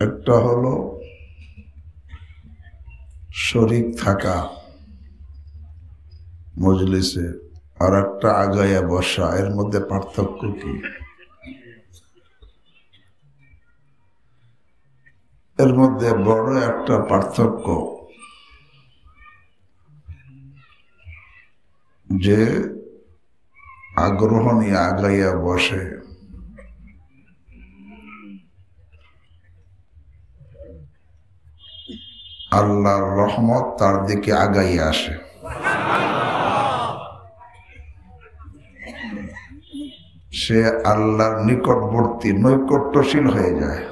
একটা হলো শরীক থাকা মজলিসে, আর একটা আগায়া বসা। এর মধ্যে পার্থক্য কি? এর মধ্যে বড় একটা পার্থক্য, যে আগ্রহ নিয়ে আগাইয়া বসে আল্লাহর রহমত তার দিকে আগাইয়া আসে। সে আল্লাহর নিকটবর্তী, নৈকট্যশীল হয়ে যায়।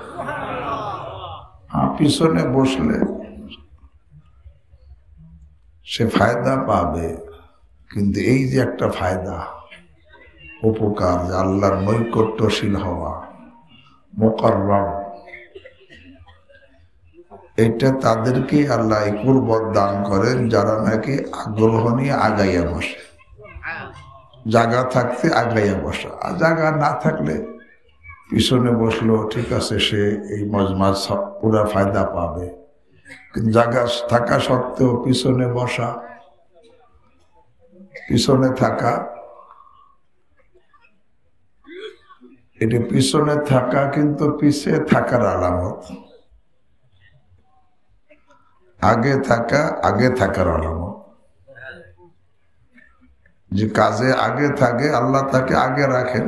পিছনে বসলে সে ফায়দা পাবে, কিন্তু এই যে একটা ফায়দা, উপকার, যে আল্লাহর নৈকট্যশীল হওয়া, মুকাররম, এটা তাদেরকে আল্লাহ কুরবত দান করেন যারা নাকি আগ্রহ নিয়ে আগাইয়া বসে। জায়গা থাকতে আগাইয়া বসা, আর জায়গা না থাকলে পিছনে বসলো, ঠিক আছে, সে এই মজমা পুরা ফায়দা পাবে। কিন্তু জায়গা থাকা সত্ত্বেও পিছনে বসা, পিছনে থাকা, এটি পিছনে থাকা কিন্তু পিছে থাকার আলামত। আগে থাকা আগে থাকার আলামত। যে কাজে আগে থাকে আল্লাহ তাকে আগে রাখেন।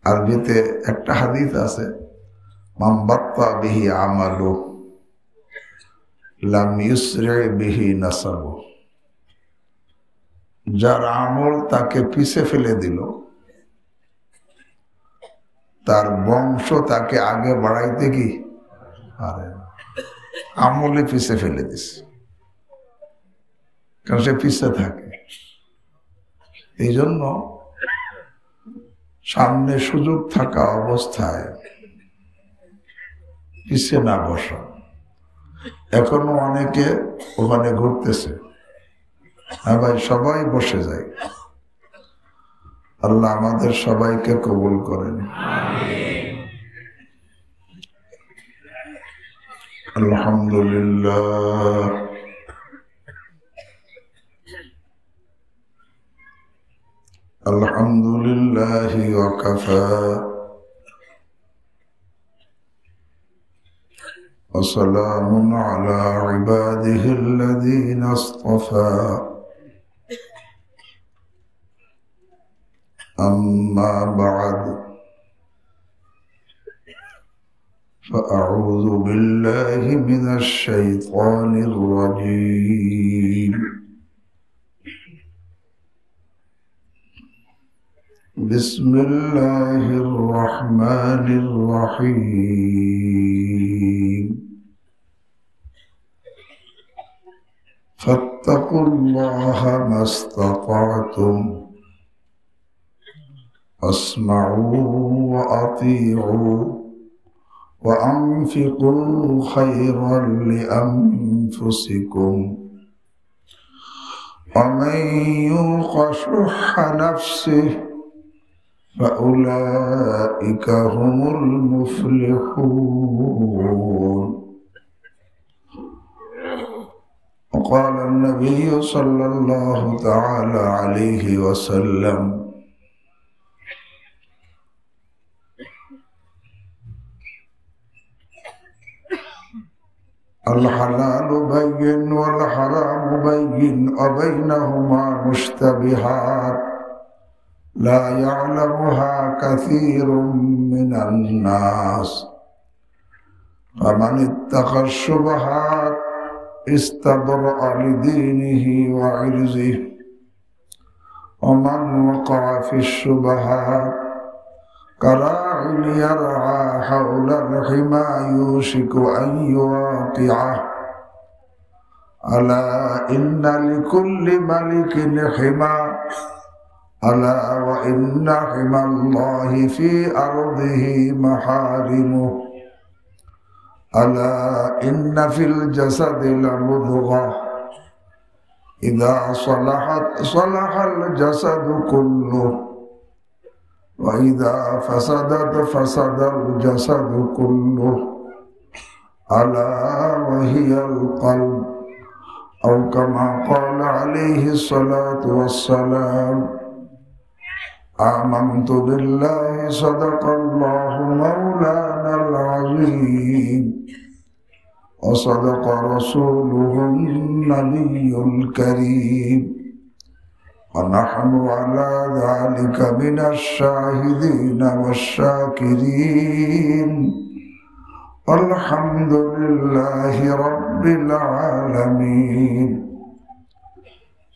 আরবিতে একটা হাদিস আছে, মান বাত্তা বিহি আমালু লাম ইউসরি বিহি নাসাবু। যার আমল তাকে পিছে ফেলে দিল, তার বংশ তাকে আগে বাড়াইতে কি পারে না। আমলে পিছে ফেলে দিছে, কারণ সে পিছে থাকে। এই জন্য সামনে সুযোগ থাকা অবস্থায় পিছে না বসা। এখনো অনেকে ওখানে ঘুরতেছে, হ্যাঁ ভাই, সবাই বসে যায়। আল্লাহ আমাদের সবাইকে কবুল করেন। আলহামদুলিল্লাহ। আলহামদুলিল্লাহি ওয়া কাফা ওয়া সালামুন আলা ইবাদিহিল্লাযীনা ইসতাফা। আম্মা বা'দ, فأعوذ بالله من الشيطان الرجيم. بسم الله الرحمن الرحيم. فاتقوا الله ما استطعتم واسمعوا وأطيعوا وأنفقوا خيرا لأنفسكم ومن يوق شح نفسه فأولئك هم المفلحون. وقال النبي صلى الله تعالى عليه وسلم: الحلال بين والحرام بين وبينهما مشتبهات لا يعلمها كثير من الناس فمن اتقى الشبهات استبرأ لدينه وعرضه ومن وقع في الشبهات كراعٍ يرعى حول الحمى يوشك أن يواقعه ألا إن لكل ملك حمى ألا وإن حمى الله في أرضه محارمه ألا إن في الجسد لمضغة إذا صلحت صلح الجسد كله وإذا فسدت فسد الجسد كله ألا وهي القلب أو كما قال عليه الصلاة والسلام آمنت بالله صدق الله مولانا العظيم وصدق رسوله النبي الكريم ونحن على ذلك من الشاهدين والشاكرين والحمد لله رب العالمين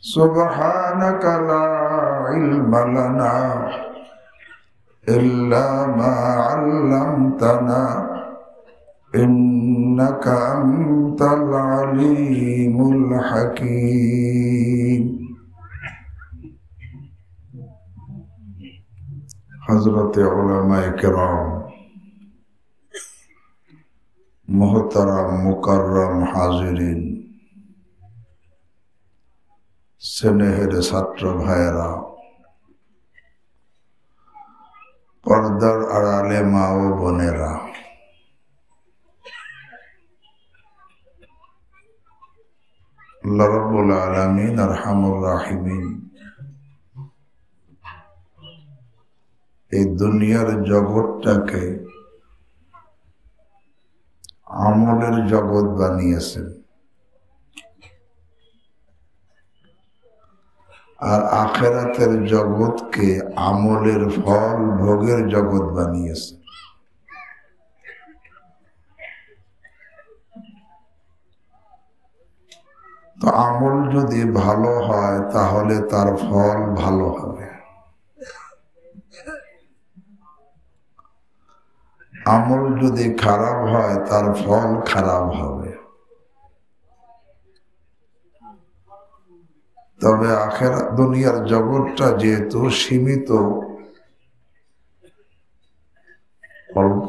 سبحانك لا علم لنا إلا ما علمتنا إنك أنت العليم الحكيم حضرت علماء کرام محترم মুকাররম হাজিরিন স্নেহের ছাত্র ভাইয়েরা পর্দার আড়ালে মা ও বোনেরা আল্লাহ রাব্বুল আলামিন আরহামুর রাহিমিন এই দুনিয়ার জগৎটাকে আমলের জগৎ বানিয়েছেন আর আখিরাতের জগৎকে আমলের ফল ভোগের জগৎ বানিয়েছেন। তো আমল যদি ভালো হয় তাহলে তার ফল ভালো হবে, আমল যদি খারাপ হয় তার ফল খারাপ হবে। তবে আখিরাত দুনিয়ার জগৎটা যেহেতু সীমিত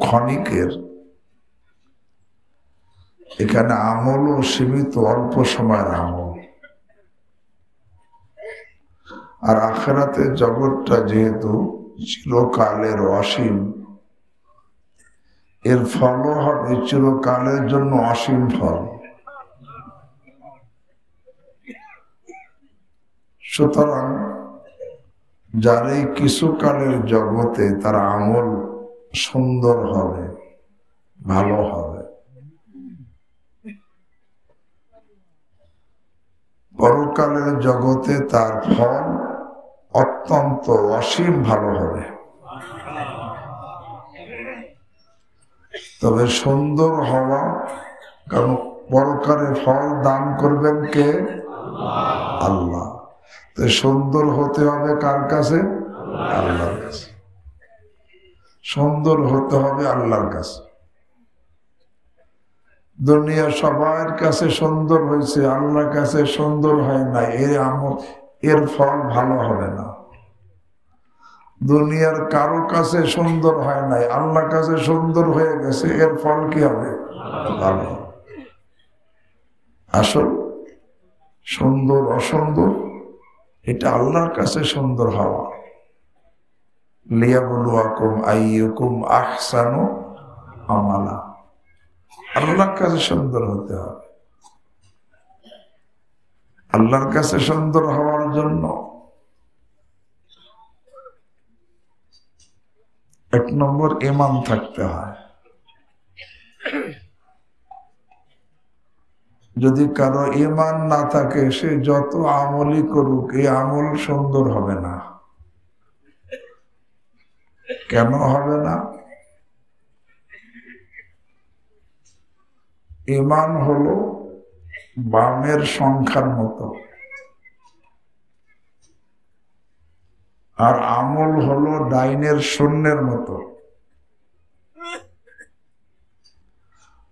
ক্ষণিকের, এখানে আমলও সীমিত অল্প সময়ের আমল। আর আখিরাতের জগৎটা যেহেতু চিরকালের অসীম, এর ফলও হবে চিরকালের জন্য অসীম ফল। সুতরাং যার এই কিছুকালের জগতে তার আমল সুন্দর হবে, ভালো হবে, পরকালের জগতে তার ফল অত্যন্ত অসীম ভালো হবে। তবে সুন্দর হওয়া, কারণ পরকালে ফল দান করবেন কে? আল্লাহ। তো সুন্দর হতে হবে কার কাছে? আল্লাহর কাছে। সুন্দর হতে হবে আল্লাহর কাছে। দুনিয়া সবার কাছে সুন্দর হয়েছে, আল্লাহর কাছে সুন্দর হয় না, এর ফল ভালো হবে না। দুনিয়ার কারো কাছে সুন্দর হয় নাই, আল্লাহর কাছে সুন্দর হয়ে গেছে, এর ফল কি হবে? ভালো। আসল সুন্দর অসুন্দর এটা আল্লাহর কাছে সুন্দর হওয়া। লিয়াবলুয়াকুম আইয়ুকুম আহসানু আমালা, আল্লাহর কাছে সুন্দর হতে হবে। আল্লাহর কাছে সুন্দর হওয়ার জন্য এক নম্বর ঈমান থাকতে হয়। যদি কারো ঈমান না থাকে, সে যত আমলই করুক, এই আমল সুন্দর হবে না। কেন হবে না? ঈমান হলো বামের সংখ্যার মতো, আর আমল হলো ডাইনের শূন্যের মতো।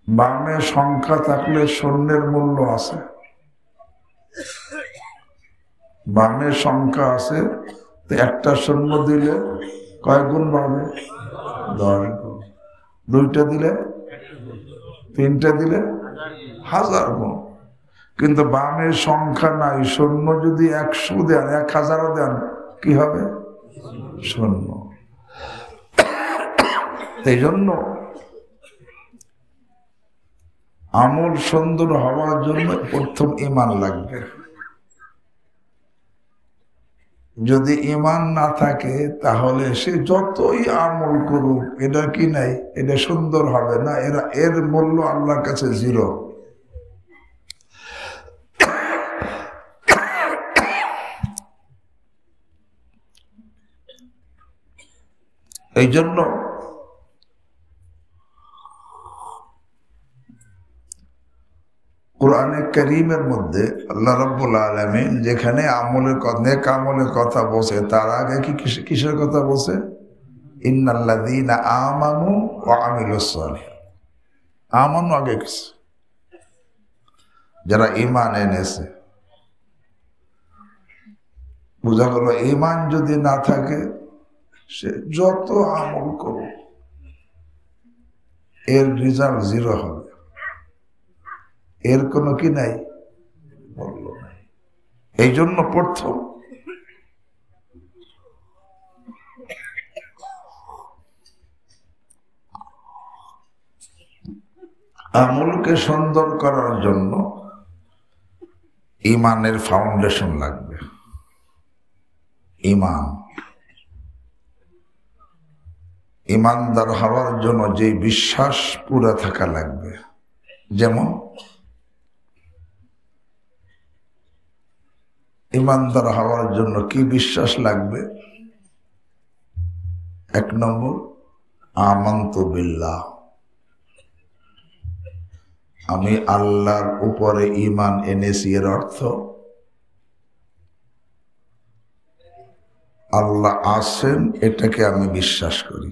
বামে সংখ্যা থাকলে শূন্যের মূল্য আছে, বামে সংখ্যা আছে, তো একটা শূন্য দিলে কয় গুণ বাড়বে? 10 গুণ। দুইটা দিলে, তিনটা দিলে 1000 গুণ। কিন্তু বামের সংখ্যা নাই, শূন্য যদি 100 দেন, 1000 দেন, কি হবে? শূন্য। এই জন্য আমল সুন্দর হওয়ার জন্য প্রথম ঈমান লাগবে। যদি ঈমান না থাকে তাহলে সে যতই আমল করুক এটা কি নাই, এটা সুন্দর হবে না, এর মূল্য আল্লাহর কাছে জিরো। এই জন্য কোরআনে কারীমের মধ্যে আল্লাহ রাব্বুল আলামিন যেখানে নেক আমলের কথা বলছে তার আগে কিসের কথা বলছে? ইন্নাল্লাযীনা আমানু ওয়া আমিলুস সালিহাত। আমানু আগে কিছু, যারা ঈমান এনেছে। বোঝা গেল ঈমান যদি না থাকে সে যত আমল করুক এর রেজাল্ট জিরো হবে, এর কোনো কি নাই, মূল্য নাই। এই জন্য প্রথম আমলকে সুন্দর করার জন্য ঈমানের ফাউন্ডেশন লাগবে। ঈমানদার হওয়ার জন্য যে বিশ্বাস পুরা থাকা লাগবে। যেমন ঈমানদার হওয়ার জন্য কি বিশ্বাস লাগবে? 1 নম্বর, আমানতু বিল্লাহ, আমি আল্লাহর উপরে ঈমান এনেছি। এর অর্থ আল্লাহ আছেন, এটাকে আমি বিশ্বাস করি।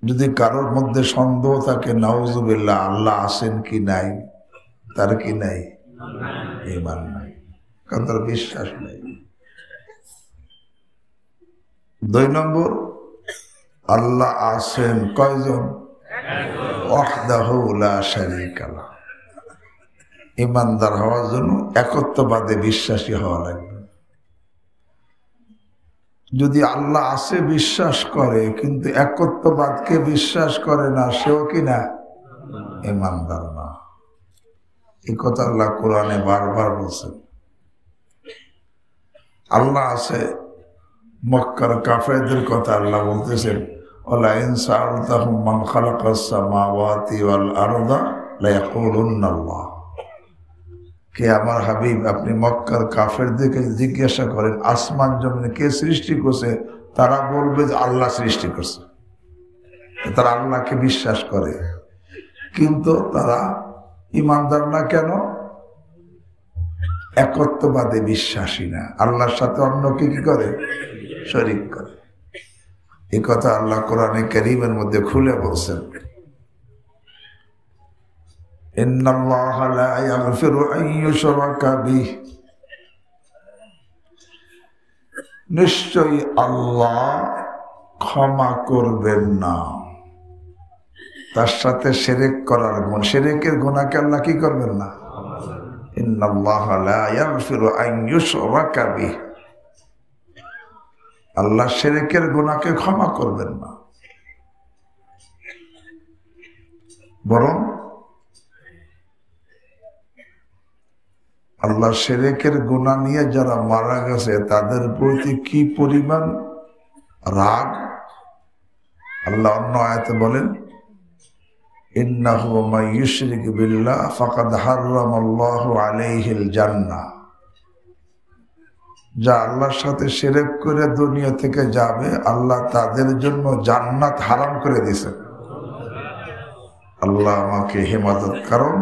যদি কারোর মধ্যে সন্দেহ থাকে, নাউজুবিল্লাহ, আল্লাহ আছেন কি নাই, তার কি নাই, ঈমান নাই, কারণ তার বিশ্বাস নাই। 2 নম্বর, আল্লাহ আছেন কয়জন? ওয়াহদাহু লা শারীকা লাহু। ঈমানদার হওয়ার জন্য একত্ববাদে বিশ্বাসী হওয়া লাগবে। যদি আল্লাহ আছে বিশ্বাস করে কিন্তু একত্ববাদকে বিশ্বাস করে না, সেও কি না, ঈমানদার না। এই কথা আল্লাহ কোরআনে বারবার বলছেন। আল্লাহ আছে, মক্কার কাফেরদের কথা আল্লাহ বলতেছেন, ওয়ালা ইন সাআলতাহুম মান খালাকাস সামাওয়াতি ওয়াল আরদা লায়াকুলুন্না আল্লাহ। কে আমার হাবিব, আপনি মক্কার কাফেরদেরকে জিজ্ঞাসা করেন আসমান জমিন কে সৃষ্টি করছে, তারা বলবে যে আল্লাহ সৃষ্টি করছে। তারা আল্লাহকে বিশ্বাস করে কিন্তু তারা ঈমানদার না। কেন? একত্ববাদে বিশ্বাসী না, আল্লাহর সাথে অন্যকে কি করে, শরীক করে। এই কথা আল্লাহ কোরআনে কারীমের মধ্যে খুলে বলছেন, ইন্নাল্লাহা লা ইয়াগফিরু আন ইউশরাকা বিহি, নিশ্চয়ই আল্লাহ ক্ষমা করবেন না তার সাথে শিরক করার গুণ। শিরকের গুনাহকে আল্লাহ কি করবেন না? ইন্নাল্লাহা লা ইয়াগফিরু আন ইউশরাকা বিহি, আল্লাহ শিরকের গুনাহকে ক্ষমা করবেন না, বরং আল্লাহ শিরকের গুনাহ নিয়ে যারা মারা গেছে তাদের প্রতি কি পরিমাণ রাগ। আল্লাহ অন্য আয়াতে বলেন, ইন্নাহু মান ইউশরিক বিল্লাহ ফাকাদ হারামাল্লাহু আলাইহিল জান্নাহ, যা আল্লাহর সাথে শিরক করে দুনিয়া থেকে যাবে আল্লাহ তাদের জন্য জান্নাত হারাম করে দিয়েছেন। আল্লাহ আমাকে হেফাজত, কারণ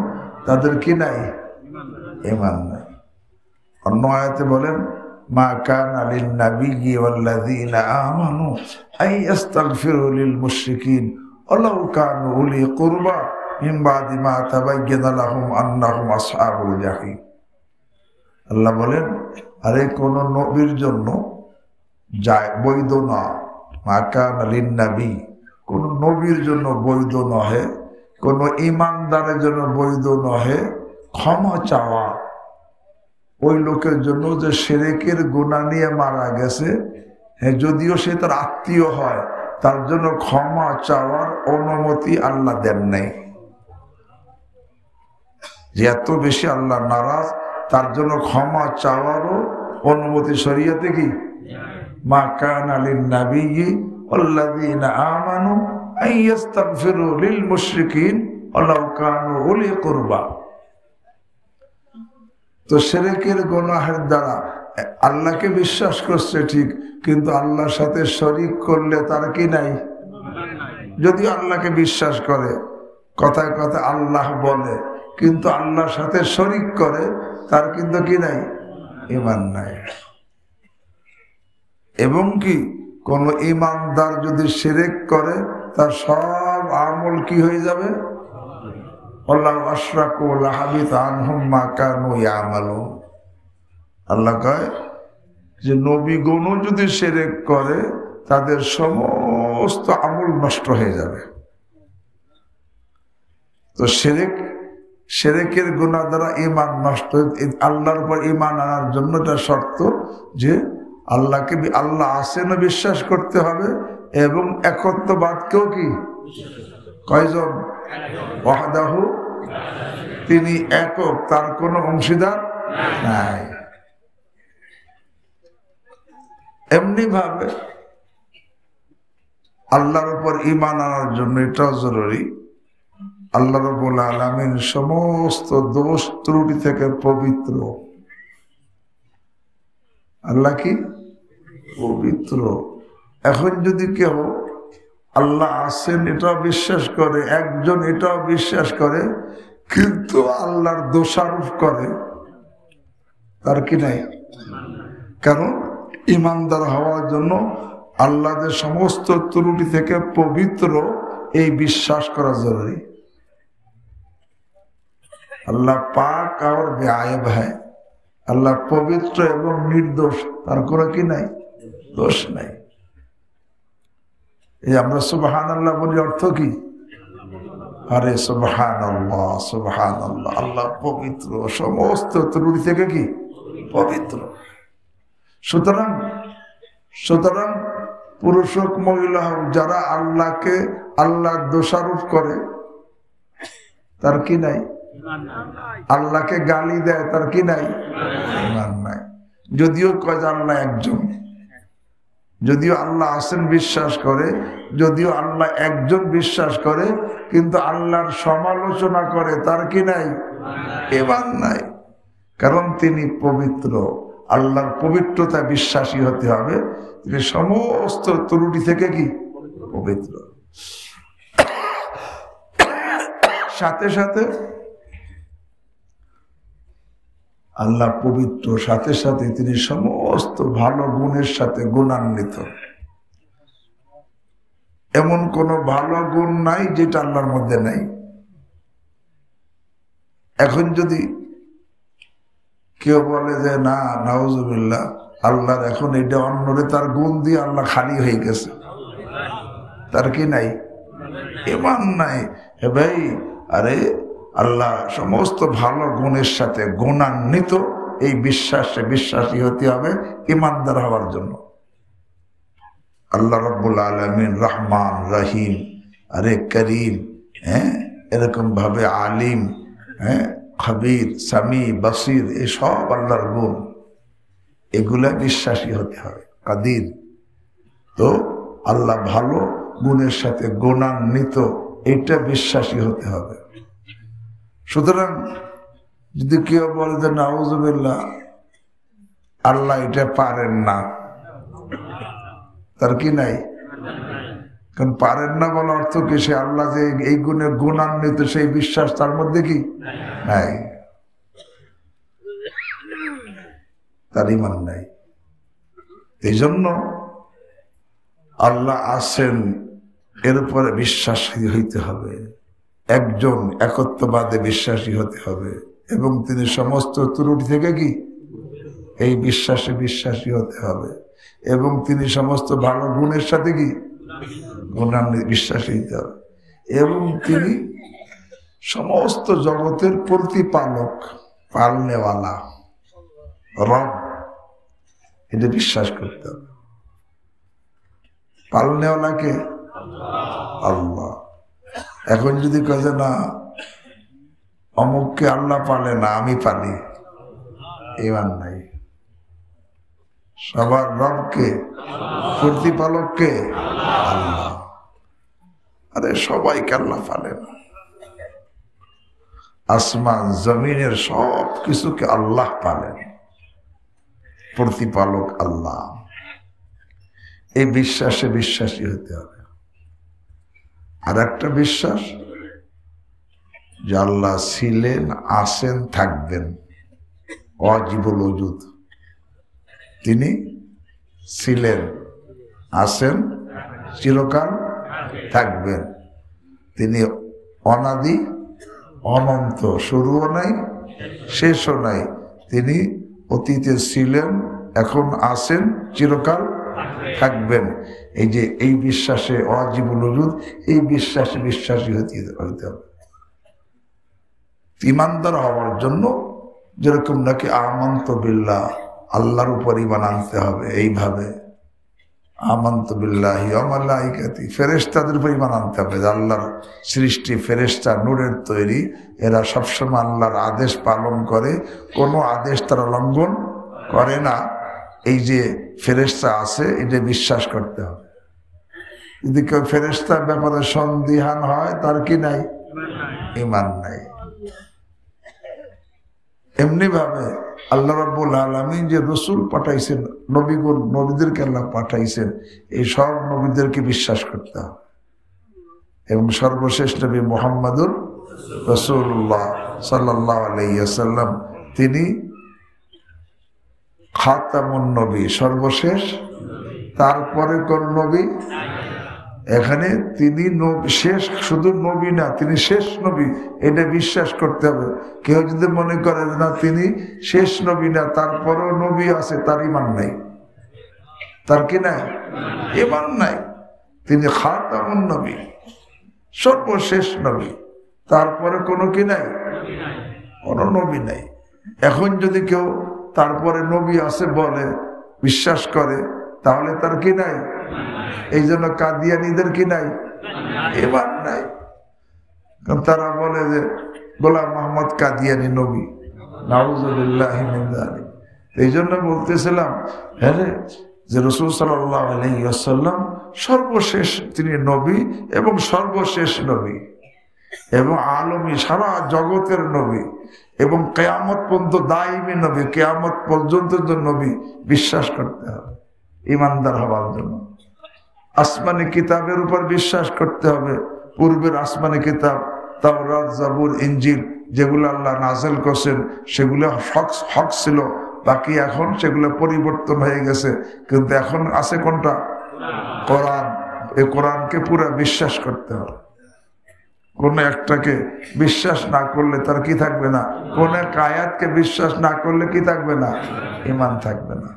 তাদের কি নাই, ঈমান নাই। অন্য আয়াতে বলেন, মা কানা লিন নাবিয়্যি ওয়াল্লাযীনা আমানু আন ইস্তাগফিরু লিল মুশরিকিন ওয়ালাউ কানু উলি কুরবা মিন বাদি মা তাবায়্যানা লাহুম আন্নাহুম আসহাবুল জাহিম। আল্লাহ বলেন, আরে কোন নবীর জন্য যায় বৈধ না, মা কানা লিন নাবী, কোন নবীর জন্য বৈধ নহে, কোন ঈমানদারের জন্য বৈধ নহে ক্ষমা চাওয়া ওই লোকের জন্য যে শিরকের গুনাহ নিয়ে মারা গেছে, হ্যাঁ, যদিও সে তার আত্মীয় হয়, তার জন্য ক্ষমা চাওয়ার অনুমতি আল্লাহ দেন নাই। যে এত বেশি আল্লাহ নারাজ, তার জন্য ক্ষমা চাওয়ারও অনুমতি শরীয়তে কি? মা কানা লিন-নাবিয়্যি ওয়াল্লাযীনা আমানু আন ইস্তাগফিরু লিল মুশরিকিন ওয়ালাউ কানু উলি কুরবা। তো শিরকের গুনাহের দ্বারা আল্লাহকে বিশ্বাস করছে ঠিক, কিন্তু আল্লাহর সাথে শরীক করলে তার কি নাই? যদিও আল্লাহকে বিশ্বাস করে, কথায় কথায় আল্লাহ বলে, কিন্তু আল্লাহর সাথে শরীক করে, তার কিন্তু কি নাই? ঈমান নাই। এবং কি কোন ঈমানদার যদি শিরক করে, তার সব আমল কি হয়ে যাবে? ওয়ালাউ আশরাকু লাহাবিতা আনহুম মা কানু ইয়ামালুন। আল্লাহ কয় যে নবীগণও যদি শিরক করে, তাদের সমস্ত আমল নষ্ট হয়ে যাবে। তো শিরকের গুনাহ দ্বারা ঈমান নষ্ট। আল্লাহর উপর ঈমান আনার জন্য তার শর্ত যে আল্লাহকে, আল্লাহ আছেন বিশ্বাস করতে হবে, এবং একত্ববাদকেও কি? কয়জন? ওয়াহদাহু, তিনি একক, তার কোনো অংশীদার নাই। এমনি ভাবে আল্লাহর উপর ঈমান আনার জন্য এটাও জরুরি, আল্লাহ রাব্বুল আলামিন সমস্ত দোষ ত্রুটি থেকে পবিত্র। আল্লাহ কি? পবিত্র। এখন যদি কেউ আল্লাহ আছেন এটাও বিশ্বাস করে, একজন এটাও বিশ্বাস করে, কিন্তু আল্লাহর দোষারোপ করে, তার কি নাই? কারণ ঈমানদার হওয়ার জন্য আল্লাহ যে সমস্ত ত্রুটি থেকে পবিত্র, এই বিশ্বাস করা জরুরি। আল্লাহ পাক আর বেআইব হ্যায়, আল্লাহ পবিত্র এবং নির্দোষ, তার কোনো কি নাই? দোষ নাই। এই আমরা সুবহানাল্লাহ বলি, অর্থ কি? আরে সুবহানাল্লাহ, সুবহানাল্লাহ, আল্লাহ পবিত্র, সমস্ত ত্রুটি থেকে কি? পবিত্র। সুতরাং পুরুষ হোক মহিলা হোক, যারা আল্লাহকে আল্লাহ দোষারোপ করে, তার কি নাই? আল্লাহকে গালি দেয়, তার কি নাই? ঈমান নাই। যদিও কয় যে আল্লাহ একজন, যদিও আল্লাহ আছেন বিশ্বাস করে, যদিও আল্লাহ একজন বিশ্বাস করে, কিন্তু আল্লাহর সমালোচনা করে, তার কি নাই? ঈমান নাই। কারণ তিনি পবিত্র। আল্লাহর পবিত্রতা বিশ্বাসী হতে হবে, তিনি সমস্ত ত্রুটি থেকে কি? পবিত্র। সাথে সাথে আল্লাহ পবিত্র, সাথে সাথে তিনি সমস্ত ভালো গুণের সাথে গুণান্বিত। এমন কোন ভালো গুণ নাই যেটা আল্লাহর মধ্যে নাই। এখন যদি কেউ বলে যে না, নাউজুবিল্লাহ, আল্লাহর এখন এটা অন্যরে তার গুণ দিয়ে আল্লাহ খালি হয়ে গেছে, তার কি নাই? ঈমান নাই। হে ভাই, আরে আল্লাহ সমস্ত ভালো গুণের সাথে গুণান্বিত, এই বিশ্বাসী হতে হবে ঈমানদার হওয়ার জন্য। আল্লাহ রাব্বুল আলামিন রহমান, রহিম, আরে করিম, এরকম ভাবে আলিম, খবীর, সামি, বসির, এসব আল্লাহর গুণ, এগুলা বিশ্বাসী হতে হবে। কাদির, তো আল্লাহ ভালো গুণের সাথে গুণান্বিত, এটা বিশ্বাসী হতে হবে। সুতরাং যদি কেউ বলে যে নাউজুবিল্লাহ, আল্লাহ এটা পারেন না, তার কি নাই? কারণ পারেন না বলার অর্থ কি? সে আল্লাহ যে এই গুণে গুণান্বিত, সেই বিশ্বাস তার মধ্যে কি নাই, তার ঈমান নাই। এই জন্য আল্লাহ আছেন, এর উপরে বিশ্বাসী হইতে হবে, একজন একত্ববাদে বিশ্বাসী হতে হবে, এবং তিনি সমস্ত ত্রুটি থেকে কি? এই বিশ্বাসী হতে হবে, এবং তিনি সমস্ত ভালো গুণের সাথে কি? গুণান্বিত, বিশ্বাসী হতে হবে, এবং তিনি সমস্ত জগতের প্রতিপালক, পালনেওয়ালা, রব, এটা বিশ্বাস করতে হবে। পালনেওয়ালাকে আল্লাহ। এখন যদি কয়ে না অমুককে আল্লাহ পালে না, আমি পালি, ঈমান নাই। সবার রবকে, প্রতিপালককে আল্লাহ। আরে সবাইকে আল্লাহ পালে না। আসমান জমিনের সব কিছুকে আল্লাহ পালেন, প্রতিপালক আল্লাহ। এই বিশ্বাসে বিশ্বাসী হতে হবে। আর একটা বিশ্বাস যে আল্লাহ ছিলেন, আছেন, থাকবেন, ওয়াজিবুল ওজুদ। তিনি ছিলেন, আছেন, চিরকাল থাকবেন। তিনি অনাদি, অনন্ত, শুরুও নাই, শেষও নাই। তিনি অতীতে ছিলেন, এখন আছেন, চিরকাল থাকবেন। এই যে এই বিশ্বাসে ওয়াজিবুল ওজুদ, এই বিশ্বাসে বিশ্বাসী হতে হবে। ঈমানদার হওয়ার জন্য যেরকম নাকি আমানতু বিল্লাহ, আল্লাহর উপর ঈমান আনতে হবে। এইভাবে আমানতু বিল্লাহি ওয়া মালাইকাতি, ফেরেশতাদের উপর ঈমান আনতে হবে। আল্লাহর সৃষ্টি, ফেরেশতা নূরের তৈরি, এরা সবসময় আল্লাহর আদেশ পালন করে, কোনো আদেশ তারা লঙ্ঘন করে না। এই যে ফেরেশতা আছে, এটা বিশ্বাস করতে হবে। যদি কেউ ফেরেশতার ব্যাপারে সন্দিহান হয়, তার কি নাই? ঈমান নাই। এমনি ভাবে আল্লাহ রাব্বুল আলামিন যে রাসূল পাঠাইছেন, নবীগণ, নবীদেরকে আল্লাহ পাঠাইছেন, এই সব নবীদেরকে বিশ্বাস করতে হবে। এবং সর্বশেষ নবী মুহাম্মদুর রাসূলুল্লাহ সাল্লাল্লাহু আলাইহি ওয়াসাল্লাম, তিনি খাতামুন নবী, সর্বশেষ। তারপরে কোন নবী? এখানে তিনি শেষ, শুধু নবী না, তিনি শেষ নবী, এটা বিশ্বাস করতে হবে। কেউ যদি মনে করে না তিনি শেষ নবী না, তারপরেও নবী আছে, তার ঈমান নাই। তার কি নাই? ঈমান নাই। তিনি খাতামুন নবী, সর্বশেষ নবী, তারপরে কোনো কি নাই? কোনো নবী নাই। এখন যদি কেউ তারপরে নবী আছে বলে, বিশ্বাস করে, তাহলে তার কি নাই? এই জন্য কাদিয়ানীদের কি নাই? ঈমান নাই। তারা বলে যে গোলাম মোহাম্মদ কাদিয়ানী নবী, নাউযুবিল্লাহি মিন যালিক। এই জন্য বলতেছিলাম, হ্যাঁ রে, যে রাসূল সাল্লাল্লাহু আলাইহি ওয়াসাল্লাম সর্বশেষ, তিনি নবী এবং সর্বশেষ নবী এবং আলমী, সারা জগতের নবী এবং কিয়ামত পর্যন্ত দায়ী নবী, কিয়ামত পর্যন্ত নবী বিশ্বাস করতে হবে ঈমানদার হওয়ার জন্য। আসমানি কিতাবের উপর বিশ্বাস করতে হবে। পূর্বের আসমানি কিতাব তাওরাত, জাবুর, ইনজিল, যেগুলো আল্লাহ নাযিল করেছেন, সেগুলো হক ছিল। বাকি এখন সেগুলো পরিবর্তন হয়ে গেছে, কিন্তু এখন আছে কোনটা? কোরআন। এই কোরআনকে পুরো বিশ্বাস করতে হবে। কোন একটাকে বিশ্বাস না করলে তার কি থাকবে না? কোন এক আয়াতকে বিশ্বাস না করলে কি থাকবে না? ঈমান থাকবে না।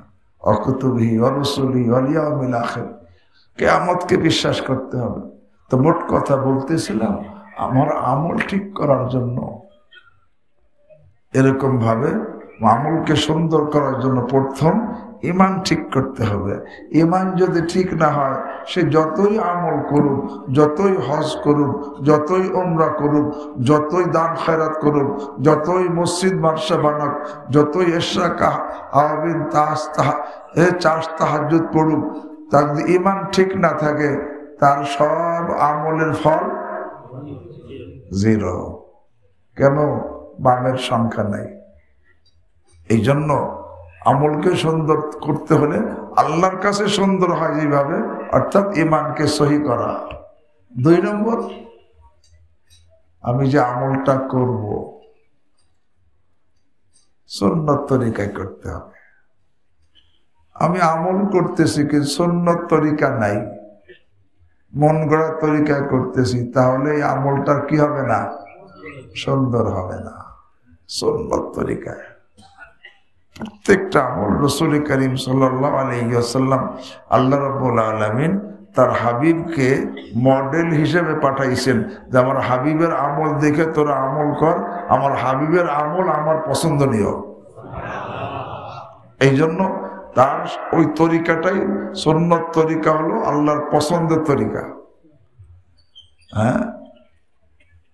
অকুতুবিহি ওয়া রুসুলিহি ওয়াল ইয়াউমিল আখির, কিয়ামতকে বিশ্বাস করতে হবে। তো মোট কথা বলতেছিলাম, আমার আমল ঠিক করার জন্য, এরকম ভাবে আমলকে সুন্দর করার জন্য প্রথম ঈমান ঠিক করতে হবে। ঈমান যদি ঠিক না হয়, সে যতই আমল করুক, যতই হজ করুক, যতই উমরা করুক, যতই দান খয়রাত করুক, যতই মসজিদ মাদ্রাসা বানাক, যতই ইশরাক, আওয়াবিন, তাহাজ্জুদ পড়ুক, তার যদি ঈমান ঠিক না থাকে, তার সব আমলের ফল জিরো। কেন? বামের সংখ্যা নাই। এই জন্য আমলকে সুন্দর করতে হলে আল্লাহর কাছে সুন্দর হয় যেভাবে, অর্থাৎ ঈমানকে সহি করা। 2 নম্বর, আমি যে আমলটা করব সুন্নত তরিকায় করতে হবে। আমি আমল করতেছি কিন্তু সুন্নত তরিকা নাই, মন গড়া তরিকায় করতেছি, তাহলে এই আমলটার কি হবে না? সুন্দর হবে না। সুন্নত তরিকায় প্রত্যেকটা আমল রাসূল করিম সাল্লাল্লাহু আলাইহি ওয়াসাল্লাম, আল্লাহ রাব্বুল আলামিন তার হাবিবকে মডেল হিসেবে পাঠাইছেন যে আমার হাবিবের আমল দেখে তোরা আমল কর, আমার হাবিবের আমল আমার পছন্দনীয়। এই জন্য তার ওই তরিকাটাই সুন্নত তরিকা, হলো আল্লাহর পছন্দের তরিকা। হ্যাঁ,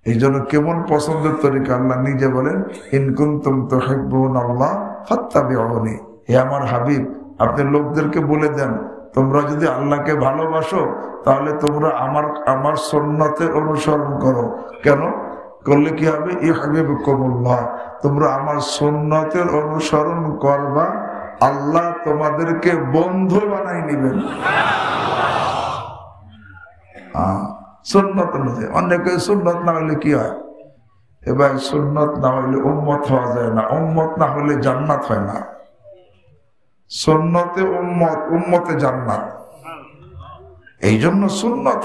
এই জন্য কেমন পছন্দের তরিকা? আল্লাহ নিজে বলেন, ইন কুনতুম তুহিব্বুনাল্লাহ ফাত্তাবিউনি, হে আমার হাবিব, আপনি লোকদেরকে বলে দেন, তোমরা যদি আল্লাহকে ভালোবাসো তাহলে তোমরা আমার সুন্নতের অনুসরণ করো। কেন করলে কি হবে? ইউহিব্বুকুমুল্লাহ, তোমরা আমার সুন্নতের অনুসরণ করবা, আল্লাহ তোমাদেরকে বন্ধু বানাই নেবেন। সুন্নত অনুযায়ী। অনেকে সুন্নত না হলে কি হয়? এবার সুন্নত না হলে উম্মত হওয়া যায় না, উম্মত না হলে জান্নাত হয় না। সুন্নতে উম্মত, উম্মতে জান্নাত। এই জন্য সুন্নত,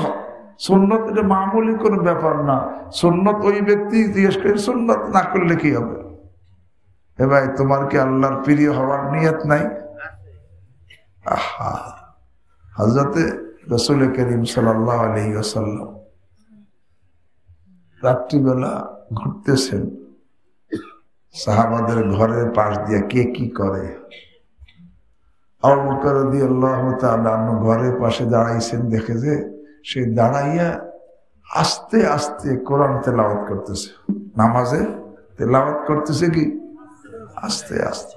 সুন্নত এটা মামুলি কোনো ব্যাপার না। সুন্নত ওই ব্যক্তি জিজ্ঞেস করে, সুন্নত না করলে কি হবে? এবার তোমার কি আল্লাহর প্রিয় হওয়ার নিয়ত নাই? আহা, হযরতে রাসূল করিম সাল্লাল্লাহু আলাইহি ওয়াসাল্লাম রাত্রিবেলা ঘুরতেছেন, সাহাবাদের ঘরের পাশ দিয়ে কে কি করে। আবু বকর রাদিয়াল্লাহু তাআলা ঘরের পাশে দাঁড়াইছেন, দেখে যে সে দাঁড়াইয়া আস্তে আস্তে কোরআন তেলাওয়াত করতেছে, নামাজে তেলাওয়াত করতেছে কি আস্তে আস্তে।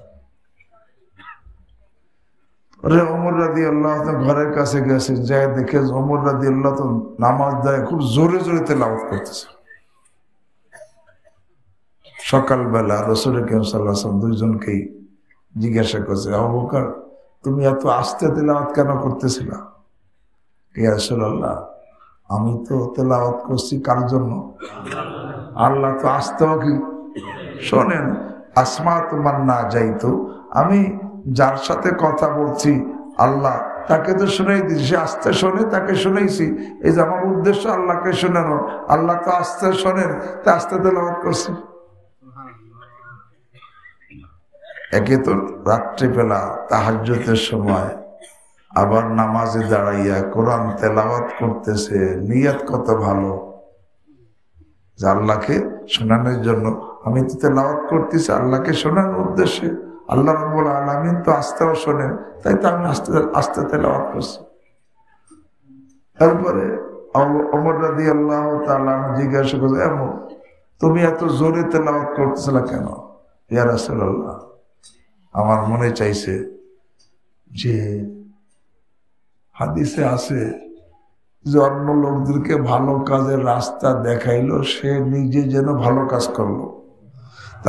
ওমর রাদিয়াল্লাহু তাআলা ঘরের কাছে গেছে, যায় দেখে ওমর রাদিয়াল্লাহু তাআলা নামাজ দেয় খুব জোরে জোরে তেলাওয়াত করতেছে। সকালবেলা রাসূল করিম সাল্লাল্লাহু আলাইহি ওয়াসাল্লাম দুইজনকেই জিজ্ঞাসা করছে, আবু বকর তুমি এত আস্তে তেলাওয়াত কেন করতেছিলা? ইয়া রাসূলুল্লাহ, আমি তো তেলাওয়াত করছি কার জন্য? আল্লাহ তো আস্তেও কি শোনেন। আসমাতু মান নাজাইতু, আমি যার সাথে কথা বলছি আল্লাহ তাকে তো শুনাই দিয়েছি, সে আস্তে শোনে তাকে শুনাইছি। এই যে আমার উদ্দেশ্য আল্লাহকে শোনানো, আল্লাহ তো আস্তে শোনেন, তা আস্তে তেলাওয়াত করছি। একে তো রাত্রিবেলা তাহাজ্জুদের সময় আবার নামাজে দাঁড়াইয়া কোরআন তেলাওয়াত করতেছে, নিয়ত কত ভালো যে আল্লাহকে শোনানোর জন্য। আমি তো তেলাওয়াত করতেছি আল্লাহকে শোনানোর উদ্দেশ্যে, আল্লাহ রাব্বুল আলামিন তো আস্তেও শোনেন, তাই তো আমি আস্তে আস্তে তেলাওয়াত করছি। তারপরে ওমর রাদিয়াল্লাহু তাআলা জিজ্ঞাসা করলেন, এমন তুমি এত জোরে তেলাওয়াত করতেছিলা কেন? ইয়া রাসূলুল্লাহ, আমার মনে চাইছে যে হাদিসে আছে যে অন্য লোকদেরকে ভালো কাজের রাস্তা দেখাইলো, সে নিজে যেন ভালো কাজ করলো।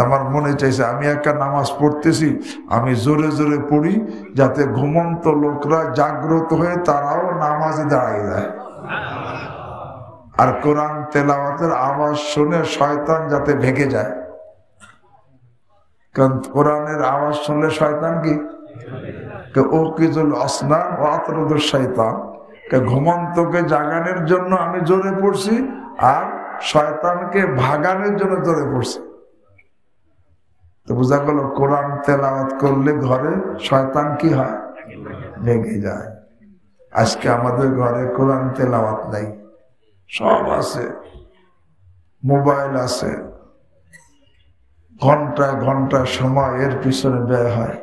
আমার মনে চাইছে আমি একটা নামাজ পড়তেছি, আমি জোরে জোরে পড়ি, যাতে ঘুমন্ত লোকরা জাগ্রত হয়ে তারাও নামাজে দাঁড়ায় যায়, আর কোরআন তেলাওয়াতের আওয়াজ শুনে শয়তান যাতে ভেগে যায়। কারণ কোরআনের আওয়াজ শুনলে শয়তান কি ওকিজুল আসনান ও আতরুদুশ শয়তান, ঘুমন্তকে জাগানোর জন্য আমি জোরে পড়ছি, আর শয়তানকে ভাগানোর জন্য জোরে পড়ছি। তো বোঝা গেল কোরআন তেলাওয়াত করলে ঘরে শয়তান কি হয়? ভেগে যায়। আজকে আমাদের ঘরে কোরআন তেলাওয়াত নাই, সব আছে, মোবাইল আছে, ঘন্টায় ঘন্টায় সময় এর পিছনে ব্যয় হয়,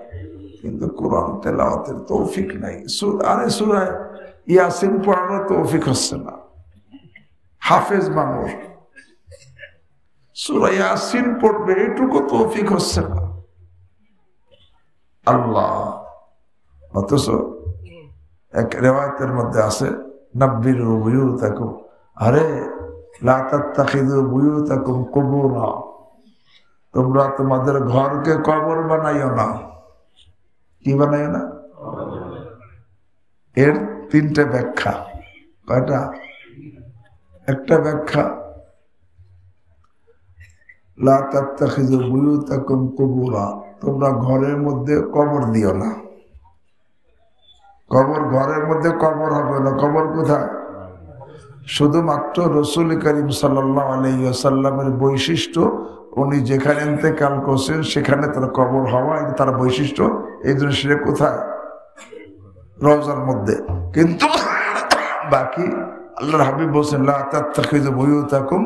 কিন্তু কোরআন তেলাওয়াতের তৌফিক নাই। আরে সূরা ইয়াসিন পড়ানোর তৌফিক হচ্ছে না, হাফেজ মানুষ সূরা ইয়াসিন পড়বে এটুকু তৌফিক হচ্ছে না। আল্লাহ, অথচ এক রিওয়ায়াতের মধ্যে আছে, নাব্বিরু বুয়ুতাকুম, আরে লা তাত্তাখিযু বুয়ুতাকুম কুবুরা, তোমরা তোমাদের ঘরকে কবর বানাইও না। কি বানাইও না? এর তিনটে ব্যাখ্যা। কয়টা? একটা ব্যাখ্যা, লা তাত্তাখিযু বুয়ুতাকুম কুবুরা, তোমরা ঘরের মধ্যে কবর দিও না। কবর ঘরের মধ্যে কবর হবে না। কবর কোথায়? শুধুমাত্র রাসূল করিম সাল্লাল্লাহু আলাইহি ওয়াসাল্লামের বৈশিষ্ট্য, উনি যেখানে ইন্তেকাল করছেন সেখানে তার কবর হওয়া, এটা তার বৈশিষ্ট্য। এই জন্য সে কোথায়? রওজার মধ্যে। কিন্তু বাকি আল্লাহর হাবিব বলছেন, লা তাত্তাখিযু বুয়ুতাকুম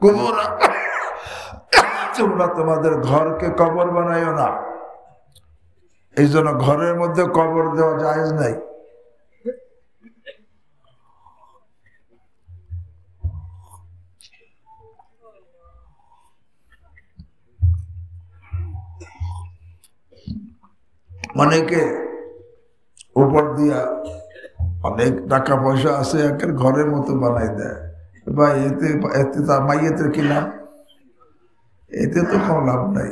কুবুরা, তোমরা তোমাদের ঘরকে কবর বানাইও না। এই জন্য ঘরের মধ্যে কবর দেওয়া জায়েজ নাই। অনেকে উপর দিয়া অনেক টাকা পয়সা আছে একের ঘরের মতো বানাই দেয়, বা এতে তার মাইয়েতের কি লাভ? এতে তো কোনো লাভ নাই,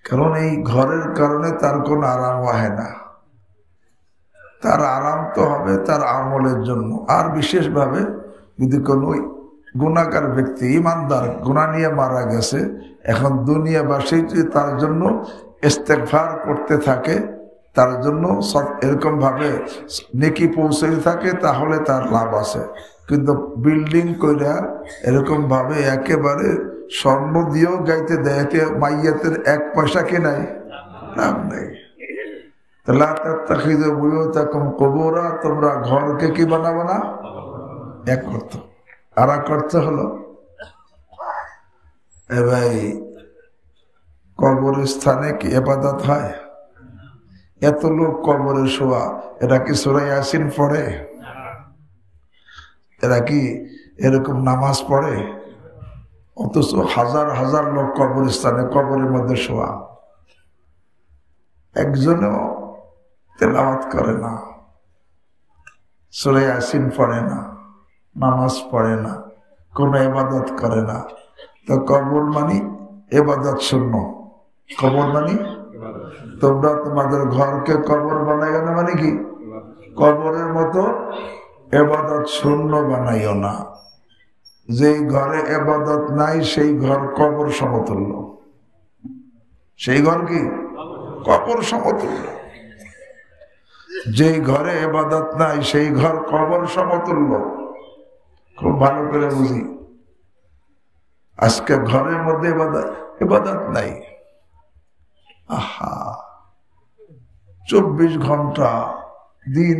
কারণ এই ঘরের কারণে তার কোনো আরাম হয় না। তার আরাম তো হবে তার আমলের জন্য। আর বিশেষভাবে যদি কোনো গুনাহগার ব্যক্তি ইমানদার গুনাহ নিয়ে মারা গেছে, এখন দুনিয়াবাসী যদি তার জন্য ইস্তেগফার করতে থাকে, তার জন্য এরকম ভাবে নেকি পৌঁছে থাকে, তাহলে তার লাভ আছে। কিন্তু বিল্ডিং কইরা এরকম ভাবে একেবারে স্বর্ণ দিয়েও গাইতে দেয়, মাইয়াতের এক পয়সা কে নাই, লাভ নেই। তোমরা ঘরকে কি বানাবো না, এক করত। আর এক করতে হলো এ ভাই, কবরস্থানে কি ইবাদত হয়? এত লোক কবরে শোয়া, এরা কি সূরা ইয়াসিন পড়ে? এরা কি এরকম নামাজ পড়ে? অথচ হাজার হাজার লোক কবরস্থানে কবরের মধ্যে শোয়া, একজনও তেলাওয়াত করে না, সূরা ইয়াসিন পড়ে না, নামাজ পড়ে না, কোনো ইবাদত করে না। তো কবর মানে ইবাদত শূন্য। কবর মানে তোমরা তোমাদের ঘরকে কবর বানাইও না, মানে কি কবরের মতো ইবাদত শূন্য বানাইও না। যেই ঘরে ইবাদত নাই সেই ঘর কবর সমতুল্য। সেই ঘর কি কবর সমতুল্য। যেই ঘরে ইবাদত নাই সেই ঘর কবর সমতুল্য। খুব ভালো করে বুঝি। আজকে ঘরের মধ্যে ইবাদত নাই, আহা 24 ঘন্টা দিন,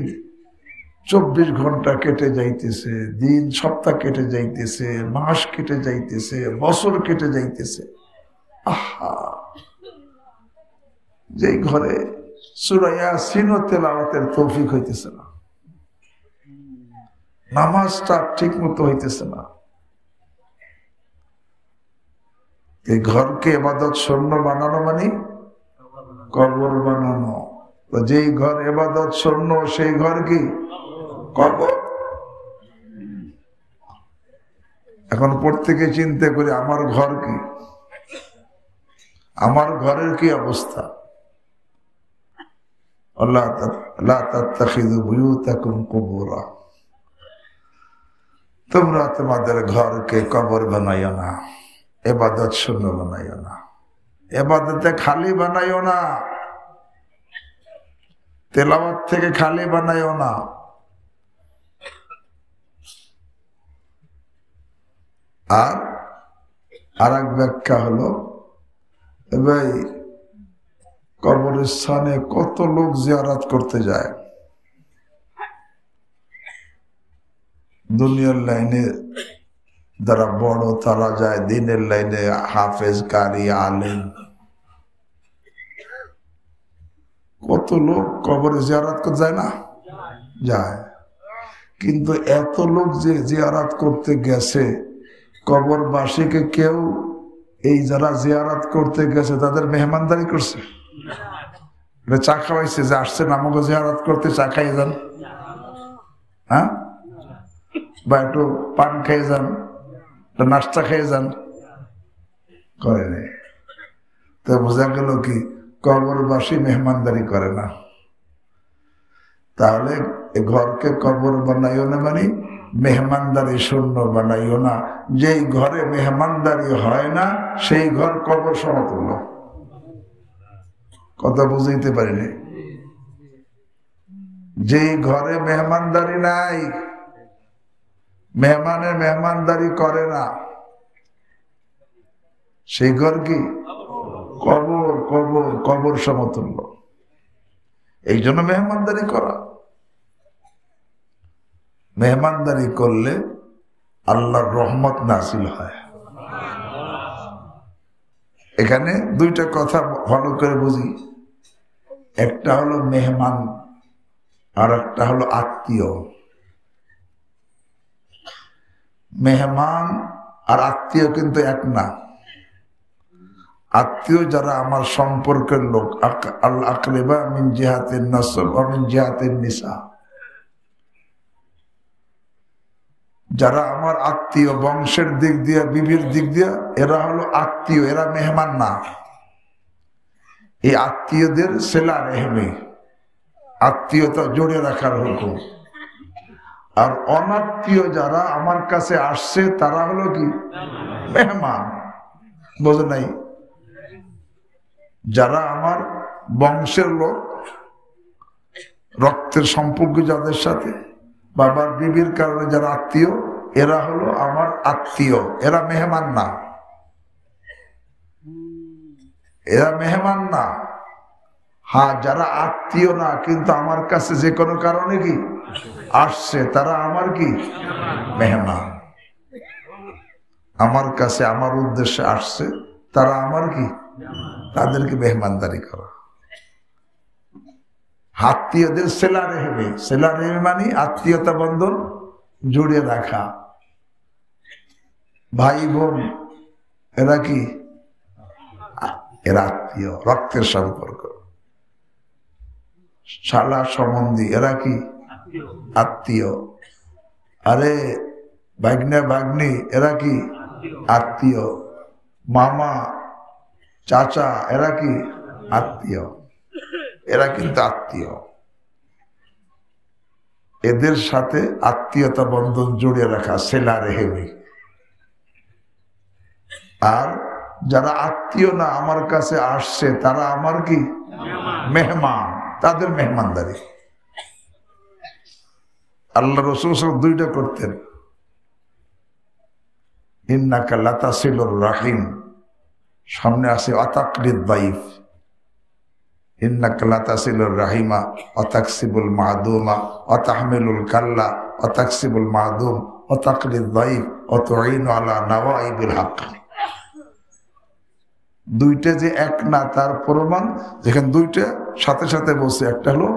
24 ঘন্টা কেটে যাইতেছে, দিন সপ্তাহ কেটে যাইতেছে, মাস কেটে যাইতেছে, বছর কেটে যাইতেছে। আহা, যে ঘরে সূরা ইয়াসিন তেলাওয়াতের তৌফিক হইতেছে না, নামাজটা ঠিক মতো হইতেছে না। এই ঘরকে ইবাদত শূন্য বানানো মানে কবর বানানো। যেই ঘর ইবাদত শূন্য সেই ঘর কি কবর। এখন প্রত্যেকে চিন্তা করি আমার ঘর কি, আমার ঘরের কি অবস্থা। আল্লাহ লা তাত্তাখিযু বুয়ুতাকুম কুবুরা, তোমরা তোমাদের ঘরকে কবর বানাইও না, ইবাদত শূন্য বানাইও না, ইবাদতে খালি বানাইও না, তেলাওয়াত থেকে খালি বানাইও না। আর এক ব্যাখ্যা হলো, ভাই কবরস্থানে কত লোক জিয়ারত করতে যায়। দুনিয়ার লাইনে যারা বড় তারা যায়, দিনের লাইনে হাফেজ, কারি, আলেম, কত লোক কবরে জিয়ারত করতে যায় না, যায়। কিন্তু এত লোক যে জিয়ারত করতে গেছে, কবরবাসীকে কেউ এই যারা জিয়ারত করতে গেছে তাদের মেহমানদারি করছে, চা খাওয়াইছে, যে আসছেন আমাকে জিয়ারত করতে, চা খাইয়ে যান, হ্যাঁ, বা একটু পান খেয়ে যান, নাস্তা খেয়ে যান, করে নেই। তো বোঝা গেল কি কবরবাসী মেহমানদারি করে না। তাহলে ঘরকে কবর বানাইও না মানে মেহমানদারি শূন্য বানাইও না। যেই ঘরে মেহমানদারি হয় না সেই ঘর কবর সমতুল্য। কথা বুঝাইতে পারিনি। যেই ঘরে মেহমানদারি নাই, মেহমানের মেহমানদারি করে না, সেই ঘর কি কবর, কবর, কবর সমতুল্য। এই জন্য মেহমানদারি করা। মেহমানদারি করলে আল্লাহর রহমত নাযিল হয়। এখানে দুইটা কথা ভালো করে বুঝি। একটা হলো মেহমান আর একটা হলো আত্মীয়। মেহমান আর আত্মীয় কিন্তু এক না। আত্মীয় যারা আমার সম্পর্কের লোক, আল আকরিবা মিন জিহাতিন নাসব ওয়া মিন জিহাতিন নিসা, যারা আমার আত্মীয় বংশের দিক দিয়ে, বিবির দিক দিয়ে, এরা হলো আত্মীয়, এরা মেহমান না। এই আত্মীয়দের সিলা রেহমি, আত্মীয়তা জড়িয়ে রাখার হুকুম। আর অনাত্মীয় যারা আমার কাছে আসছে তারা হলো কি মেহমান। বোঝে নাই? যারা আমার বংশের লোক, রক্তের সম্পর্ক যাদের সাথে, বাবার বিবির কারণে যারা আত্মীয়, এরা হলো আমার আত্মীয়, এরা মেহমান না। এরা মেহমান না। হ্যাঁ, যারা আত্মীয় না কিন্তু আমার কাছে যে কোনো কারণে কি আসছে, তারা আমার কি মেহমান। আমার কাছে আমার উদ্দেশ্যে আসছে, তারা আমার কি, তাদেরকে মেহমানদারি করা। আত্মীয়দের সেলা রেহবে, সেলা রেহবে মানে আত্মীয়তা বন্ধন জুড়ে রাখা। ভাই বোন এরা কি, এরা আত্মীয়, রক্তের সম্পর্ক। শালা সম্বন্ধী এরা কি আত্মীয়। আরে ভাগ্নে ভাগ্নি এরা কি আত্মীয়। মামা চাচা এরা কি আত্মীয়, এরা কিন্তু আত্মীয়। এদের সাথে আত্মীয়তা বন্ধন জুড়ে রাখা সেলা রেহেমি। আর যারা আত্মীয় না আমার কাছে আসছে তারা আমার কি মেহমান, তাদের মেহমানদারি। আল্লাহ রাসূল দুইটা করতেন। ইন্নাকা লাতাসিলুর রাহিম, সামনে আছে আতাকরিদ দাইফ। ইন্নাকা লাতাসিলুর রাহিমা ওয়া তাকসিবুল মাদুমা ওয়া তাহমিলুল কাল্লা ওয়া তাকসিবুল মাদুম ওয়া তাকরিদ দাইফ ওয়া তুঈনু আলা নাওয়াইবিল হক। দুইটা যে এক না তার প্রমাণ, যেখানে দুইটা সাথে সাথে বলছে। একটা হলো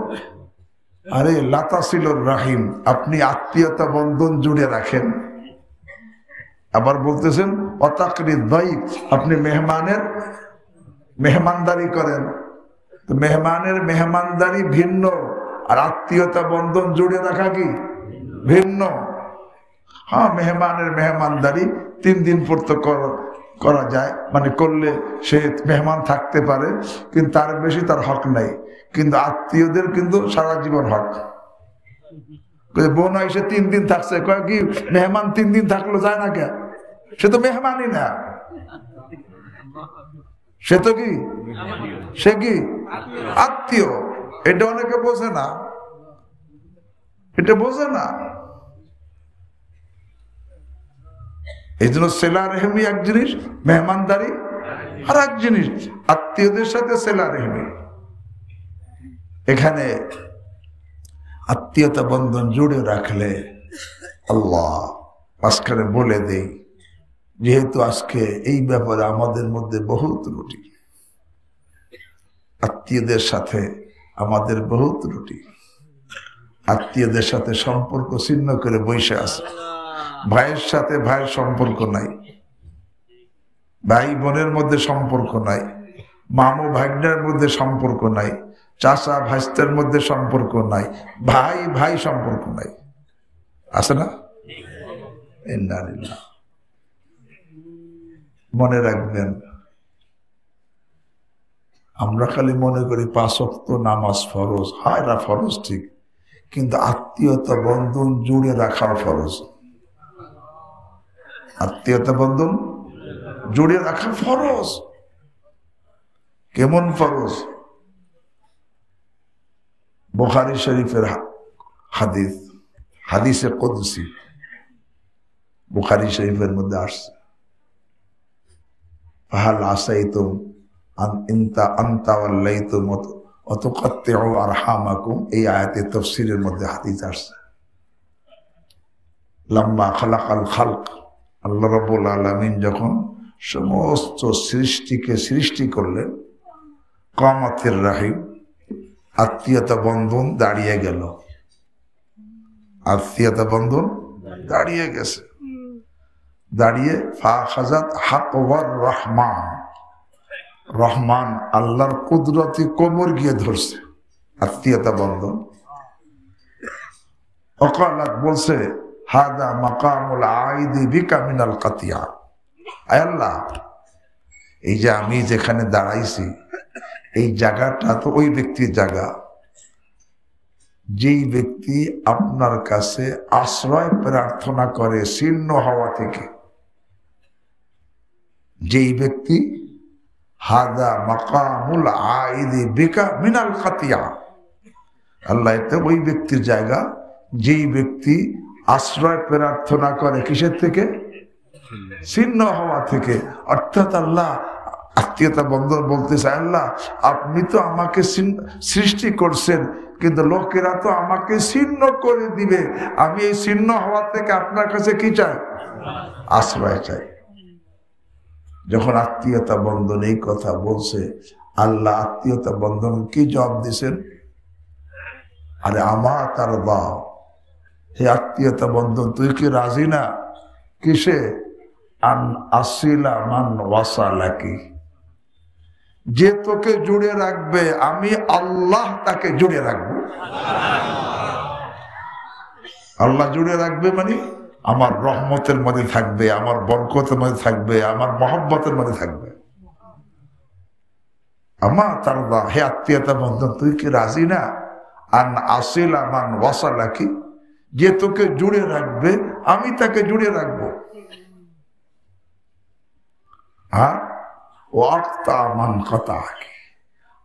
আরে লাতাসিলুর রাহিম, আপনি আত্মীয়তা বন্ধন জুড়ে রাখেন। আবার বলতেছেন অতাকরিদ দাইফ, আপনি মেহমানের মেহমানদারি করেন। তো মেহমানের মেহমানদারি ভিন্ন, আর আত্মীয়তা বন্ধন জুড়ে রাখা কি ভিন্ন। হ্যাঁ, মেহমানের মেহমানদারি 3 দিন পর্যন্ত করা যায়, মানে করলে সে মেহমান থাকতে পারে, কিন্তু তার বেশি তার হক নাই। কিন্তু আত্মীয়দের কিন্তু সারা জীবন হক। বোন এসে 3 দিন থাকছে, কয় কি মেহমান 3 দিন থাকলো যায় না কে? সে তো মেহমানই না, সে তো কি, সে কি আত্মীয়। এটা অনেকে বোঝে না, এটা বোঝে না। এই জন্য সেলা রেহমি এক জিনিস, মেহমানদারি আর এক জিনিস। আত্মীয়দের সাথে সেলা রেহমি, এখানে আত্মীয়তা বন্ধন জুড়ে রাখলে আল্লাহ আজকে বলে দেই, যেহেতু আজকে এই ব্যাপারে আমাদের মধ্যে বহু ত্রুটি, আত্মীয়দের সাথে আমাদের বহু ত্রুটি। আত্মীয়দের সাথে সম্পর্ক ছিন্ন করে বসে আছে। ভাইয়ের সাথে ভাইয়ের সম্পর্ক নাই, ভাই বোনের মধ্যে সম্পর্ক নাই, মামু ভাগ্নের মধ্যে সম্পর্ক নাই, চাচা ভাইস্তের মধ্যে সম্পর্ক নাই, ভাই ভাই সম্পর্ক নাই। আছে না? মনে রাখবেন, আমরা খালি মনে করি 5 ওয়াক্ত নামাজ ফরজ। হ্যাঁ, এটা ফরজ ঠিক, কিন্তু আত্মীয়তা বন্ধন জুড়ে রাখার ফরজ। আত্মীয়তা বন্ধন জুড়ে রাখা ফরজ। কেমন ফরজ? বুখারী শরীফের হাদিস, হাদিসে কুদসি বুখারী শরীফের মধ্যে আসছে, ফাহাল আসাইতুম আনতা ওয়াল্লাইতুম ওয়া তুকাত্তিউ আরহামাকুম। এই আয়াতের তাফসীরের মধ্যে হাদিস আসছে, লাম্মা খালাকাল খালক, আল্লাহ রাব্বুল আলামিন যখন সমস্ত সৃষ্টিকে সৃষ্টি করলেন, কামাতির রাহিম, আত্মীয়তা বন্ধন দাঁড়িয়ে গেল, আত্মীয়তা বন্ধন দাঁড়িয়ে গেছে। দাঁড়িয়ে ফাখাযাত হাকওয়ার রহমান, রহমান আল্লাহর কুদরতি কোমর গিয়ে ধরছে আত্মীয়তা বন্ধন। ওয়াকালাত বলছে হাদা মাকামুল আইদি বিকা মিনাল কাতিয়া, আয় আল্লাহ এই যে আমি যেখানে দাঁড়াইছি এই জায়গাটা তো ওই ব্যক্তির জায়গা যেই ব্যক্তি আপনার কাছে আশ্রয় প্রার্থনা করে শীর্ণ হওয়া থেকে, যেই ব্যক্তি হাদা মাকামুল আইদি বিকা মিনাল কাতিয়া, আল্লাহ এতে ওই ব্যক্তির জায়গা যেই ব্যক্তি আশ্রয় প্রার্থনা করে কিসের থেকে? ছিন্ন হওয়া থেকে। অর্থাৎ আল্লাহ আত্মীয়তা বন্ধন বলতেছে আল্লাহ আপনি তো আমাকে সৃষ্টি করছেন কিন্তু লোকেরা তো আমাকে ছিন্ন করে দিবে, আমি এই ছিন্ন হওয়া থেকে আপনার কাছে কি চাই? আশ্রয় চাই। যখন আত্মীয়তা বন্ধন এই কথা বলছে আল্লাহ আত্মীয়তা বন্ধন কি জবাব দিছেন? আরে আমার তার দাও, হে আত্মীয়তা বন্ধন তুই কি রাজি না? কিসে? আন আসিলা মান ওয়াসালাকি, যে তোকে জুড়ে রাখবে আমি আল্লাহ তাকে জুড়ে রাখবো। আল্লাহ জুড়ে রাখবে মানে আমার রহমতের মধ্যে থাকবে, আমার বরকতের মধ্যে থাকবে, আমার মহব্বতের মধ্যে থাকবে। আমার তার দা, হে আত্মীয়তা বন্ধন তুই কি রাজি না? আন আসিলা মান ওয়াসালাকি, যে তোকে জুড়ে রাখবে আমি তাকে জুড়ে রাখবো।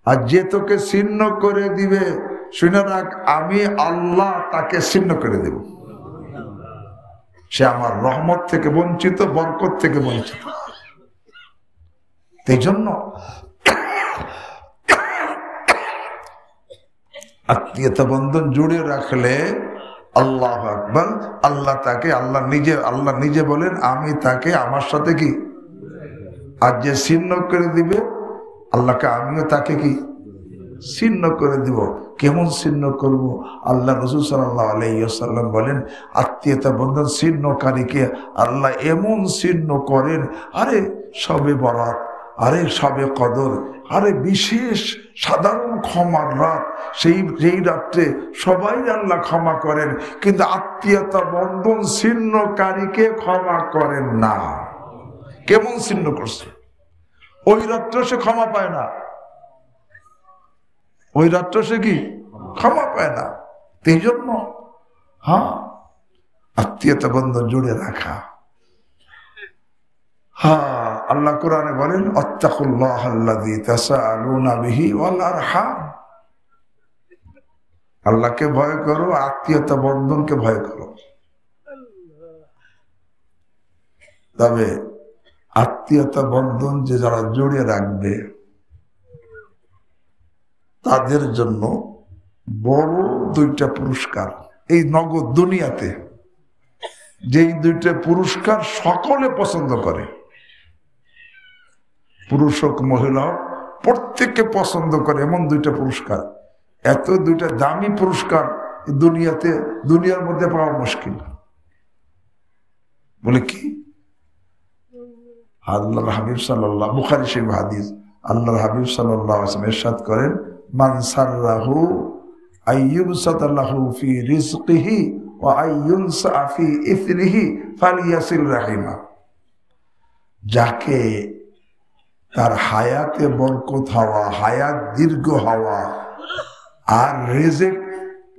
আর যে তোকে ছিন্ন করে দিবে শুনে রাখ আমি আল্লাহ তাকে ছিন্ন করে দেব। সে আমার রহমত থেকে বঞ্চিত, বরকত থেকে বঞ্চিত। এই জন্য আত্মীয়তা বন্ধন জুড়ে রাখলে আল্লাহু আকবার, আল্লাহ তাকে আল্লাহ নিজে বলেন আমি তাকে আমার সাথে কি, আর যে ছিন্ন করে দিবে আল্লাহকে আমিও তাকে কি ছিন্ন করে দিব। কেমন ছিন্ন করব? আল্লাহ রাসূল সাল্লাল্লাহু আলাইহি ওয়াসাল্লাম বলেন আত্মীয়তা বন্ধন ছিন্নকারীকে আল্লাহ এমন ছিন্ন করেন, আরে সবে বরাত, আরে সবে কদর, আরে বিশেষ সাধারণ ক্ষমার রাত, যেই রাত্রে সবাই আল্লাহ ক্ষমা করেন কিন্তু আত্মীয়তা বন্ধন ছিন্নকারীকে ক্ষমা করেন না। কেমন ছিন্ন করছে? ওই রাত্রে সে ক্ষমা পায় না, ওই রাত্রে সে কি ক্ষমা পায় না। এই জন্য আত্মীয়তা বন্ধন জুড়ে রাখা। আল্লাহ কোরআনে বলেন আত্তাকুল্লাহাল্লাযী তাসাআলুনা বিহি ওয়াল আরহাম, আল্লাহকে ভয় করো, আত্মীয়তা বন্ধনকে ভয় করো। তবে আত্মীয়তা বন্ধন যে যারা জুড়ে রাখবে তাদের জন্য বড় দুইটা পুরস্কার এই নগদ দুনিয়াতে, যেই দুইটা পুরস্কার সকলে পছন্দ করে, পুরুষ হোক মহিলা হোক প্রত্যেককে পছন্দ করে, এমন দুইটা পুরস্কার। এত দুইটা দামি পুরস্কার দুনিয়ার মধ্যে পাওয়া মুশকিল। বলে কি? আল্লাহর হাবিব সাল্লাল্লাহু, বুখারী শরীফ হাদিস, আল্লাহর হাবিব সাল্লাল্লাহু আলাইহি ওয়াসাল্লাম ইরশাদ করেন মান সাররাহু আইয়ুবসাতা লাহু ফি রিজকিহি ওয়া আইয়ুনসা ফি ইথরিহি ফালিয়াসিল রাহিমা, যাকে তার হায়াতে বরকত হওয়া, হায়াত দীর্ঘ হওয়া আর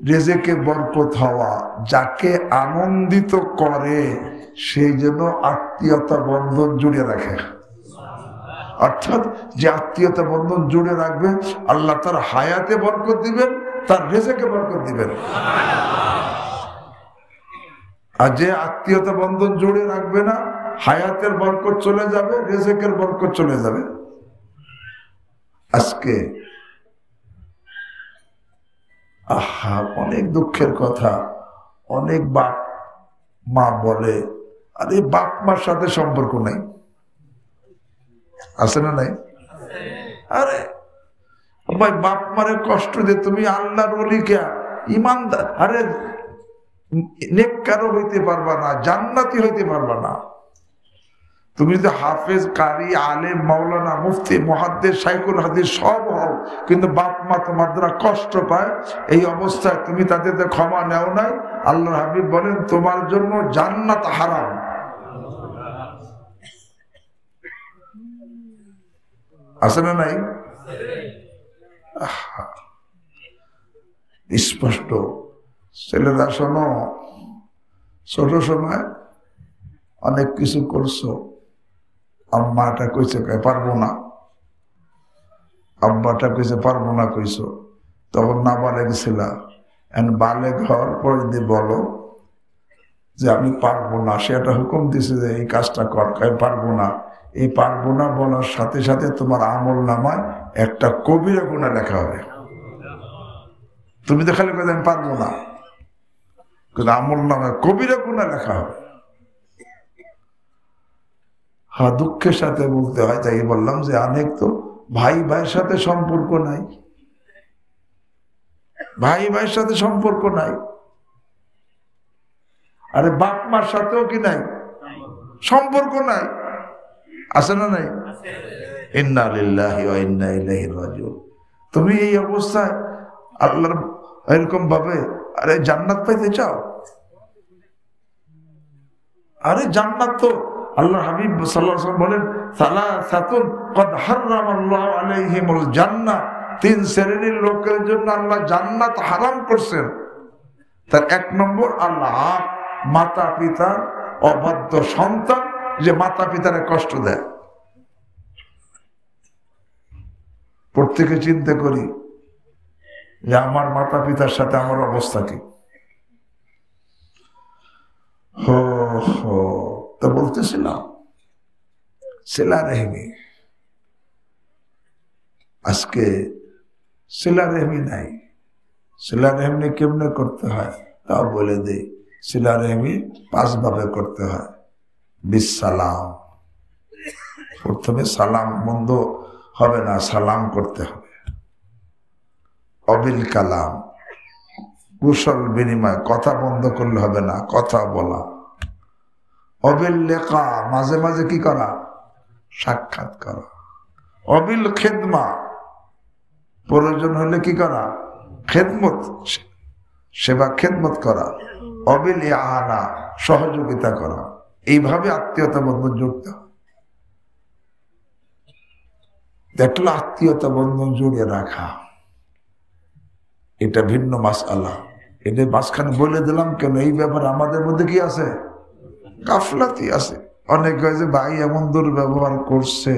রেজেকে বরকত হওয়া যাকে আনন্দিত করে সেই জন্য আত্মীয়তা বন্ধন জুড়ে রাখে। অর্থাৎ যে আত্মীয়তা বন্ধন জুড়ে রাখবে আল্লাহ তার হায়াতে বরকত দিবেন, তার রেজেকে বরকত দিবেন। আর যে আত্মীয়তা বন্ধন জুড়ে রাখবে না হায়াতের বরকত চলে যাবে, রেজেকের বরকত চলে যাবে। আজকে অনেক দুঃখের কথা, অনেক বাপ মা বলে আরে বাপ মার সাথে সম্পর্ক নাই, আছে না নাই? আরে ভাই বাপ মারে কষ্ট দে, তুমি আল্লাহর ওলি কে ইমানদার, আরে নেককারও হইতে পারবা না, জান্নাতি হইতে পারবা না। তুমি যদি হাফেজ, কারি, আলেম, মাওলানা, মুফতি, মুহাদ্দিস, শাইখুল হাদিস সব হও, কিন্তু বাপ মা তোমার দ্বারা কষ্ট পায়, এই অবস্থায় তুমি তাদের ক্ষমা নেও নাই, আল্লাহর হাবিব বলেন তোমার জন্য জান্নাত হারাম। আছে না নাই? স্পষ্ট। ছেলেরা শোনো, ছোট সময় অনেক কিছু করছো, আম্মাটা কইছে পারবো না, আব্বাটা কইছে পারবো না কইছো, তখন না বালেগ ছিল, বালেগ হওয়ার পর যদি বলো যে আমি পারবো না, সে একটা হুকুম দিছে যে এই কাজটা কর, পারবো না, এই পারবো না বলার সাথে সাথে তোমার আমল নামায় একটা কবিরা গুনাহ লেখা হবে। তুমি তো খালি আমি পারবো না, কিন্তু আমল নামায় কবিরা গুনাহ লেখা হবে। হ্যাঁ, দুঃখের সাথে বলতে হয়, তাই বললাম যে অনেক তো ভাই ভাইয়ের সাথে সম্পর্ক নাই, ভাই ভাইয়ের সাথে সম্পর্ক নাই, আরে বাপ মার সাথেও কি নাই সম্পর্ক নাই, আছে না নাই? ইন্না লিল্লাহি ওয়া ইন্না ইলাইহি রাজিউন। তুমি এই অবস্থায় আল্লাহর এরকম ভাবে আরে জান্নাত পাইতে চাও? আরে জান্নাত তো আল্লাহর হাবিব সাল্লাল্লাহু আলাইহি ওয়াসাল্লাম বলেন সালাসাতুন ক্বাদ হারামাল্লাহু আলাইহিমুল জান্নাহ, তিন শ্রেণীর লোকের জন্য আল্লাহ জান্নাত হারাম করছেন। তার এক নম্বর আল্লাহ মাতা পিতার অবাধ্য সন্তান, যে মাতা পিতারে কষ্ট দেয়। প্রত্যেকে চিন্তা করি যে আমার মাতা পিতার সাথে আমার অবস্থা কি। তো বলতেছিলাম সিলা রেহমি, আজকে সিলা রেহমি নাই। সিলা রেহমি কেমনে করতে হয় তাও বলে দেই। সিলা রেহমি 5 ভাবে করতে হয়। বিসসালাম, প্রথমে সালাম বন্ধ হবে না, সালাম করতে হবে। অবিল কালাম, কুশল বিনিময়, কথা বন্ধ করলে হবে না, কথা বলা। অবিল লেখা, মাঝে মাঝে কি করা? সাক্ষাৎ করা। অবিল খেদমা, প্রয়োজন হলে কি করা? খেদমত, সেবা খেদমত করা। অবিল আনা, সহযোগিতা করা। এইভাবে আত্মীয়তা বন্ধন যুক্ত। দেখলো আত্মীয়তা বন্ধন জুড়ে রাখা, এটা ভিন্ন মাসআলা। এটা মাঝখানে বলে দিলাম কেন, এই ব্যাপারে আমাদের মধ্যে কি আছে? গাফলাতি আছে। অনেক হয়েছে ভাই এমন দুর্ব্যবহার করছে,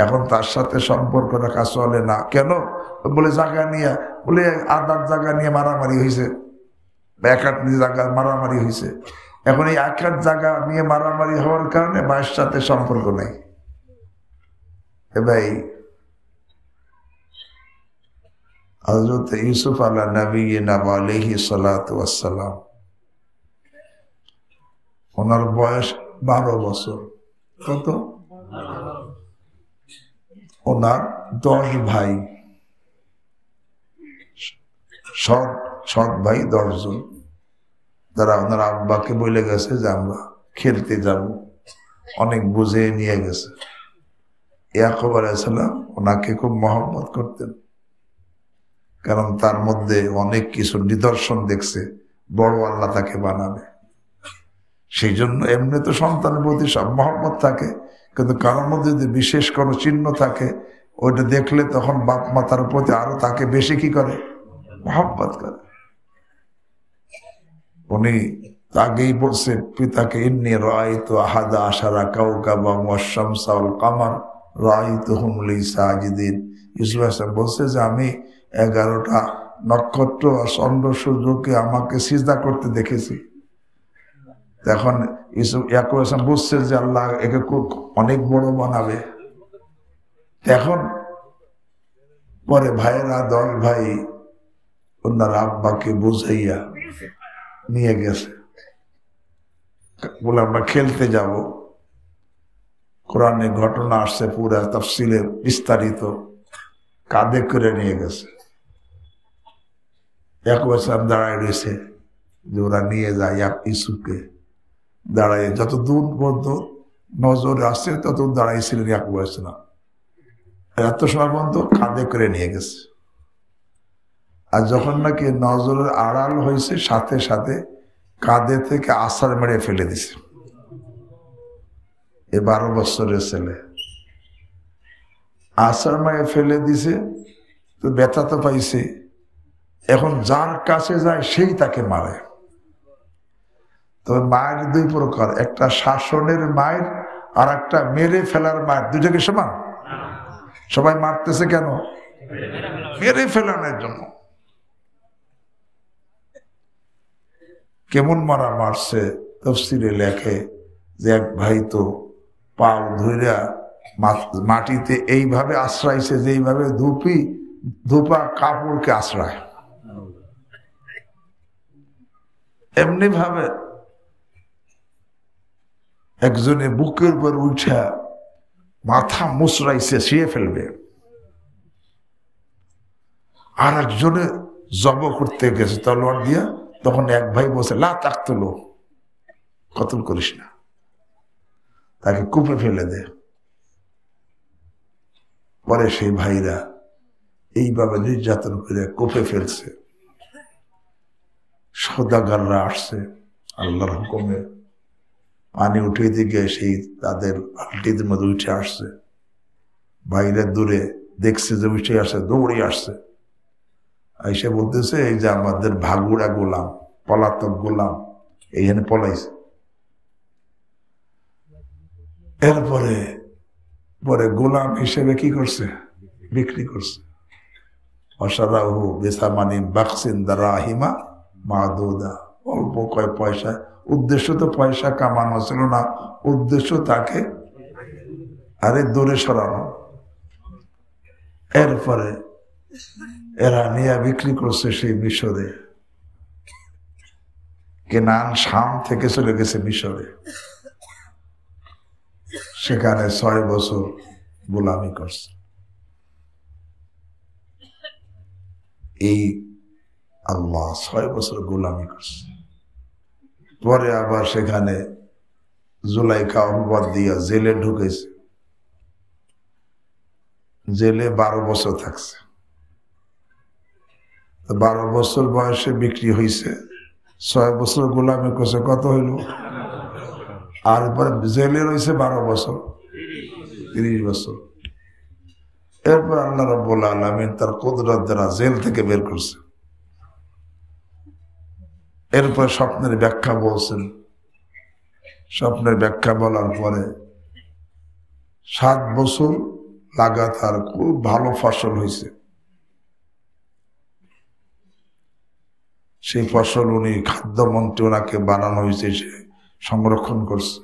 এখন তার সাথে সম্পর্ক রাখা চলে না। কেন? বলে জায়গা নিয়ে, বলে আদার জায়গা নিয়ে মারামারি হয়েছে, এক আট জায়গা মারামারি হয়েছে। এখন এই এক আট জায়গা নিয়ে মারামারি হওয়ার কারণে ভাইয়ের সাথে সম্পর্ক নেই। ভাই হযরত ইউসুফ আলা নবিয়িনা আলাইহি সালাতু ওয়াস সালাম, ওনার বয়স 12 বছর। কত? ওনার 10 ভাই, সৎ ভাই 10 জন, যারা ওনার আব্বাকে বলে গেছে যে আমরা খেলতে যাব, অনেক বুঝে নিয়ে গেছে। ইয়াকুব আলাইহিস সালাম ওনাকে খুব মহব্বত করতেন, কারণ তার মধ্যে অনেক কিছু নিদর্শন দেখছে, বড় আল্লাহ তাকে বানাবে। সেই জন্য এমনি তো সন্তানের প্রতি সব মহব্বত থাকে, কিন্তু কারোর মধ্যে যদি বিশেষ কোনো চিহ্ন থাকে, ওইটা দেখলে তখন বাপ মাতার প্রতি আরো তাকে বেশি কি করে? মহব্বত করে। উনি আগেই বলছে পিতাকে, ইন্নী রাআইতু আহাদা আশারা কাওকাবা ওয়াশ শামসা ওয়াল কামার রাআইতুহুম লি সাজিদিন। ইউসুফ হাসান বলছে যে আমি 11টা নক্ষত্র আর চন্দ্র সূর্যকে আমাকে সিজদা করতে দেখেছি। এখন ইয়াকুব হাসান বুঝছে যে আল্লাহ একে খুব অনেক বড় বানাবে। এখন পরে ভাইয়েরা 10 ভাই ওনার আব্বাকে বুঝাইয়া নিয়ে গেছে, বলে আমরা খেলতে যাব। কোরআনে ঘটনা আসছে পুরা তাফসিলে বিস্তারিত, কাঁধে করে নিয়ে গেছে। ইয়াকুব আলাইহিস দাঁড়ায় রয়েছে যে ওরা নিয়ে যায় ইউসুফকে। দাঁড়ায় যত দূর পর্যন্ত নজরে আসছে তত দাঁড়াইছিলেন ইয়াকুব আলাইহিস সালাম। এত সময় পর্যন্ত কাঁধে করে নিয়ে গেছে। আর যখন নাকি নজরের আড়াল হয়েছে সাথে সাথে কাঁধে থেকে আছাড় মেরে ফেলে দিছে। এ 12 বছরের ছেলে আছাড় মেরে ফেলে দিছে, তো ব্যথা তো পাইছে। এখন যার কাছে যায় সেই তাকে মারে। তবে মায়ের দুই প্রকার, একটা শাসনের মায়ের আর একটা মেরে ফেলার মায়ের। দুটাকে সমান? সবাই মারতেছে কেন? মেরে ফেলানোর জন্য। কেমন মারা মারছে তাফসীরে লেখে যে এক ভাই তো পাও ধইরা মাটিতে এইভাবে আশ্রাইছে যে এইভাবে ধূপা কাপড়কে আশ্রায়, এমনি ভাবে একজনে বুকের উপর উঠা মাথা মুচড়াইছে, শুয়ে ফেলবে। আর একজনে জব করতে গেছে তলোয়ার দিয়া, তখন এক ভাই বসে লা তাকতুলু, কতল করিস না, তাকে কূপে ফেলে দে। পরে সেই ভাইরা এইভাবে নির্যাতন করে কূপে ফেলছে। সওদাগররা আসছে আল্লাহর হুকুমে, পানি উঠে দিকে সেই তাদের বালতিদের মধ্যে উঠে আসছে। বাইরে দূরে দেখছে যে উঠে আসছে, দৌড়ে আসছে। এসে বলতেছে এই যে আমাদের ভাগুড়া গোলাম, পলাতক গোলাম এইখানে পলাইছে। এরপরে পরে গোলাম হিসেবে কি করছে? বিক্রি করছে। অসারাহু বেসামানিন বাক্সিন দারাহিমা মাদুদা, অল্প কয় পয়সা। উদ্দেশ্য তো পয়সা কামানো ছিল না, উদ্দেশ্য তাকে দূরে সরানো। এরপরে এরা নিয়ে বিক্রি করছে সেই মিশরে। কেনান শাম থেকে চলে গেছে মিশরে, সেখানে 6 বছর গোলামি করছে। এই আল্লাহ 6 বছর গোলামি করছে। পরে আবার সেখানে জুলাইখা অপবাদ দিয়া জেলে ঢুকেছে। জেলে 12 বছর থাকছে। 12 বছর বয়সে বিক্রি হয়েছে, 6 বছর গোলামি করছে, কত হইল? আর পরে জেলে রয়েছে 12 বছর, 30 বছর। এরপর আল্লাহ রাব্বুল আলামিন তার কুদরত দ্বারা জেল থেকে বের করছে। এরপর স্বপ্নের ব্যাখ্যা বলছেন। স্বপ্নের ব্যাখ্যা বলার পরে 7 বছর লাগাতার খুব ভালো ফসল হয়েছে। সেই ফসল উনি খাদ্যমন্ত্রী ওনাকে বানানো হয়েছে, সে সংরক্ষণ করছে।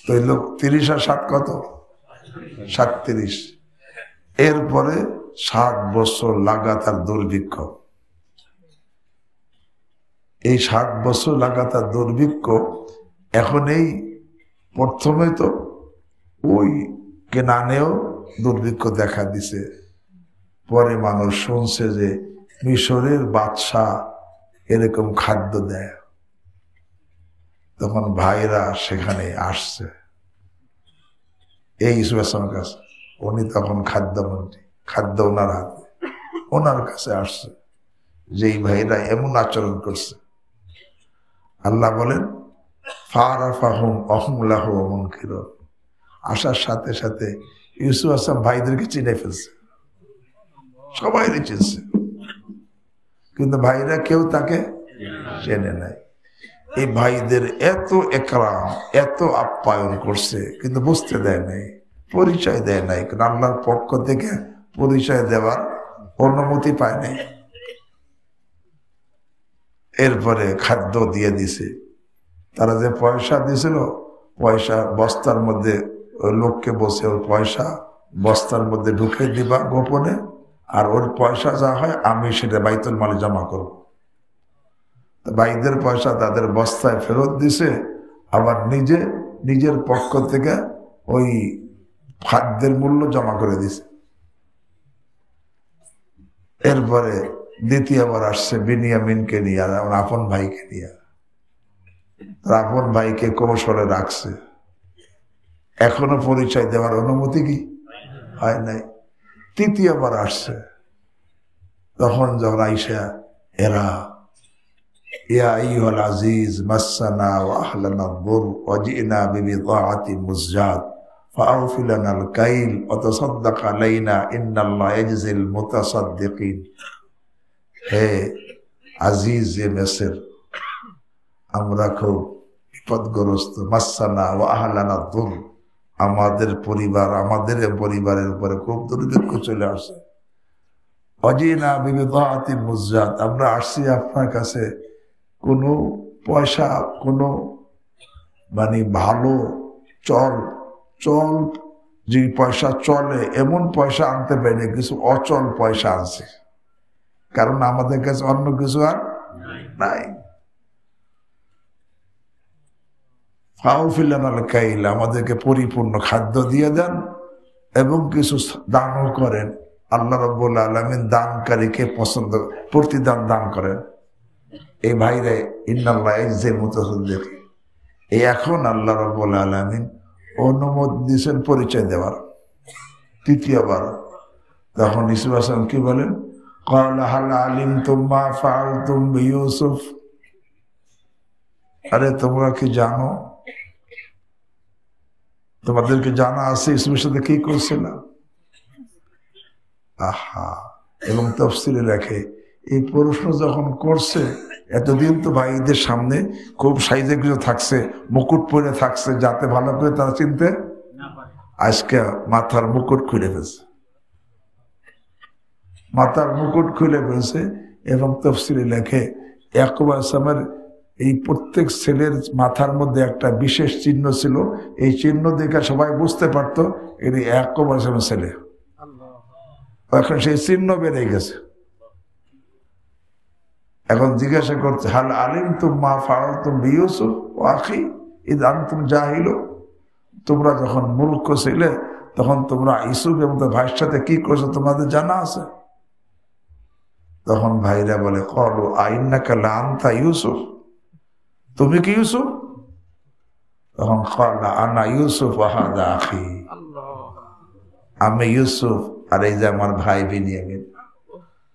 তো এই লোক 30 আর 7 কত? 37। এরপরে 7 বছর লাগাতার দুর্ভিক্ষ। এই 7 বছর লাগাতার দুর্ভিক্ষ। এখন এই প্রথমে তো ওই কেনানেও দুর্ভিক্ষ দেখা দিছে। পরে মানুষ শুনছে যে মিশরের বাদশাহ এরকম খাদ্য দেয়, তখন ভাইরা সেখানে আসছে এই ইউসুফ আসলামের কাছে। উনি তখন খাদ্যমন্ত্রী, খাদ্য ওনার হাতে, ওনার কাছে আসছে যে এই ভাইরা এমন আচরণ করছে। আল্লাহ বলেন ফারাফাহুম অহুম লাহু মুনকিরুন। আসার সাথে সাথে ইউসুফ আসলাম ভাইদেরকে চিনে ফেলছে, সবাই চিনছে, কিন্তু ভাইরা কেউ তাকে চেনে নাই। এই ভাইদের এত একরাম, এত আপ্যায়ন করছে, কিন্তু বুঝতে দেয় নাই, পরিচয় দেয় নাই। কারণ আল্লাহর পক্ষ থেকে পরিচয় দেওয়ার অনুমতি পায় নাই। এরপরে খাদ্য দিয়ে দিছে। তারা যে পয়সা দিয়েছিল, পয়সা বস্তার মধ্যে, ওই লোককে বসে ওর পয়সা বস্তার মধ্যে ঢুকে দিবা গোপনে, আর ওর পয়সা যা হয় আমি সেটা বাইতুল মালে জমা করব। ভাইদের পয়সা তাদের বস্তায় ফেরত দিছে, আবার নিজের পক্ষ থেকে ওই খাদ্যের মূল্য জমা করে দিছে। এরপরে দ্বিতীয়বার আসছে বিনিয়ামিনকে নিয়ে, আর আপন ভাইকে নিয়ে। আপন ভাইকে কৌশলে রাখছে, এখনো পরিচয় দেওয়ার অনুমতি কি হয় নাই। তৃতীয়বার আসছে, তখন যখন আইসা এরা ইয়া আইয়ুহাল আজিজ মাসসানা ওয়া আহলানা দুর ওয়া জিনা বিবিদাআতিন মুজজাত ফাআউফি লানাল কাইল ওয়া তাসাদ্দাক আলাইনা ইন্নাল্লাহা ইয়াজজিল মুতাসাদ্দিকিন। হে আজিজ মিসর, আমরা খুব বিপদগ্রস্ত। মাসসানা ওয়া আহলানা দুর, আমাদের পরিবার, আমাদের পরিবারের উপরে খুব দুর্ভিক্ষ চলে আসে। অজিনা বিবিদাআতিন মুজজাত, আমরা আসছি আপনার কাছে কোনো পয়সা, কোনো মানে ভালো চল যে পয়সা চলে এমন পয়সা আনতে পারিনি, কিছু অচল পয়সা আনছে, কারণ আমাদের কাছে অন্য কিছু আর নাই। ফাউফিল লানাল কাইল, আমাদেরকে পরিপূর্ণ খাদ্য দিয়ে দেন এবং কিছু দানও করেন। আল্লাহ রাব্বুল আলামিন দানকারীকে পছন্দ, প্রতিদান দান করেন। এই ভাইরে ইন্নাল্লাহ ইয়াজজিল মুতাসাদ্দিকিন, এই এখন আল্লাহ রাব্বুল আলামিন অনুমতি দিয়েছেন পরিচয় দেওয়ার তৃতীয়বার। তখন ইউসুফ আসলাম কি বলেন? ক্বালা হাল আলিমতুম মা ফাআলতুম বিইউসুফ, আরে তোমরা কি জানো, তোমাদেরকে জানা আছে ইউসুফের সাথে কি করছিলাম? আহা, এবং তাফসীরে লেখে এই প্রশ্ন যখন করছে, এতদিন তো ভাইদের সামনে খুব সাইজে কিছু থাকছে, মুকুট পরে থাকছে, যাতে ভালো করে তারা চিনতে না পারে। আজকে মাথার মুকুট খুলে ফেলছে, মাথার মুকুট খুলে ফেলছে। এবং তাফসীরে লেখে ইয়াকুব আলাইহিস সালামের এই প্রত্যেক ছেলের মাথার মধ্যে একটা বিশেষ চিহ্ন ছিল। এই চিহ্ন দেখে সবাই বুঝতে পারতো এটি ইয়াকুব আলাইহিস সালামের ছেলে। এখন সেই চিহ্ন বেড়ে গেছে। এখন জিজ্ঞাসা করছে, হাল আলিমতুম মা ফাআলতুম বিইউসুফ ওয়া আখি ইয আনতুম জাহিলু, তোমরা যখন মূর্খ ছিলে তখন তোমরা ইউসুফ এবং তার ভাইয়ের সাথে কি করছো তোমাদের জানা আছে? তখন ভাইরা বলে, ক্বালু আইন্নাকা লা আনতা ইউসুফ, তুমি কি ইউসুফ? তখন ক্বালা আনা ইউসুফ ওয়া হাযা আখি, আমি ইউসুফ আর এই যে আমার ভাই বিনিয়ামিন।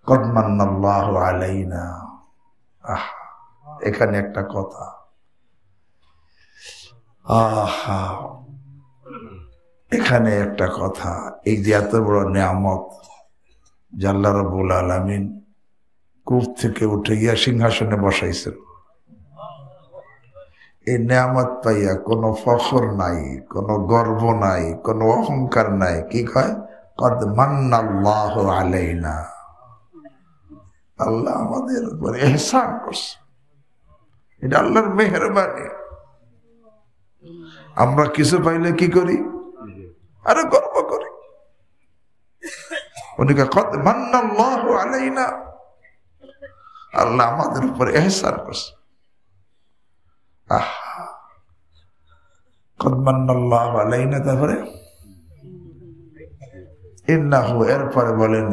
কদ মান্নাল্লাহু আলাইনা, এখানে একটা কথা, আহা, এখানে একটা কথা, এই যে এত বড় নিয়ামত যে আল্লাহ রাব্বুল আলামিন কূপ থেকে উঠে গিয়া সিংহাসনে বসাইছেন, এই নিয়ামত পাইয়া কোনো ফখর নাই, কোনো গর্ব নাই, কোনো অহংকার নাই। কি কয়? কদ মান্নাল্লাহু আলাইনা, আল্লাহ আমাদের উপর ইহসান করছে, এটা আল্লাহর মেহেরবানি। আমরা কিছু পাইলে কি করি? আরে গর্ব করি। উনি কদ মান্নাল্লাহু আলাইনা, আল্লাহ আমাদের উপর ইহসান করছে। কদ মান্নাল্লাহু আলাইনা, তারপরে ইন্নাহু, এরপরে বলেন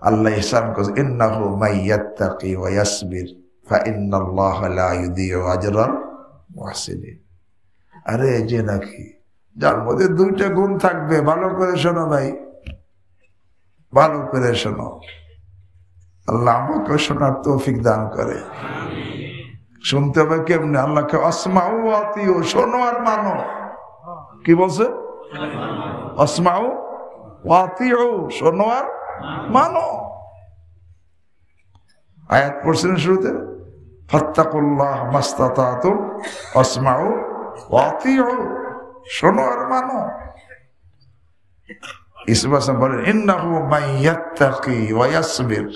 আল্লাহ ইহসান করছে, ইন্নাহু মাইয়াত্তাকি ওয়া ইয়াসবির ফাইন্নাল্লাহা লা ইউদিউ আজরাল মুহসিনিন। আরে যে নাকি যার মধ্যে দুইটা গুণ থাকবে, ভালো করে শোনো ভাই, ভালো করে শোনো, আল্লাহ আমাকে শোনার তৌফিক দান করে। শুনতে হবে কেমনে? আল্লাহকে আসমাউ ওয়া আতিউ, শোনো আর মানো। কি বলছে? আসমাউ ওয়া আতিউ, শোনো আর মানো। আয়াত পড়ছেন শুরুতে, ফাত্তাকুল্লাহ মাস্তাতাতুম আসমাউ ওয়া আতিউ, শোনো আর মানো। ইউসুফ আলাইহিস সালাম বলেন, ইন্নাহু মাইয়াত্তাকি ওয়া ইয়াসবির,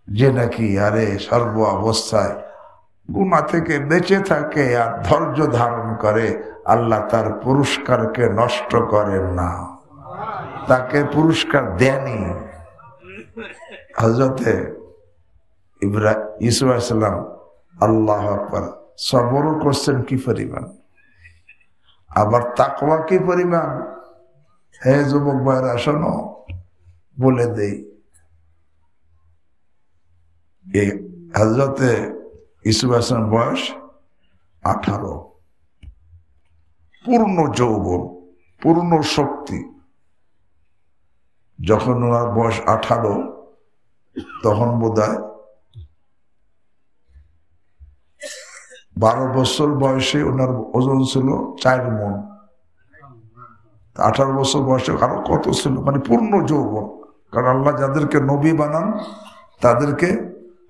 যে নাকি আরে সর্ব অবস্থায় গুনাহ থেকে বেঁচে থাকে আর ধৈর্য ধারণ করে, আল্লাহ তার পুরস্কারকে নষ্ট করেন না, তাকে পুরস্কার দেনই। হযরতে ইউসুফ আলাইহিস সালাম, আল্লাহু আকবার, সবরও করছেন কি পরিমাণ, আবার তাকওয়া কি পরিমাণ। হে যুবক ভাইরা শোনো, বলে দেই, এই হযরতে ইউসুফ আলাইহিস সালামের বয়স 18, পূর্ণ যৌবন, পূর্ণ শক্তি। যখন ওনার বয়স 18, তখন বোধহয় 12 বছর বয়সে ওনার ওজন ছিল 4 মণ। 18 বছর বয়সে আরো কত ছিল, মানে পূর্ণ যৌবন। কারণ আল্লাহ যাদেরকে নবী বানান তাদেরকে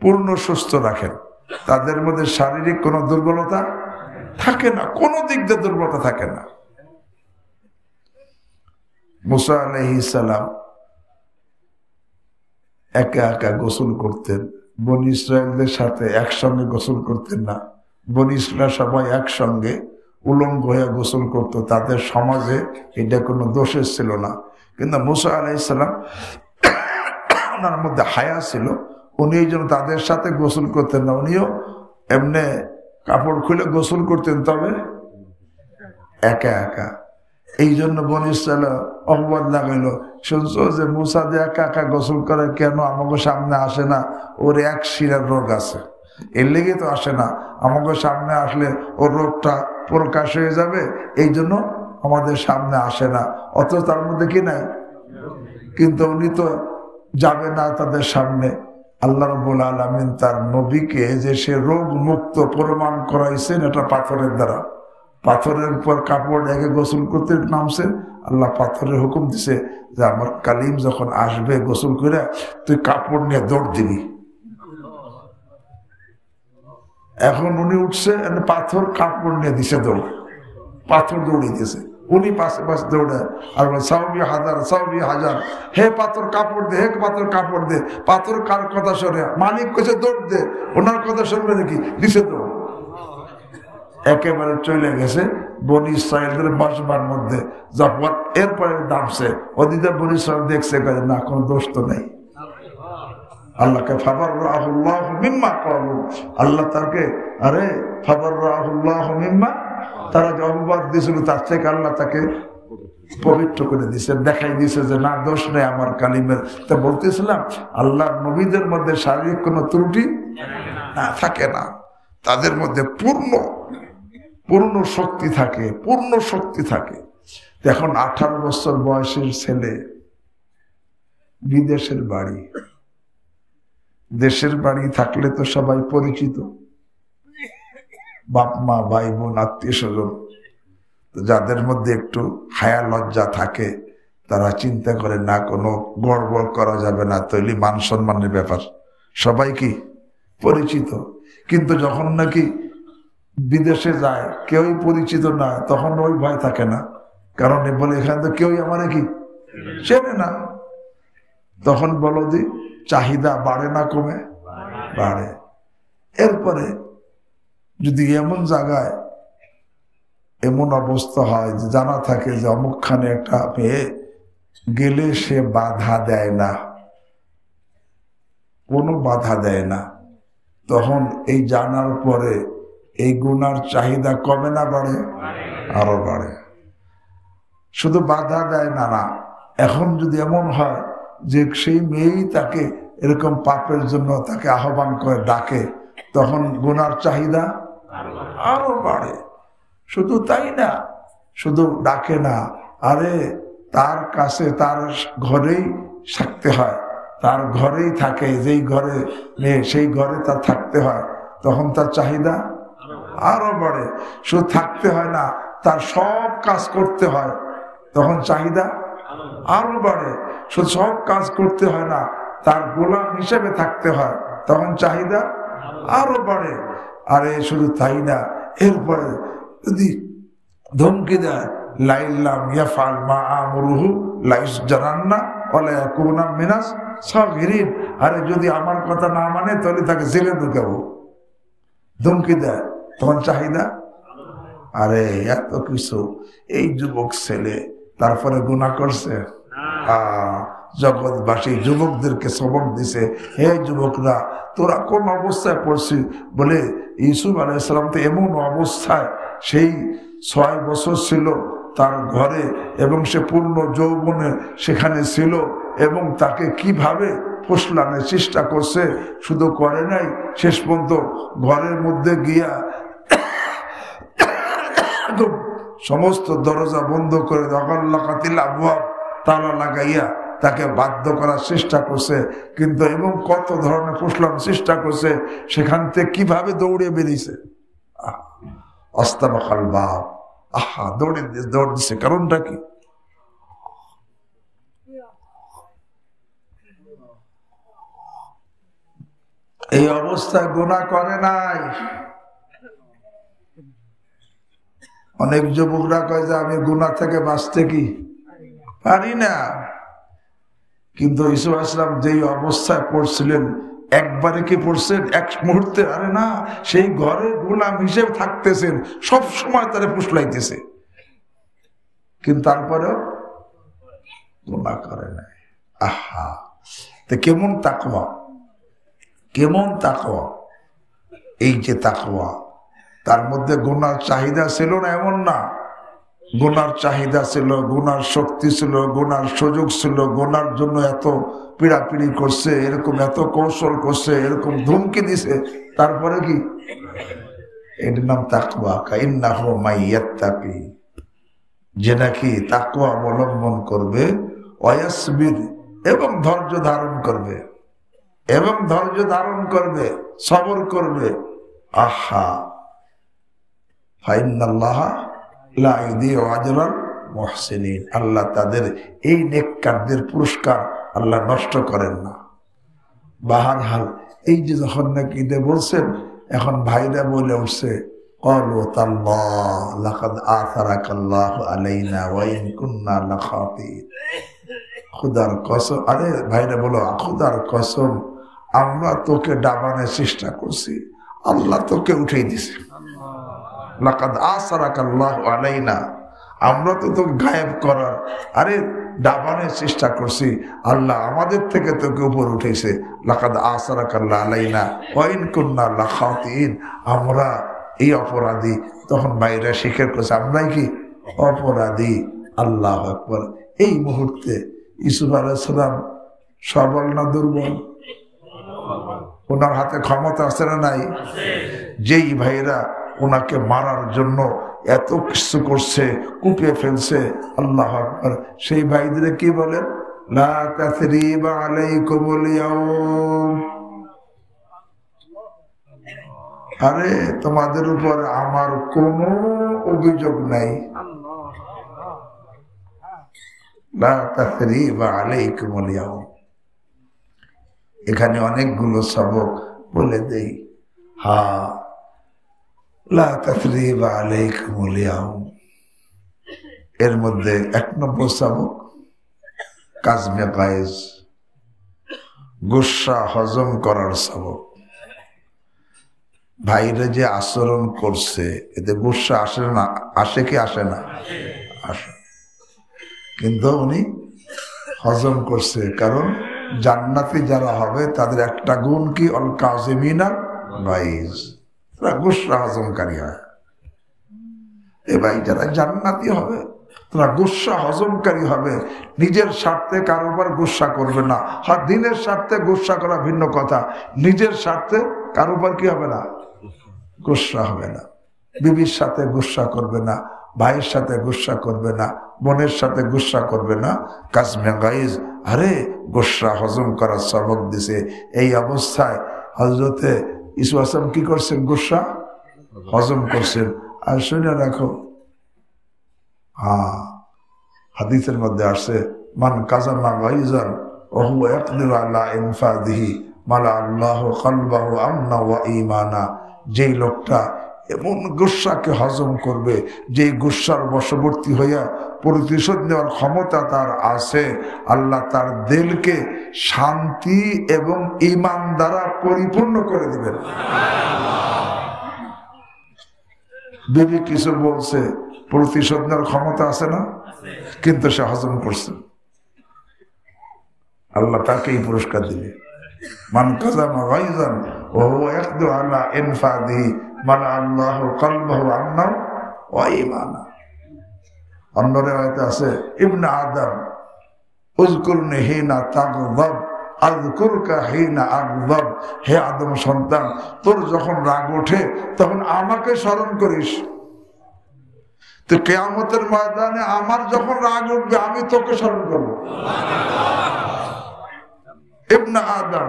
পূর্ণ সুস্থ রাখেন, তাদের মধ্যে শারীরিক কোনো দুর্বলতা থাকে না, কোনো দিক দিয়ে দুর্বলতা থাকে না। মুসা আলাইহিস সালাম একা একা গোসল করতেন, বনী ইসরায়েলদের সাথে একসঙ্গে গোসল করতেন না। বনী ইসরায়েল সবাই একসঙ্গে উলঙ্গ হয়ে গোসল করত, তাদের সমাজে এটা কোনো দোষের ছিল না। কিন্তু মুসা আলাইহিস সালাম ওনার মধ্যে হায়া ছিল, উনি এই জন্য তাদের সাথে গোসল করতেন না, উনিও এমনি কাপড় খুলে গোসল করতেন, তবে একা একা। এই জন্য বনী ইসরায়েল অপবাদ লাগাইল, শুনছো যে মুসা যে একা একা গোসল করে, কেন আমাকে সামনে আসে না? ওর এক শিরার রোগ আছে, এর লেগে তো আসে না। আমাকে সামনে আসলে ওর রোগটা প্রকাশ হয়ে যাবে, এই জন্য আমাদের সামনে আসে না। অত তার মধ্যে কি নাই? কিন্তু উনি তো যাবে না তাদের সামনে। আল্লাহ রাব্বুল আলামিন তার নবীকে যে সে রোগ মুক্ত প্রমাণ করাইছেন, এটা পাথরের দ্বারা। পাথরের উপর কাপড় রেখে গোসল করতে নামছে, আল্লাহ পাথরের হুকুম দিছে যে আমার কালিম যখন আসবে গোসল করে তুই কাপড় নিয়ে দৌড় দিবি। এখন উনি উঠছে, পাথর কাপড় নিয়ে দিছে দৌড়, পাথর দৌড়িতেছে, উনি পাশে পাশে দৌড়ে আর সাউবি হাজার, সাউবি হাজার, হে পাথর কাপড় দে, হে পাথর কাপড় দে। পাথর কার কথা শোনে? মালিক কইছে দৌড় দে, ওনার কথা শুনবে নাকি? দিছে দৌড়, একেবারে চলে গেছে বনী ইসরায়েলদের বসবার মধ্যে। যখন এরপরে নামছে, ওদিকে বনী ইসরায়েল দেখছে, না কোনো দোষ তো নেই। আল্লাহকে ফাবাররাহুল্লাহু মিম্মা ক্বালু, আল্লাহ তাকে ফাবাররাহুল্লাহু মিম্মা, তারা যে অপবাদ দিয়েছিল তার থেকে আল্লাহ তাকে পবিত্র করে দিয়েছে, দেখাই দিয়েছে যে না, দোষ নেই আমার কালিমের। তা বলতেছিলাম আল্লাহ নবীদের মধ্যে শারীরিক কোনো ত্রুটি না থাকে না, তাদের মধ্যে পূর্ণ শক্তি থাকে, পূর্ণ শক্তি থাকে। এখন 18 বছর বয়সের ছেলে, বিদেশের বাড়ি। দেশের বাড়ি থাকলে তো সবাই পরিচিত, বাপ মা, ভাই বোন, আত্মীয় স্বজন। যাদের মধ্যে একটু হায়া লজ্জা থাকে তারা চিন্তা করে না, কোনো গড়বড় করা যাবে না, তৈরি মান সম্মানের ব্যাপার, সবাই কি পরিচিত। কিন্তু যখন নাকি বিদেশে যায়, কেউই পরিচিত না, তখন ওই ভয় থাকে না, কারণ বলে এখানে তো কেউই আমার কি চেনে না। তখন বলো দি চাহিদা বাড়ে না কমে? বাড়ে। এরপরে যদি এমন জায়গায় এমন অবস্থা হয় যে জানা থাকে যে অমুকখানে একটা মেয়ে গেলে সে বাধা দেয় না, কোনো বাধা দেয় না, তখন এই জানার পরে এই গুনার চাহিদা কমে না বাড়ে? আরো বাড়ে। শুধু বাধা দেয় না, না, এখন যদি এমন হয় যে সেই মেয়েই তাকে এরকম পাপের জন্য তাকে আহ্বান করে ডাকে, তখন গুনার চাহিদা আরো বাড়ে। শুধু তাই না, শুধু ডাকে না, আরে তার কাছে তার ঘরেই থাকতে হয়, তার ঘরেই থাকে, যেই ঘরে মেয়ে সেই ঘরে তার থাকতে হয়, তখন তার চাহিদা আরো বাড়ে। শুধু থাকতে হয় না, তার সব কাজ করতে হয়, তখন চাহিদা আরো বাড়ে। শুধু সব কাজ করতে হয় না, তার গোলাম হিসেবে থাকতে হয়, তখন চাহিদা আরো বাড়ে। আরে শুধু তাই না, এরপরে যদি ধমকি দেয়, লাইল্লাম ইয়াফআল মা আমরুহু লাইসজারান্না ওয়া ইয়াকুনা মিনাস সাগিরিন, আরে যদি আমার কথা না মানে তাহলে তাকে জেলে ঢুকাবো, ধমকি দেয়, তখন চাহিদা। আরে এত কিছু, এই যুবক ছেলে তারপরে গুনাহ করছে, জগৎবাসী যুবকদেরকে সবক দিছে, হে যুবকরা তোরা কোন অবস্থায় পড়ছিস? বলে ইউসুফ আলাইহিস সালাম তো এমন অবস্থায়, সেই 6 বছর ছিল তার ঘরে এবং সে পূর্ণ যৌবনে সেখানে ছিল, এবং তাকে কিভাবে ফুসলানোর চেষ্টা করছে, শুধু করে নাই, শেষ পর্যন্ত ঘরের মধ্যে গিয়া সমস্ত দরজা বন্ধ করে তালা লাগাইয়া তাকে বাধ্য করার চেষ্টা করছে। কিন্তু এবং কত ধরনের ফুসলানোর চেষ্টা করছে, সেখান থেকে কিভাবে দৌড়ে বেরিয়েছে। আস্তাবাকাল বাপ, আহা দৌড় দিচ্ছে, কারণটা কি? এই অবস্থায় গুনাহ করে নাই। অনেক যুবকরা কয় যে আমি গুনাহ থেকে বাঁচতে কি পারি না, কিন্তু ইসুফ আলাইহিস সালাম যেই অবস্থায় পড়ছিলেন, একবারে কি পড়ছেন? এক মুহূর্তে? আরে না, সেই ঘরে গোলাম হিসেবে থাকতেছেন, সব সময় তারা ফুসলাইতেছে, কিন্তু তারপরেও গুনাহ করে নাই। আহা, তো কেমন তাকওয়া, কেমন তাকওয়া! এই যে তাকওয়া, তার মধ্যে গুনার চাহিদা ছিল না এমন না, গুনার চাহিদা ছিল, গুনার শক্তি ছিল, গুনার সুযোগ ছিল, গুনার জন্য এত পিড়াপিড়ি করছে, এরকম এত কৌশল করছে, এরকম ধুমকি দিছে, তারপরে কি? এটার নাম তাকওয়া। কাইন্নাহু মাইয়াত্তাকি, যে নাকি তাকওয়া অবলম্বন করবে, ওয়াসবির, এবং ধৈর্য ধারণ করবে, এবং ধৈর্য ধারণ করবে, সবর করবে। আহা, ফাইন্নাল্লাহা লা ইউদিউ আজরাল মুহসিনিন, আল্লাহ তাদের এই নেককারদের পুরস্কার আল্লাহ নষ্ট করেন না। বাহারহাল এই যে যখন নাকি বলছেন, এখন ভাইরা বলে উঠছে, ক্বালু তাল্লাহ লাকাদ আথারাকাল্লাহু আলাইনা ওয়া ইন কুন্না লাখাতিন। খোদার কসম, আরে ভাইরা বলো, খোদার কসম, আমরা তোকে ডাবানোর চেষ্টা করছি, আল্লাহ তোকে উঠেই দিছে। লাকাদ আসারাকাল্লাহু আলাইনা, আমরা তো তোকে গায়েব করার, আরে ডাবানোর চেষ্টা করছি, আল্লাহ আমাদের থেকে তোকে উপর উঠেছে। লাকাদ আসারাকাল্লাহু আলাইনা ওয়া ইন কুন্না লাখাতিন, আমরা এই অপরাধী। তখন ভাইরা স্বীকার করছে, আমরাই কি অপরাধী। আল্লাহু আকবার। এই মুহূর্তে ইউসুফ আলাইহিস সালাম সবল না দুর্বল? ওনার হাতে ক্ষমতা আছে না নাই? যেই ভাইরা ওনাকে মারার জন্য এত কিছু করছে, কুপিয়ে ফেলছে, আল্লাহু আকবার, সেই ভাইদের কি বলেন? লা তাসরিবা আলাইকুমুল ইয়াউম, আরে তোমাদের উপর আমার কোনো অভিযোগ নাই। লা তাসরিবা আলাইকুমুল ইয়াউম। এখানে অনেকগুলো সবক বলে দেই। হ্যাঁ, লা তাসরিবা আলাইকুমুল ইয়াউম, এর মধ্যে 1 নম্বর সবক কাজমে গায়েজ, গুসা হজম করার সবক। ভাইরা যে আচরণ করছে, এতে গুসা আসে না? আসে কি আসে না? আসে। কিন্তু উনি হজম করছে, কারণ জান্নাতি যারা হবে তাদের একটা গুণ কি? অল কাযিমিনা গাইজ, তারা গুসা হজমকারী হয়। এ ভাই যারা জান্নাতি হবে তারা গুসা হজমকারী হবে, নিজের স্বার্থে কারোবার গুসা করবে না। হ্যাঁ, দিনের স্বার্থে গুসা করা ভিন্ন কথা, নিজের স্বার্থে কারোবার কি হবে না? গুসা হবে না। বিবির সাথে গুসা করবে না, ভাইয়ের সাথে গুসা করবে না, বোনের সাথে গুসা করবে না। কাজমে গাইজ, আরে গুসা হজম করার সবক দিছে। এই অবস্থায় হযরতে ইউসুফ আলাইহিস সালাম কি করছেন? গুসা হজম করছেন। আর শুনে রাখো, হ্যাঁ, হাদিসের মধ্যে আসছে, মান কাযামা গাইজান ওয়া হুয়া ইয়াকদিরু আলা ইনফাদিহি মালা আল্লাহু কলবাহু আমনা ওয়া ঈমানা। যেই লোকটা এমন গুসাকে হজম করবে, যে গুসার বশবর্তী হইয়া প্রতিশোধ নেওয়ার ক্ষমতা তার আছে, আল্লাহ তার দিলকে শান্তি এবং ঈমান দ্বারা পরিপূর্ণ করে দিবেন। বিবি কিছু বলছে, প্রতিশোধ নেওয়ার ক্ষমতা আছে না, কিন্তু সে হজম করছে, আল্লাহ তাকেই পুরস্কার দিবে। মান কাযামা গাইজান ওয়া হুয়া ইয়াকদিরু আলা ইনফাদিহি মালা আল্লাহু কলবাহু আমনা ওয়া ঈমানা। অন্য রিওয়ায়াতে আছে, ইবনে আদম উযকুরনি হিনা তাগযাব আযকুরকা হিনা আগযাব, হে আদম সন্তান, তোর যখন রাগ ওঠে তখন আমাকে স্মরণ করিস। তো কিয়ামতের ময়দানে আমার যখন রাগ উঠবে আমি তোকে স্মরণ করব। ইবনে আদম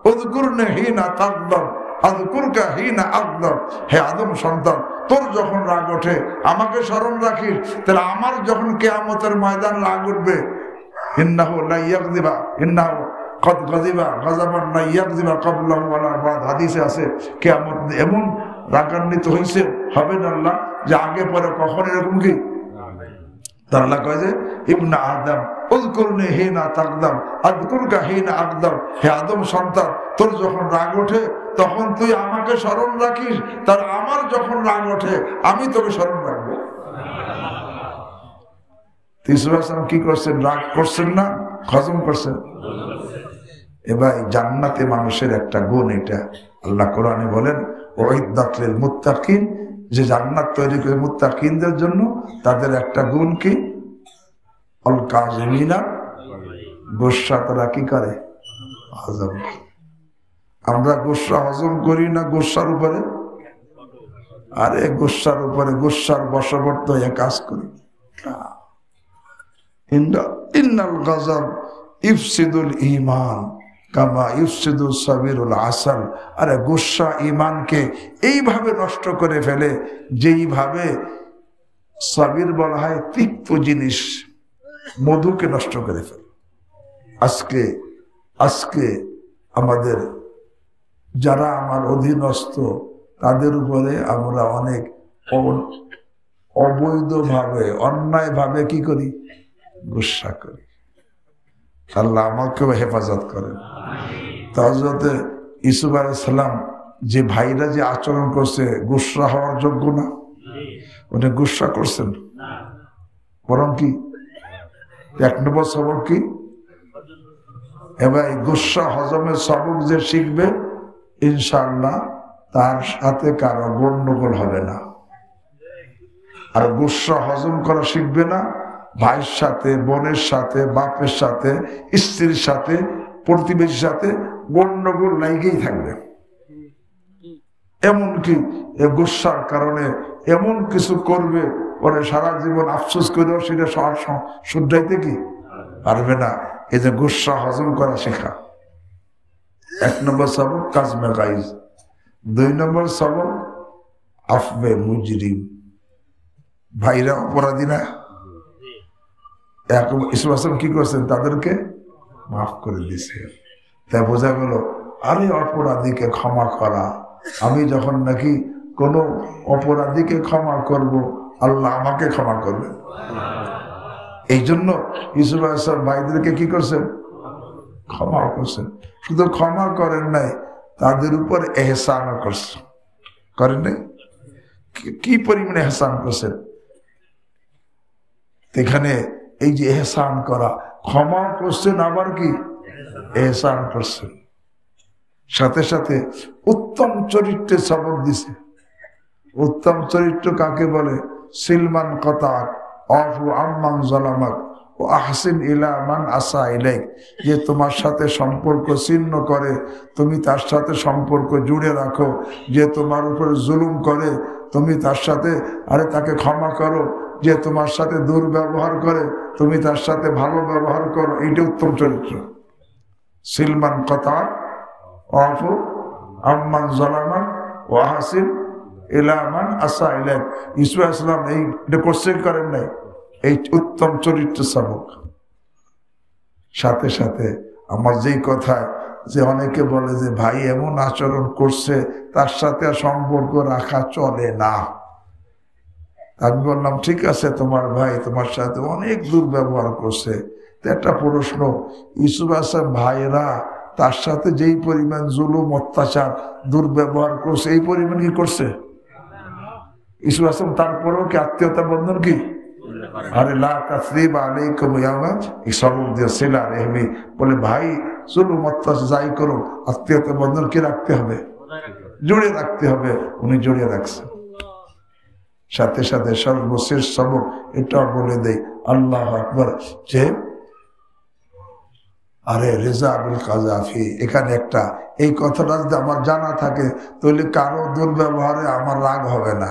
উযকুরনি হিনা তাগযাব আযকুরকা হিনা আগযাব, হে আদম সন্তান, তোর যখন রাগ ওঠে আমাকে স্মরণ রাখিস। তাহলে আমার যখন কিয়ামতের ময়দান রাগ উঠবে, ইন্নাহু লা ইয়াগযিবা ইন্নাহু কদ গাযিবা গাযাবান লা ইয়াগযিবা ক্বাবলাহু ওয়ালা বাদ। হাদিসে আছে কিয়ামত এমন রাগান্বিত হইছে হবে না আল্লাহ যে আগে পরে কখন এরকম কি। আল্লাহ কয় যে ইবনে আদম উযকুরনি হিনা তাগযাব আযকুরকা হিনা আগযাব, হে আদম সন্তান, তোর যখন রাগ ওঠে তখন তুই আমাকে স্মরণ রাখিস। তার আমার যখন রাগ ওঠে আমি তোকে স্মরণ রাখবো। কি করছেন? রাগ করছেন না, হজম করছেন। এবার জান্নাতে মানুষের একটা গুণ, এটা আল্লাহ কোরআনে বলেন উইদ্দাত লিল মুত্তাকিন, যে জান্নাত তৈরি করে মুত্তাকিনদের জন্য, তাদের একটা গুণ কি? আল কাযিমিনা, গুসা তারা কি করে? হজম। আমরা গুসা হজম করি না গুসার উপরে, আরে গুসার উপরে গুসার বশবর্তী হয়ে কাজ করি। ইন্নাল গাযাব ইফসিদুল ঈমান কামা ইফসিদু সাবিরুল আসাল। আরে গুসা ঈমানকে এইভাবে নষ্ট করে ফেলে যেইভাবে সাবির বলা হয় তিক্ত জিনিস, মধুকে নষ্ট করে ফেলে। আজকে আমাদের যারা আমার অধীনস্থ তাদের উপরে আমরা অনেক অবৈধভাবে অন্যায়ভাবে কি করি? গুসা করি। আল্লাহ আমাকেও হেফাজত করেন। হযরত ইউসুফ আলাইহিস সালাম যে ভাইরা যে আচরণ করছে, গুসা হওয়ার যোগ্য না? উনি গুসা করছেন, বরং কি 1 নম্বর সবক কি? এবার গুসা হজমের সবক যে শিখবে ইনশাআল্লাহ তার সাথে কারো গন্ডগোল হবে না। আর গুসা হজম করা শিখবে না, ভাইয়ের সাথে, বোনের সাথে, বাপের সাথে, স্ত্রীর সাথে, প্রতিবেশীর সাথে গন্ডগোল লাইগেই থাকবে। এমনকি গুসার কারণে এমন কিছু করবে পরে সারা জীবন আফসোস করেও সেটা শুধরাইতে কি পারবে না। এই যে গুসা হজম করা শেখা 1 নম্বর সবক কাজমে গাইজ। 2 নম্বর সবক আফবে মুজরিম, ভাইরা অপরাধী না? ইউসুফ আসলাম কি করছেন? তাদেরকে মাফ করে দিছে। তাই বোঝা গেল আরে অপরাধীকে ক্ষমা করা, আমি যখন নাকি কোনো অপরাধীকে ক্ষমা করব আল্লাহ আমাকে ক্ষমা করবে। এই জন্য ইউসুফ আলাইহিস সালাম ভাইদেরকে কি করছেন? ক্ষমা করছেন। শুধু ক্ষমা করেন নাই, তাদের উপর এহসান করছেন। করেন নাই? কি পরিমাণে এহসান করছেন! এখানে এই যে এহসান করা, ক্ষমা করছেন আবার কি এহসান করছেন, সাথে সাথে উত্তম চরিত্রের সবক দিছে। উত্তম চরিত্র কাকে বলে? সিলমান কতাক আফু আম্মান যালামাক ও আহসিন ইলা মান আসা ইলাইক, যে তোমার সাথে সম্পর্ক ছিন্ন করে তুমি তার সাথে সম্পর্ক জুড়ে রাখো, যে তোমার উপরে জুলুম করে তুমি তার সাথে তাকে ক্ষমা করো, যে তোমার সাথে দুর্ব্যবহার করে তুমি তার সাথে ভালো ব্যবহার করো। এইটা উত্তম চরিত্র। সিলমান কতাক আফু আম্মান যালামাক ও আহসিন ইলা মান আসা ইলাইক। ইউসুফ আলাইহিস সালাম এইটা কোশ্চেন করেন নাই, এই উত্তম চরিত্র সবক। সাথে সাথে আমার যেই কথায় যে অনেকে বলে যে ভাই এমন আচরণ করছে তার সাথে সম্পর্ক রাখা চলে না, আমি বললাম ঠিক আছে, তোমার ভাই তোমার সাথে অনেক দুর্ব্যবহার করছে। একটা প্রশ্ন, ইউসুফ আসলাম ভাইরা তার সাথে যেই পরিমাণ জুলুম অত্যাচার দুর্ব্যবহার করছে এই পরিমাণ কি করছে ইউসুফ আসলাম? তারপরেও কি আত্মীয়তা বন্ধন কি? আরে লা তাসরিবা আলাইকুম ইয়ামা, এই সবক দিয়ে সিলা রহমি বলে ভাই জুলুম অত্যাচার যাই করো আত্মীয়তা বন্ধন কি রাখতে হবে? জুড়ে রাখতে হবে। উনি জুড়ে রাখছেন। সাথে সাথে সর্বশেষ সবক এটা বলে দেয়, আল্লাহু আকবার, যে আরে রেজা আবিল কাজাফি, এখানে একটা এই কথাটা যদি আমার জানা থাকে তাহলে কারো দুর্ব্যবহারে আমার রাগ হবে না।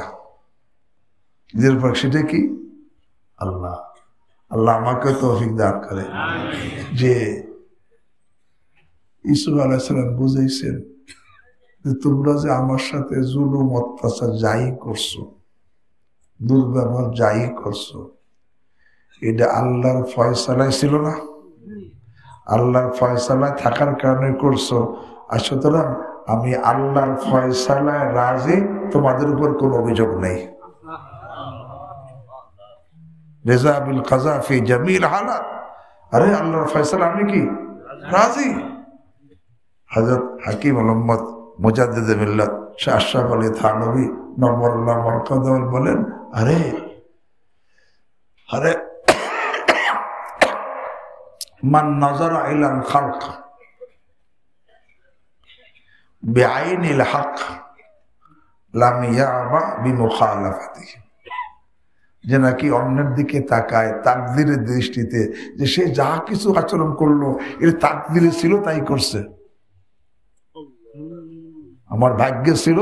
সেটা কি? আল্লাহ আল্লাহ আমাকে তৌফিক দান করে যে ইউসুফ আলাইহিস সালাম বুঝাইছেন যে তোমরা যে আমার সাথে জুলুম অত্যাচার যাই করছো, দুর্ব্যবহার যাই করছো, এটা আল্লাহর ফয়সালায় ছিল না? আল্লাহর ফয়সালায় থাকার কারণে করছো, আর সুতরাং আমি আল্লাহর ফয়সালায় রাজি, তোমাদের উপর কোনো অভিযোগ নেই। রেজা বিল কাজা ফি জামিল হালাত, আরে আল্লাহর ফয়সালা আমি কি রাজি। হযরত হাকিম মোহাম্মদ মুজাদ্দিদ মিল্লাত শাহ আশরাফ আলী থানভী নবরুল্লাহ মারকাদাওয়াল বলেন, আরে আরে মান নাযারা ইলাল খালক বিআইনিল হক লাম ইয়াবা বিমুখালাফাতিহি, যে নাকি অন্যের দিকে তাকায় তাকদীরের দৃষ্টিতে, যে সে যা কিছু আচরণ করলো এর তাকদীরে ছিল তাই করছে, আমার ভাগ্যে ছিল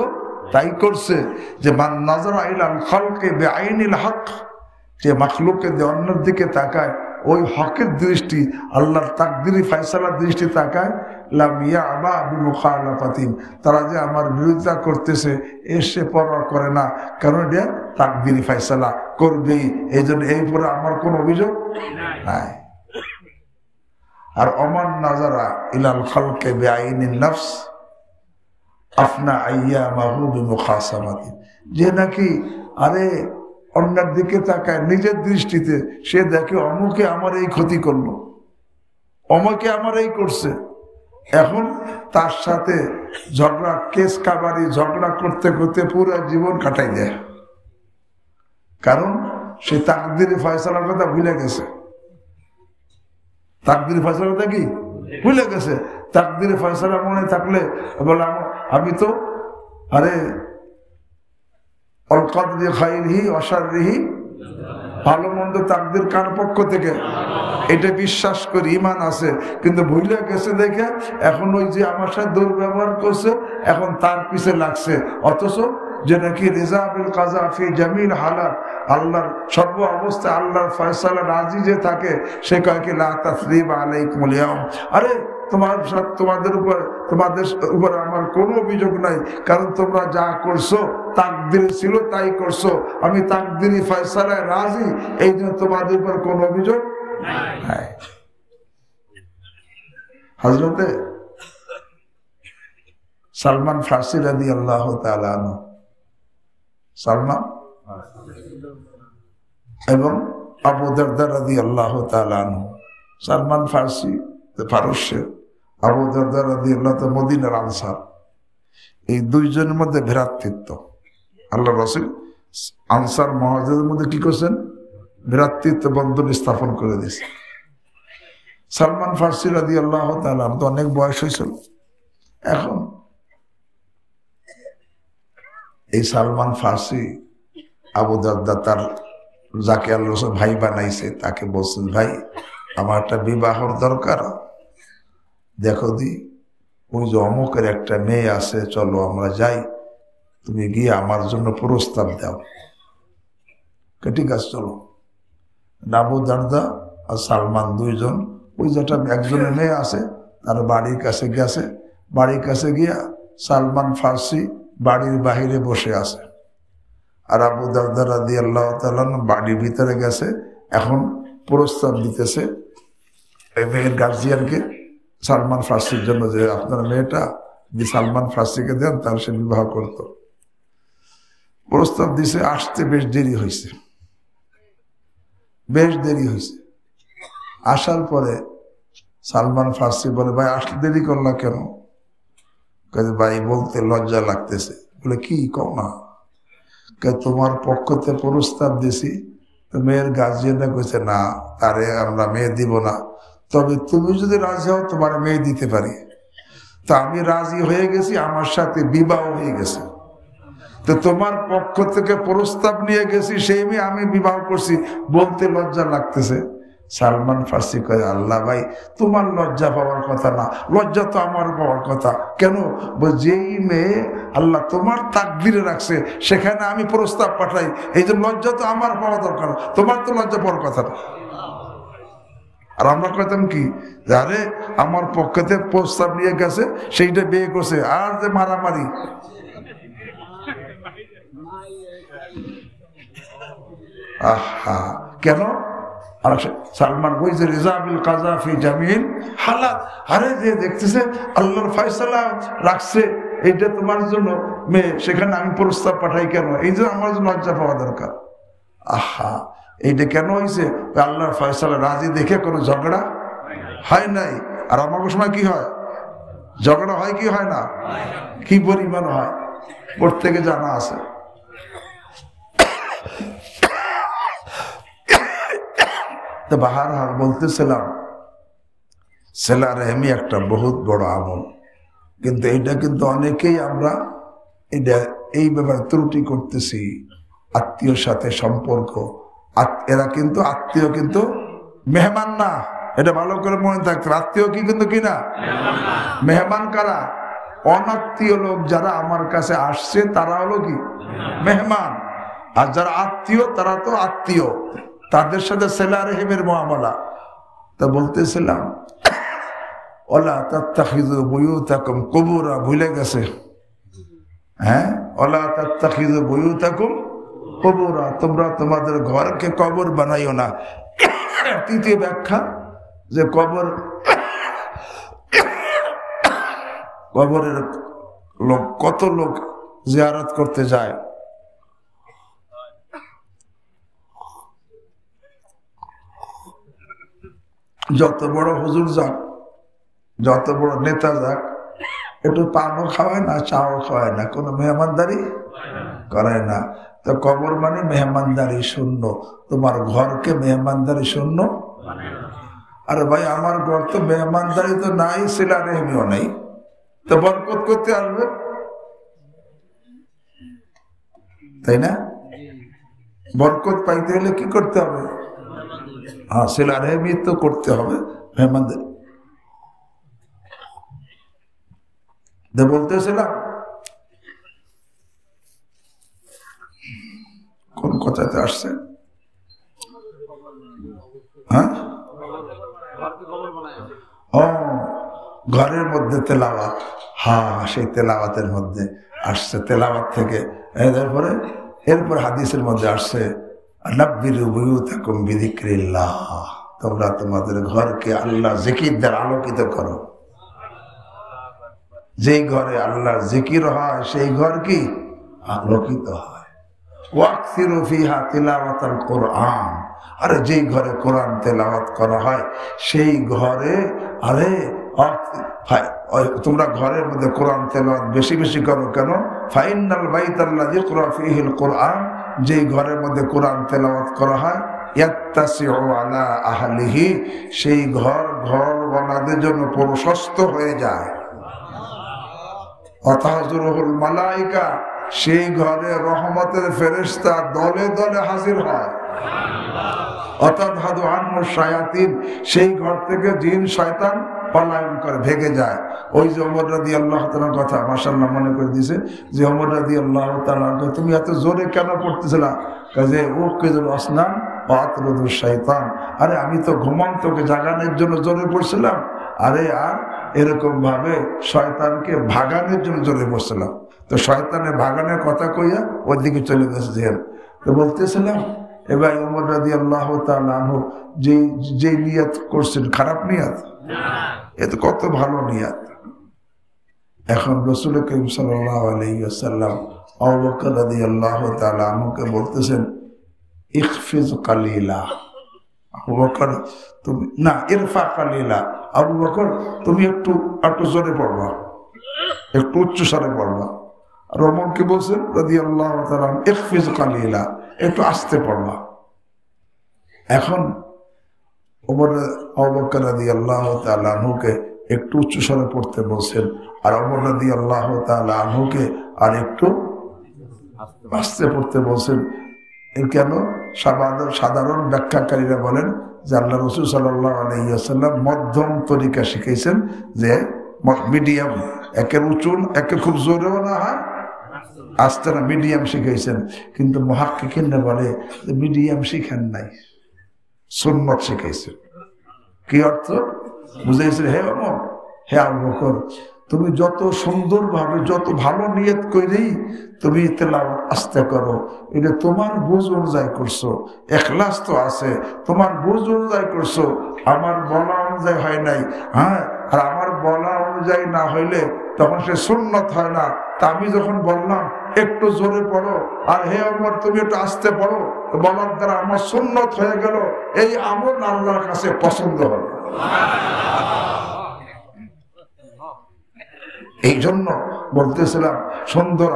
তাই করছে। যে মান নাযারা ইলাল খালকি বিআইনিল হক, যে মাখলুকে অন্যের দিকে তাকায় ওই হকের দৃষ্টি, আল্লাহর তাকদীরি ফয়সালার দৃষ্টি তাকায়, লাম ইয়াবা বিমুখালাফাতিন, তারা যে আমার বিরোধিতা করতেছে এসে পরোয়া করে না, কারণ এটা তাকদীরি ফয়সালা করবেই, এই জন্য এই পরে আমার কোনো অভিযোগ নাই। আর ওমান নাযারা ইলাল খালকি বিআইনিন নফস আফনা আইয়ামাহু বিমুখাসামাতিন, যে নাকি আরে অন্যের দিকে তাকায় নিজের দৃষ্টিতে, সে দেখে অমুকে আমার এই ক্ষতি করলো, অমুকে আমার এই করছে, এখন তার সাথে ঝগড়া কেস কাবারি ঝগড়া করতে করতে পুরো জীবন কাটাই দেয়, কারণ সে তাকদীরে ফয়সালার কথা ভুলে গেছে। তাকদীরে ফয়সালার কথা কি ভুলে গেছে। তাকদীরে ফয়সালা মনে থাকলে বলে আমি তো আরে অল কদরি খাইরিহি ওয়া শাররিহি, ভালো মন্দ তাকদীর কার পক্ষ থেকে, এটা বিশ্বাস করি, ঈমান আছে, কিন্তু ভুলে গেছে দেখে এখন ওই যে আমার সাথে দুর্ব্যবহার করছে এখন তার পিছে লাগছে, অথচ যে নাকি রিজা বিল কাজা ফি জামিল হালাত, আল্লাহর সর্ব অবস্থায় আল্লাহর ফয়সালা রাজি যে থাকে, সে কয় কি লা তাসরিবা আলাইকুমুল ইয়াউম, আরে তোমাদের উপর আমার কোনো অভিযোগ নাই, কারণ তোমরা যা করছো তাকদীর ছিল তাই করছো, আমি তাকদীরি ফয়সালায় রাজি, এই জন্য তোমাদের উপর কোনো অভিযোগ নাই। হযরতে সালমান ফারসি রাদিয়াল্লাহু তাআলা আনহু, সালমান এবং আবু দারদা রাদিয়াল্লাহু তাআলা আনহু, সালমান ফারসি ফারস্যের, আবু দারদা রাদিয়াল্লাহু তাআলা মদিনার আনসার, এই দুইজনের মধ্যে ভ্রাতৃত্ব। আল্লাহ রাসূল আনসার মুহাজিরদের মধ্যে কি করছেন? ভ্রাতৃত্ব বন্ধন স্থাপন করে দিয়েছে। সালমান ফারসি রাদিয়াল্লাহু তাআলা তো অনেক বয়স হয়েছিল, এখন এই সালমান ফারসি আবু দারদা তার যাকে আল্লাহ রাসূল ভাই বানাইছে তাকে বলছেন, ভাই আমার একটা বিবাহর দরকার, দেখো দি ওই যে অমুকের একটা মেয়ে আছে, চলো আমরা যাই, তুমি গিয়ে আমার জন্য প্রস্তাব দাও। ঠিক আছে চলো। আবু দারদা আর সালমান দুইজন, ওই যেটা একজনের মেয়ে আছে তার বাড়ির কাছে গেছে, বাড়ির কাছে গিয়া সালমান ফারসি বাড়ির বাহিরে বসে আছে, আর আবু দারদা রাদিয়াল্লাহু তাআলা বাড়ির ভিতরে গেছে, এখন প্রস্তাব দিতেছে এই মেয়ের গার্জিয়ানকে সালমান ফারসির জন্য, যে আপনার মেয়েটা যে সালমান ফারসিকে দেন তার সে বিবাহ করত। প্রস্তাব দিছে, আসতে বেশ দেরি হয়েছে, বেশ দেরি হয়েছে। আসার পরে সালমান ফারসি বলে, ভাই আসলে দেরি করলা কেন? ভাই বলতে লজ্জা লাগতেছে। বলে কি কও না? তোমার পক্ষতে প্রস্তাব দিছি, মেয়ের গার্জিয়ানরা কইছে না, তারে আমরা মেয়ে দিব না, তবে তুমি যদি রাজি হও তোমার মেয়ে দিতে পারি। তো আমি রাজি হয়ে গেছি, আমার সাথে বিবাহ হয়ে গেছে, তো তোমার পক্ষ থেকে প্রস্তাব নিয়ে গেছি, সেই মেয়ে আমি বিবাহ করছি, বলতে লজ্জা লাগতেছে। সালমান ফার্সি কয়, আল্লাহ ভাই তোমার লজ্জা পাওয়ার কথা না, লজ্জা তো আমার পাওয়ার কথা। কেন? যেই মেয়ে আল্লাহ তোমার তাকদিরে রাখছে সেখানে আমি প্রস্তাব পাঠাই, এই যে লজ্জা তো আমার পাওয়া দরকার, তোমার তো লজ্জা পাওয়ার কথা না। আর আমরা কইতাম কি, আরে আমার পক্ষে প্রস্তাব নিয়ে গেছে, সেইটা বিয়ে করছে, আর যে মারামারি। আহা, কেন? আর সালমান বলছে রিজাবিল কাজাফি জামিল হালাত, আরে যে দেখতেছে আল্লাহর ফয়সালা রাখছে এইটা তোমার জন্য মেয়ে, সেখানে আমি প্রস্তাব পাঠাই কেন? এই যে আমার জন্য লজ্জা পাওয়া দরকার। আহা, এইটা কেন হয়েছে? আল্লাহর ফয়সালা রাজি দেখে কোনো ঝগড়া হয় নাই। আর আমার সময় কি হয়? ঝগড়া হয় কি হয় না? কি পরিমাণ হয় প্রত্যেকে জানা আছে। তো বাহারহাল বলতেছিলাম, সেলা রেহমি একটা বহুত বড় আমল, কিন্তু এটা কিন্তু অনেকেই আমরা এটা এই ব্যাপারে ত্রুটি করতেছি। আত্মীয়র সাথে সম্পর্ক, এরা কিন্তু আত্মীয় কিন্তু মেহমান না, এটা ভালো করে মনে থাকতে। আত্মীয় কি কিন্তু কিনা মেহমান। কারা? অনাত্মীয় লোক যারা আমার কাছে আসছে তারা হলো কি মেহমান, আর যারা আত্মীয় তারা তো আত্মীয়, তাদের সাথে সেলা রেহিমের মুআমালা। তা বলতেছিলাম ওলা তাত্তাখিযু বুয়ুতাকুম কুবুরা, ভুলে গেছে। হ্যাঁ, ওলা তাত্তাখিযু বুয়ুতাকুম কুবুরা, তোমরা তোমাদের ঘরকে কবর বানাইও না। তৃতীয় ব্যাখ্যা যে কবরের লোক, কত লোক জিয়ারত করতে যায়, যত বড় হুজুর যাক, যত বড় নেতা যাক, একটু পানও খাওয়ায় না, চাও খাওয়ায় না, কোনো মেহমানদারি করায় না। তো কবর মানে মেহমানদারি শূন্য। তোমার ঘরকে মেহমানদারি শূন্য। আরে ভাই, আমার ঘর তো মেহমানদারি তো নাই, সিলা রেহমিও নাই, তো বরকত করতে আসবে, তাই না? বরকত পাইতে হলে কি করতে হবে? হ্যাঁ, সিলা রেহমি তো করতে হবে, মেহমানদারি। বলতেছিলাম কোন কথাতে আসছে? হ্যাঁ, ও ঘরের মধ্যে তেলাওয়াত। হ্যাঁ, সেই তেলাওয়াতের মধ্যে আসছে, তেলাওয়াত থেকে এরপর হাদিসের মধ্যে আসছে নাব্বিরু বুয়ুতাকুম বিযিকরিল্লাহ, তোমরা তোমাদের ঘরকে আল্লাহ জিকির দ্বারা আলোকিত করো। যেই ঘরে আল্লাহর জিকির হয় সেই ঘর কি আলোকিত হয়। ওয়াকসিরু ফিহা তিলাওয়াতাল কুরআন, আরে যেই ঘরে কোরআন তেলাওয়াত করা হয় সেই ঘরে, আরে তোমরা ঘরের মধ্যে কোরআন তেলাওয়াত বেশি বেশি করো। কেন? ফাইনাল বাইতাল্লাযী ইকরা ফীহিল কুরআন, যেই ঘরের মধ্যে কোরআন তেলাওয়াত করা হয়, ইয়াত্তাসিউ আলা আহলিহি, সেই ঘর ঘরওয়ালাদের জন্য প্রশস্ত হয়ে যায়। অতাহজুরুল মালাইকা, সেই ঘরে রহমতের ফেরেশতা দলে দলে হাজির হয়। অতাদহাদু আনহু শায়াতিন, সেই ঘর থেকে জিন শয়তান পলায়ন করে, ভেগে যায়। ওই যে ওমর রাদিয়াল্লাহু তাআলার কথা মাশাআল্লাহ মনে করে দিয়েছে, যে ওমর রাদিয়াল্লাহু তাআলা, তুমি এত জোরে কেন পড়তেছিলা? কাজে উকিদুল আসনান ওয়া আতরুদুশ শাইতান, আরে আমি তো ঘুমন্তকে জাগানোর জন্য জোরে পড়ছিলাম, আরে আর এরকম ভাবে শয়তানকে ভাগানোর জন্য জোরে পড়ছিলাম। তো শয়তানের ভাগানোর কথা কইয়া ওর দিকে চলে গেছে জেল। তো বলতেছিলাম এবার ওমর রাদিয়াল্লাহু তাআলা আনহু যে নিয়ত করছেন, খারাপ নিয়ত? এ তো কত ভালো নিয়ত। এখন রাসূল করিম সাল্লাল্লাহু আলাইহি ওয়াসাল্লাম আবু বকর রাদিয়াল্লাহু তাআলা আনহুকে বলতেছেন ইখফিজ কালিলা, আবু বকর তুমি না, ইরফা কালিলা, আবু বকর তুমি একটু জোরে পড়বা, একটু উচ্চ স্বরে পড়বা। আর ওমরকে বলছেন রাদিয়াল্লাহু তাআলা ইখফিজ কালিলা, একটু আস্তে পড়বা। এখন ওমর আবু বকর রাদিয়াল্লাহু তাআলা আনহুকে একটু উচ্চ স্বরে পড়তে বলছেন, আর ওমর রাদিয়াল্লাহু তাআলা আনহুকে আর একটু আস্তে পড়তে বলছেন। এর কেন সাধারণ ব্যাখ্যাকারীরা বলেন যে আল্লাহ রাসূল সাল্লাল্লাহু আলাইহি ওয়াসাল্লাম মধ্যম তরিকা শিখাইছেন, যে মিডিয়াম, একে উঁচু একে খুব জোরেও না হয়, আস্তে না, মিডিয়াম শিখাইছেন। কিন্তু মুহাক্কিকিনরা বলে যে মিডিয়াম শিখান নাই, সুন্নত শিখাইছেন। কি অর্থ বুঝাইছেন? হে ওমর, হে আবু বকর, তুমি যত সুন্দরভাবে যত ভালো নিয়ত করেই তুমি তেলাওয়াত আস্তে করো, এটা তোমার বুঝ অনুযায়ী করছো, ইখলাস তো আছে, তোমার বুঝ অনুযায়ী করছো, আমার বলা অনুযায়ী হয় নাই। হ্যাঁ, আর আমার বলা অনুযায়ী না হইলে তখন সে সুন্নত হয় না। তা আমি যখন বললাম একটু জোরে পড়ো, আর হে ওমর তুমি একটু আস্তে পড়ো, বলার দ্বারা আমার সুন্নত হয়ে গেল, এই আমল আল্লাহর কাছে পছন্দ হবে। এই জন্য বলতেছিলাম সুন্দর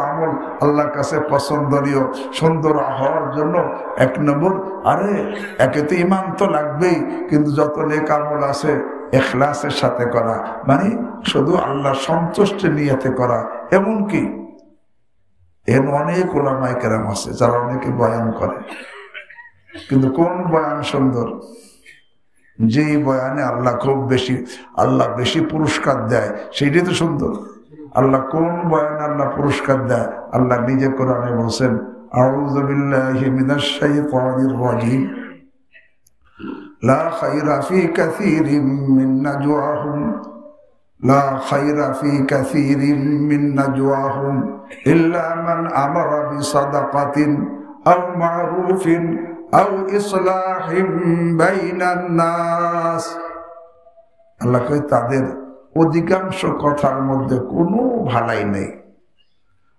আমল আল্লাহর কাছে পছন্দনীয়। সুন্দর হওয়ার জন্য এক নম্বর, আরে একে তো ইমান তো লাগবেই, কিন্তু যত নেক আমল আছে ইখলাসের সাথে করা, মানে শুধু আল্লাহ সন্তুষ্টি নিয়েতে করা। এমনকি এর অনেক উলামায়ে কেরাম আছে যারা অনেকে বয়ান করে, কিন্তু কোন বয়ান সুন্দর? যে বয়ানে আল্লাহ বেশি পুরস্কার দেয়, সেইটাই তো সুন্দর। আল্লাহ কোন বয়ানে আল্লাহ পুরস্কার দেয়? আল্লাহ নিজে কোরআনে বলছেন, আউযু বিল্লাহি মিনাশ শাইতানির রাজীম, লা খায়রা ফি কাসীরিম মিন নাজওয়াহুম, লা খায়রা ফি কাসীরিম মিন নাজওয়াহুম ইল্লা মান আমারা বিসাদাকাতিন আও মা'রুফিন আও ইসলাহিম বাইনান নাস। আল্লাহ কয় তাদের অধিকাংশ কথার মধ্যে কোনো ভালাই নেই।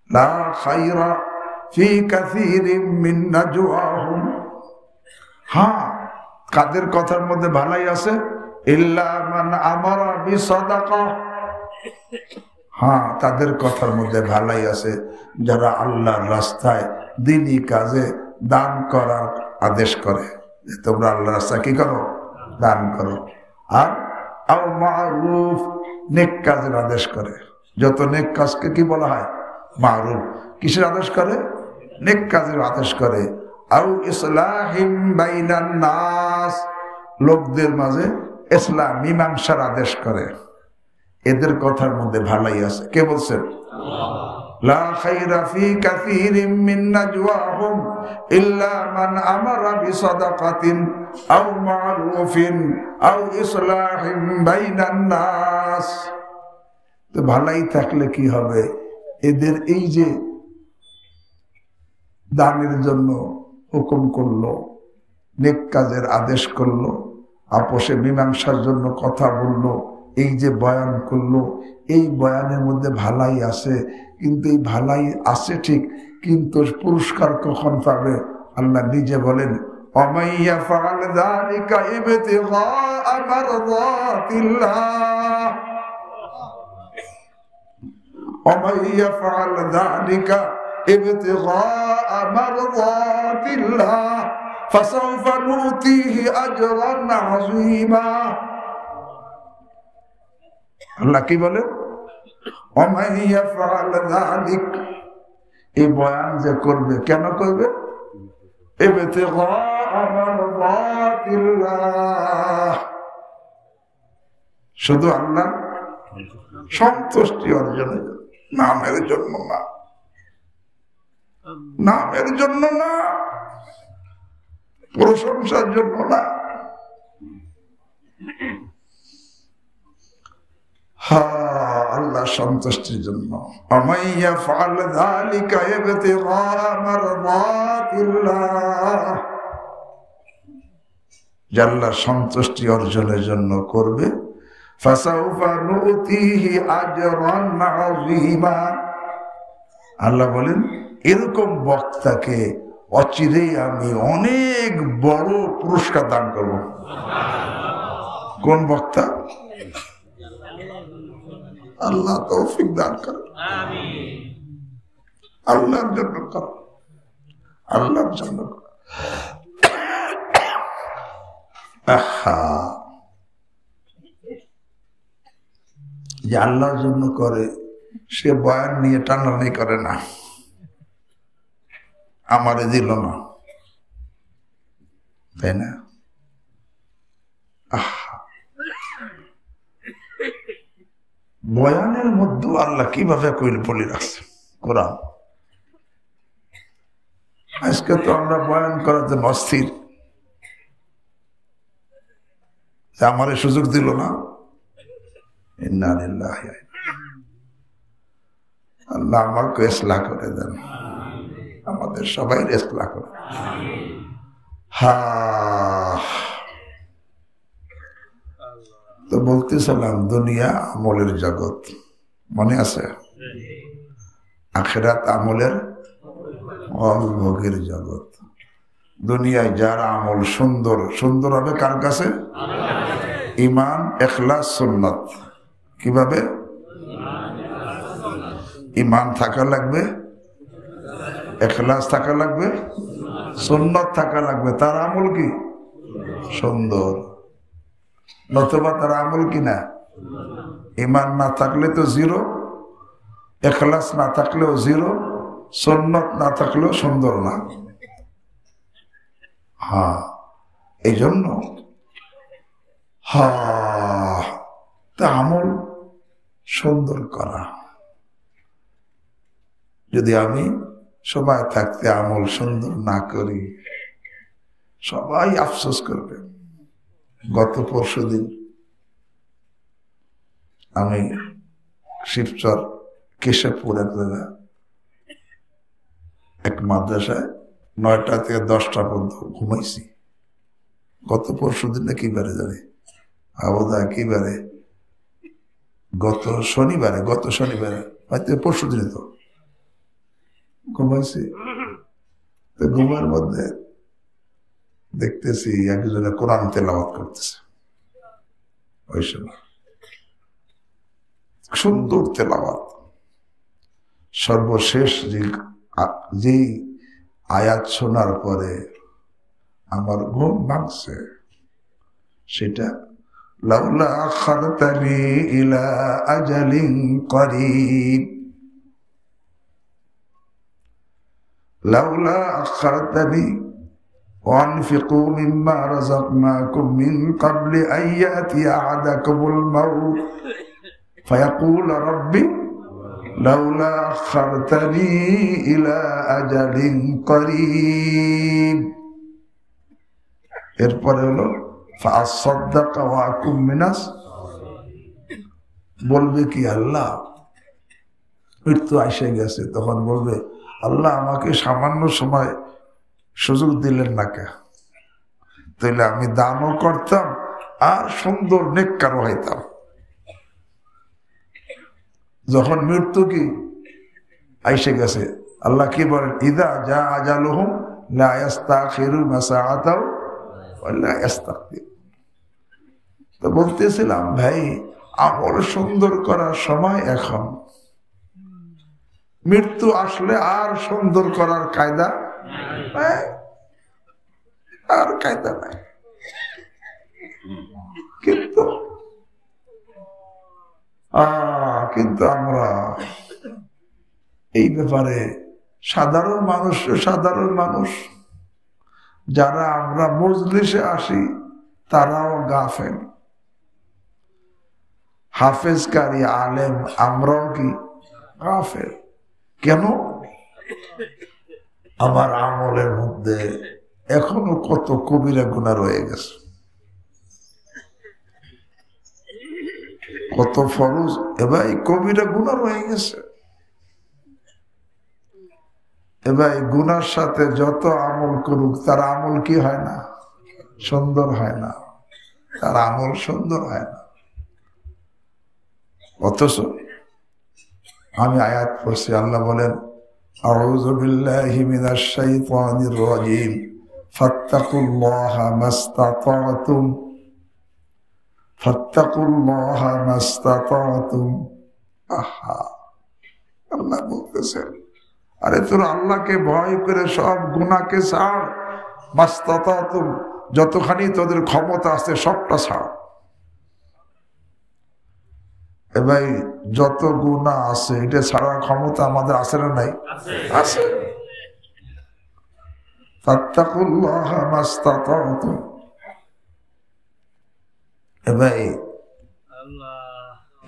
লা খায়রা ফি কাসীরিম মিন নাজওয়াহুম, হ্যাঁ কাদের কথার মধ্যে ভালাই আছে? ইল্লা মান আমারা বিসাদাকা, হ্যাঁ তাদের কথার মধ্যে ভালাই আছে যারা আল্লাহর রাস্তায় দ্বীনি কাজে দান করার আদেশ করে, তোমরা আল্লাহর রাস্তায় কি করো? দান করো। আর আও মারুফ, নেক কাজের আদেশ করে। যত নেক কাজকে কি বলা হয়? মারুফ। কিসের আদেশ করে? নেক কাজের আদেশ করে। আও ইসলাহিম বাইনান নাস, লোকদের মাঝে ইসলাম মীমাংসার আদেশ করে। এদের কথার মধ্যে ভালাই আছে। কে বলছেন? লা খায়রা ফি কাসীরিম মিন নাজওয়াহুম ইল্লা মান আমারা বিসাদাকাতিন আও মা'রুফিন আও ইসলাহিম বাইনান নাস। তো ভালাই থাকলে কি হবে? এদের এই যে দানের জন্য হুকুম করলো, নেক কাজের আদেশ করলো, আপোষে মীমাংসার জন্য কথা বললো, এই যে বয়ান করলো, এই বয়ানের মধ্যে ভালাই আছে। কিন্তু এই ভালাই আছে ঠিক, কিন্তু পুরস্কার কখন পাবে? আল্লাহ নিজে বলেন, وَمَن يَفْعَلْ ذَلِكَ ابْتِغَاءَ مَرْضَاتِ اللَّهِ وَمَن يَفْعَلْ ذَلِكَ ابْتِغَاءَ مَرْضَاتِ اللَّهِ فَسَوْفَ نُؤْتِيهِ أَجْرًا عَظِيمًا। আল্লাহ কি বলে? وَمَن يَفْعَلْ ذَلِكَ, এই বয়ান যে করবে, কেন করবে? ইবতিগাআ মারদাতিল্লাহ, শুধু আল্লাহ সন্তুষ্টি অর্জনের জন্য, নামের জন্য না, নামের জন্য না, প্রশংসার জন্য না। হ্যাঁ, আল্লাহ সন্তুষ্টির জন্য। আমাইয়া ফাআল যালিকা ইবতিগাআ মারদাতিল্লাহ, আল্লাহ সন্তুষ্টি অর্জনের জন্য করবে। ফাসাউফা নুতিহি আজরান আযীমা, আল্লাহ বলেন এরকম বক্তাকে অচিরেই আমি অনেক বড় পুরস্কার দান করব। কোন বক্তা? আল্লাহ তৌফিক দান করেন, আল্লাহর জন্য কর, আল্লাহর জন্য কর। যে আল্লাহর জন্য করে সে বয়ান নিয়ে টানাটানি করে না। আমারে দিল না, তাই না? বয়ানের মধ্যে আল্লাহ কিভাবে কইল বলে রাখছে কোরআন। আজকে তো আমরা বয়ান করার জন্য অস্থির, আমার সুযোগ দিল না। ইন্না লিল্লাহি, আল্লাহ আমাকে ইসলাহ করে দেন, আমাদের সবাই ইসলাহ করে। তো বলতেছিলাম দুনিয়া আমলের জগৎ, মনে আছে? আখিরাত আমলের ভোগের জগৎ। দুনিয়ায় যার আমল সুন্দর, সুন্দর হবে কার কাছে? ঈমান, ইখলাস, সুন্নাত। কিভাবে? ঈমান থাকা লাগবে, ইখলাস থাকা লাগবে, সুন্নাত থাকা লাগবে, তার আমল কি সুন্দর। নতুবা তার আমল কি না? ঈমান না থাকলে তো জিরো, ইখলাস না থাকলেও জিরো, সুন্নাত না থাকলেও সুন্দর না। এই জন্য তা আমল সুন্দর করা। যদি আমি সময় থাকতে আমল সুন্দর না করি, সবাই আফসোস করবে। গত পরশুদিন আমি শিবচর কেশবপুর এক মাদ্রাসায় 9টা থেকে 10টা পর্যন্ত ঘুমাইছি। গত পরশুদিন না কি বারে জানি, কি বারে, গত শনিবারে হয়তো পরশুদিনে তো ঘুমাইছি। তো ঘুমের মধ্যে দেখতেছি একজনে কোরআন তেলাওয়াত করতেছে। ওই সময় সুন্দর তেলাওয়াত, সর্বশেষ যে আয়াত শোনার পরে আমার ঘুম ভাঙছে, সেটা লাউলা আখারতানি ইলা আজালিন করিব, লাউলা আখারতানি وأنفقوا مما رزقناكم من قبل أن يأتي أحدكم الموت فيقول ربي لولا أخرتني إلى أجل قريب। এরপরে হলো فأصدق وأكن من বলবে কি আল্লাহ মৃত্যু এসে গেছে, তখন বলবে আল্লাহ আমাকে সামান্য সময় সুযোগ দিলেন না কে? তাইলে আমি দানও করতাম আর সুন্দর নেককারও হইতাম। যখন মৃত্যু কি আইসে গেছে, আল্লাহ কি বলেন? ইদা যা আজালুহুম লা ইস্তাখিরুনা সাআতাও ওয়া লা ইস্তাকদির। তো বলতেছিলাম ভাই, আমল সুন্দর করার সময় এখন। মৃত্যু আসলে আর সুন্দর করার কায়দা আর কায়দা নাই। কিন্তু আমরা এই ব্যাপারে সাধারণ মানুষ যারা আমরা মজলিসে আসি তারাও গাফেল। হাফেজ কারি আলেম আমরাও কি গাফেল? কেন? আমার আমলের মধ্যে এখনো কত কবিরা গুনাহ রয়ে গেছে, কত ফরজ এবার কবিরা গুনাহ রয়ে গেছে। এবার গুনার সাথে যত আমল করুক, তার আমল কি হয় না? সুন্দর হয় না, তার আমল সুন্দর হয় না। অথচ আমি আয়াত পড়ছি, আল্লাহ বলেন আউযু বিল্লাহি মিনাশ শাইতানির রাজিম ফাত্তাকুল্লাহা মাসতাতাতুম ফাত্তাকুল্লাহা মাসতাতাতুম। আল্লাহ বলতেছেন, আরে তোরা আল্লাহকে ভয় করে সব গুনাহকে ছাড়, মাসতাতাতুম, যতখানি তোদের ক্ষমতা আছে সবটা ছাড়। ভাই যত গুনাহ আছে এটা ছাড়ার ক্ষমতা আমাদের আছে না নাই? আছে। ফাত্তাকুল্লাহা মাস্তাতাতুম। ভাই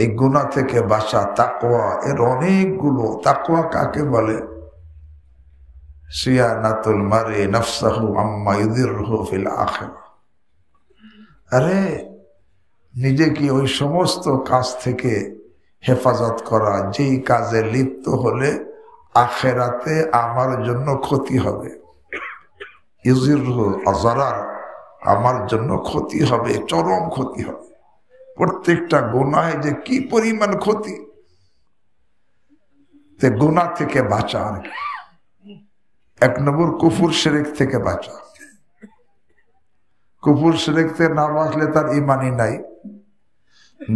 এই গুনাহ থেকে বাঁচা, তাকওয়া, এর অনেকগুলো। তাকওয়া কাকে বলে? সিয়ানাতুল মারই নাফসাহু আম্মা ইউদিরহু ফিল আখিরাহ। আরে নিজেকে ওই সমস্ত কাজ থেকে হেফাজত করা, যেই কাজে লিপ্ত হলে আখিরাতে আমার জন্য ক্ষতি হবে। ইউজিরহু আযারার, আমার জন্য ক্ষতি হবে, চরম ক্ষতি হবে। প্রত্যেকটা গুনাহে যে কি পরিমাণ ক্ষতি, তে গুনাহ থেকে বাঁচা। এক নম্বর কুফর শিরক থেকে বাঁচা। কুফর শিরক থেকে না বাঁচলে তার ঈমানই নাই।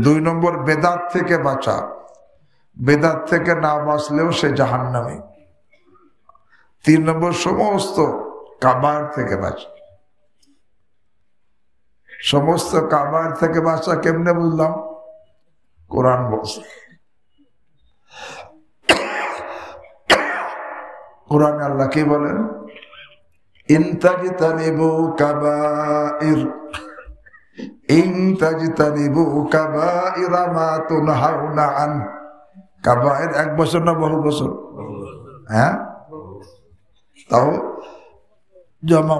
2 নম্বর বেদাত থেকে বাঁচা। বেদাত থেকে না বাঁচলেও সে জাহান্নামী। 3 নম্বর সমস্ত কাবায়ের থেকে বাঁচা। সমস্ত কাবায়ের থেকে বাঁচা কেমনে বুঝলাম? কোরআন বলছে, কোরআনে আল্লাহ কি বলেন? ইন তাজতানিবু কাবাইর, ইন তাজতানিবু কাবাইর মা তুনহাউনা আন। কাবাইর 1 বছর না বহু বছর? হ্যাঁ, তাও জমা।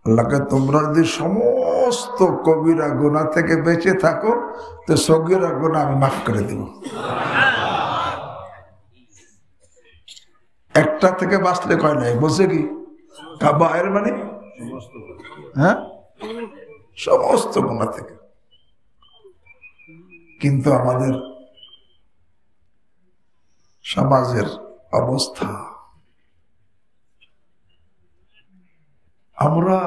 আল্লাহকে তোমরা যদি সমস্ত কবিরা গুনাহ থেকে বেঁচে থাকো তো সগীরা গুনাহ আমি মাফ করে দেব। একটা থেকে বাঁচলে কয় নাই, বলছে কি কাবায়ের মানে হ্যাঁ সমস্ত গুনাহ থেকে। কিন্তু আমাদের সমাজের অবস্থা, আমরা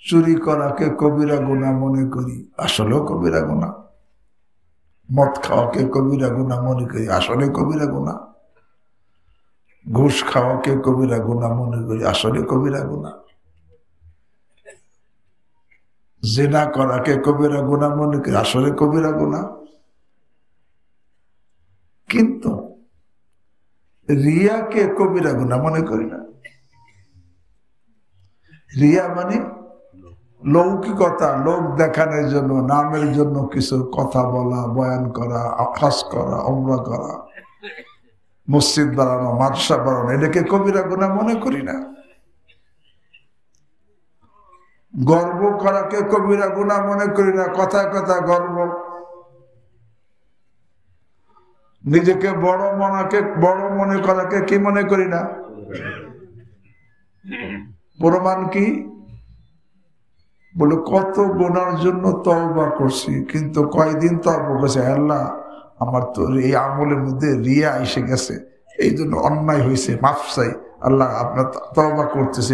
চুরি করাকে কবিরা গুনাহ মনে করি, আসলেও কবিরা গুনাহ। মদ খাওয়াকে কবিরা গুনাহ মনে করি, আসলে কবিরা গুনাহ। ঘুষ খাওয়াকে কবিরা গুনাহ মনে করি, আসলে কবিরা গুনাহ। জিনা করাকে কবিরা গুনাহ মনে করি, আসলে কবিরা গুনাহ। কিন্তু রিয়াকে কবিরা গুনাহ মনে করি না। রিয়া মানে লৌকিকতা, লোক দেখানোর জন্য, নামের জন্য কিছু কথা বলা, বয়ান করা, আকাশ করা, উমরা করা, মসজিদ বানানো, মাদ্রাসা বানানো, এটাকে কবিরা গুনাহ মনে করি না। গর্ব করাকে কবিরা গুনাহ মনে করি না, কথায় কথায় গর্ব। নিজেকে বড় মনে করাকে কি মনে করি না। প্রমাণ কি? বলে কত গুনার জন্য তওবা করছি, কিন্তু কয়দিন তওবা করছে, আল্লাহ আমার তো এই আমলের মধ্যে রিয়া এসে গেছে, এই জন্য অন্যায় হয়েছে, মাফ চাই আল্লাহ, আপনার তওবা করতেছি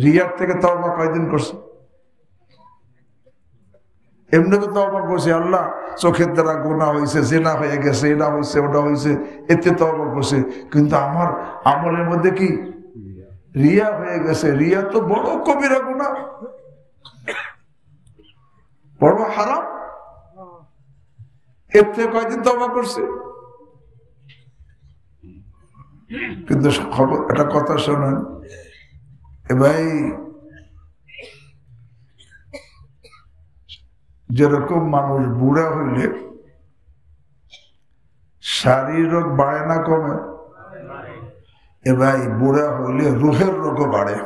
রিয়ার থেকে তওবা কয়দিন করছে? এমনি তো তওবা করছে, আল্লাহ চোখের দ্বারা গুনাহ হয়েছে, জিনা হয়ে গেছে, এটা হয়েছে, ওটা হয়েছে, এতে তওবা করছে, কিন্তু আমার আমলের মধ্যে কি রিয়া হয়ে গেছে। রিয়া তো বড় কবিরা গুনাহ, বড় হারাম। এর থেকে কয়দিন তওবা করছে। কিন্তু খবর একটা কথা শোনেন ভাই, যেরকম মানুষ বুড়া হইলে শারীরিক রোগ বাড়ে না কমে, এ ভাই বুড়া হইলে রুহের রোগও বাড়ে।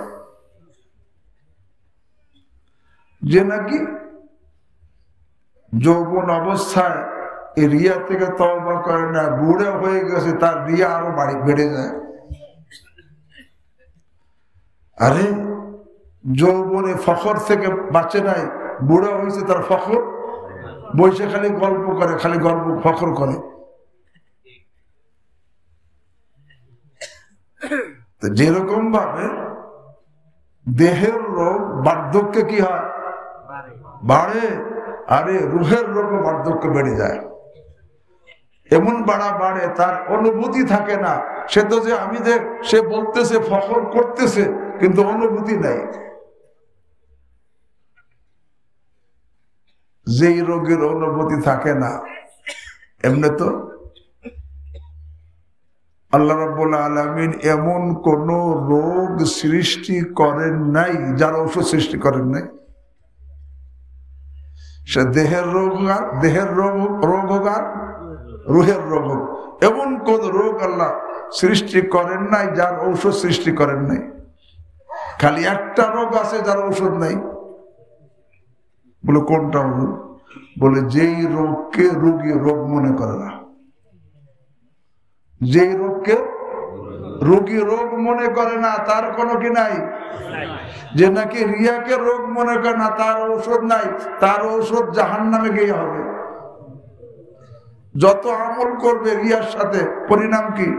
যে নাকি যৌবন অবস্থায় এই রিয়া থেকে তওবা করে না, বুড়া হয়ে গেছে, তার রিয়া আরো বেড়ে যায়। আরে যৌবনে ফখর থেকে বাঁচে নাই, বুড়া হয়েছে তার ফখর, বসে খালি গল্প করে, খালি গল্প ফখর করে। যেরকম ভাবে দেহের রোগ বার্ধক্যে কি হয়, বাড়ে, আরে রুহের রোগ বার্ধক্য বেড়ে যায়। এমন বাড়ে তার অনুভূতি থাকে না। সে তো যে আমি যে সে বলতেছে ফখর করতেছে কিন্তু অনুভূতি নাই। যেই রোগের অনুভূতি থাকে না, এমনি তো আল্লাহ রাব্বুল আলামিন এমন কোন রোগ সৃষ্টি করেন নাই যার ঔষধ সৃষ্টি করেন নাই। সে দেহের রোগ হোক আর রুহের রোগ হোক, এমন কোন রোগ আল্লাহ সৃষ্টি করেন নাই যার ঔষধ সৃষ্টি করেন নাই। খালি একটা রোগ আছে যার ঔষধ নাই। বলে কোনটা? বলে যেই রোগকে রোগী রোগ মনে করে না, যেই রোগকে রোগী রোগ মনে করে না তার কোনো কি নাই। যে নাকি রিয়াকে রোগ মনে করে না তার ঔষধ নাই, তার ঔষধ জাহান্নামে গিয়ে হবে। যত আমল করবে রিয়ার সাথে পরিণাম কি?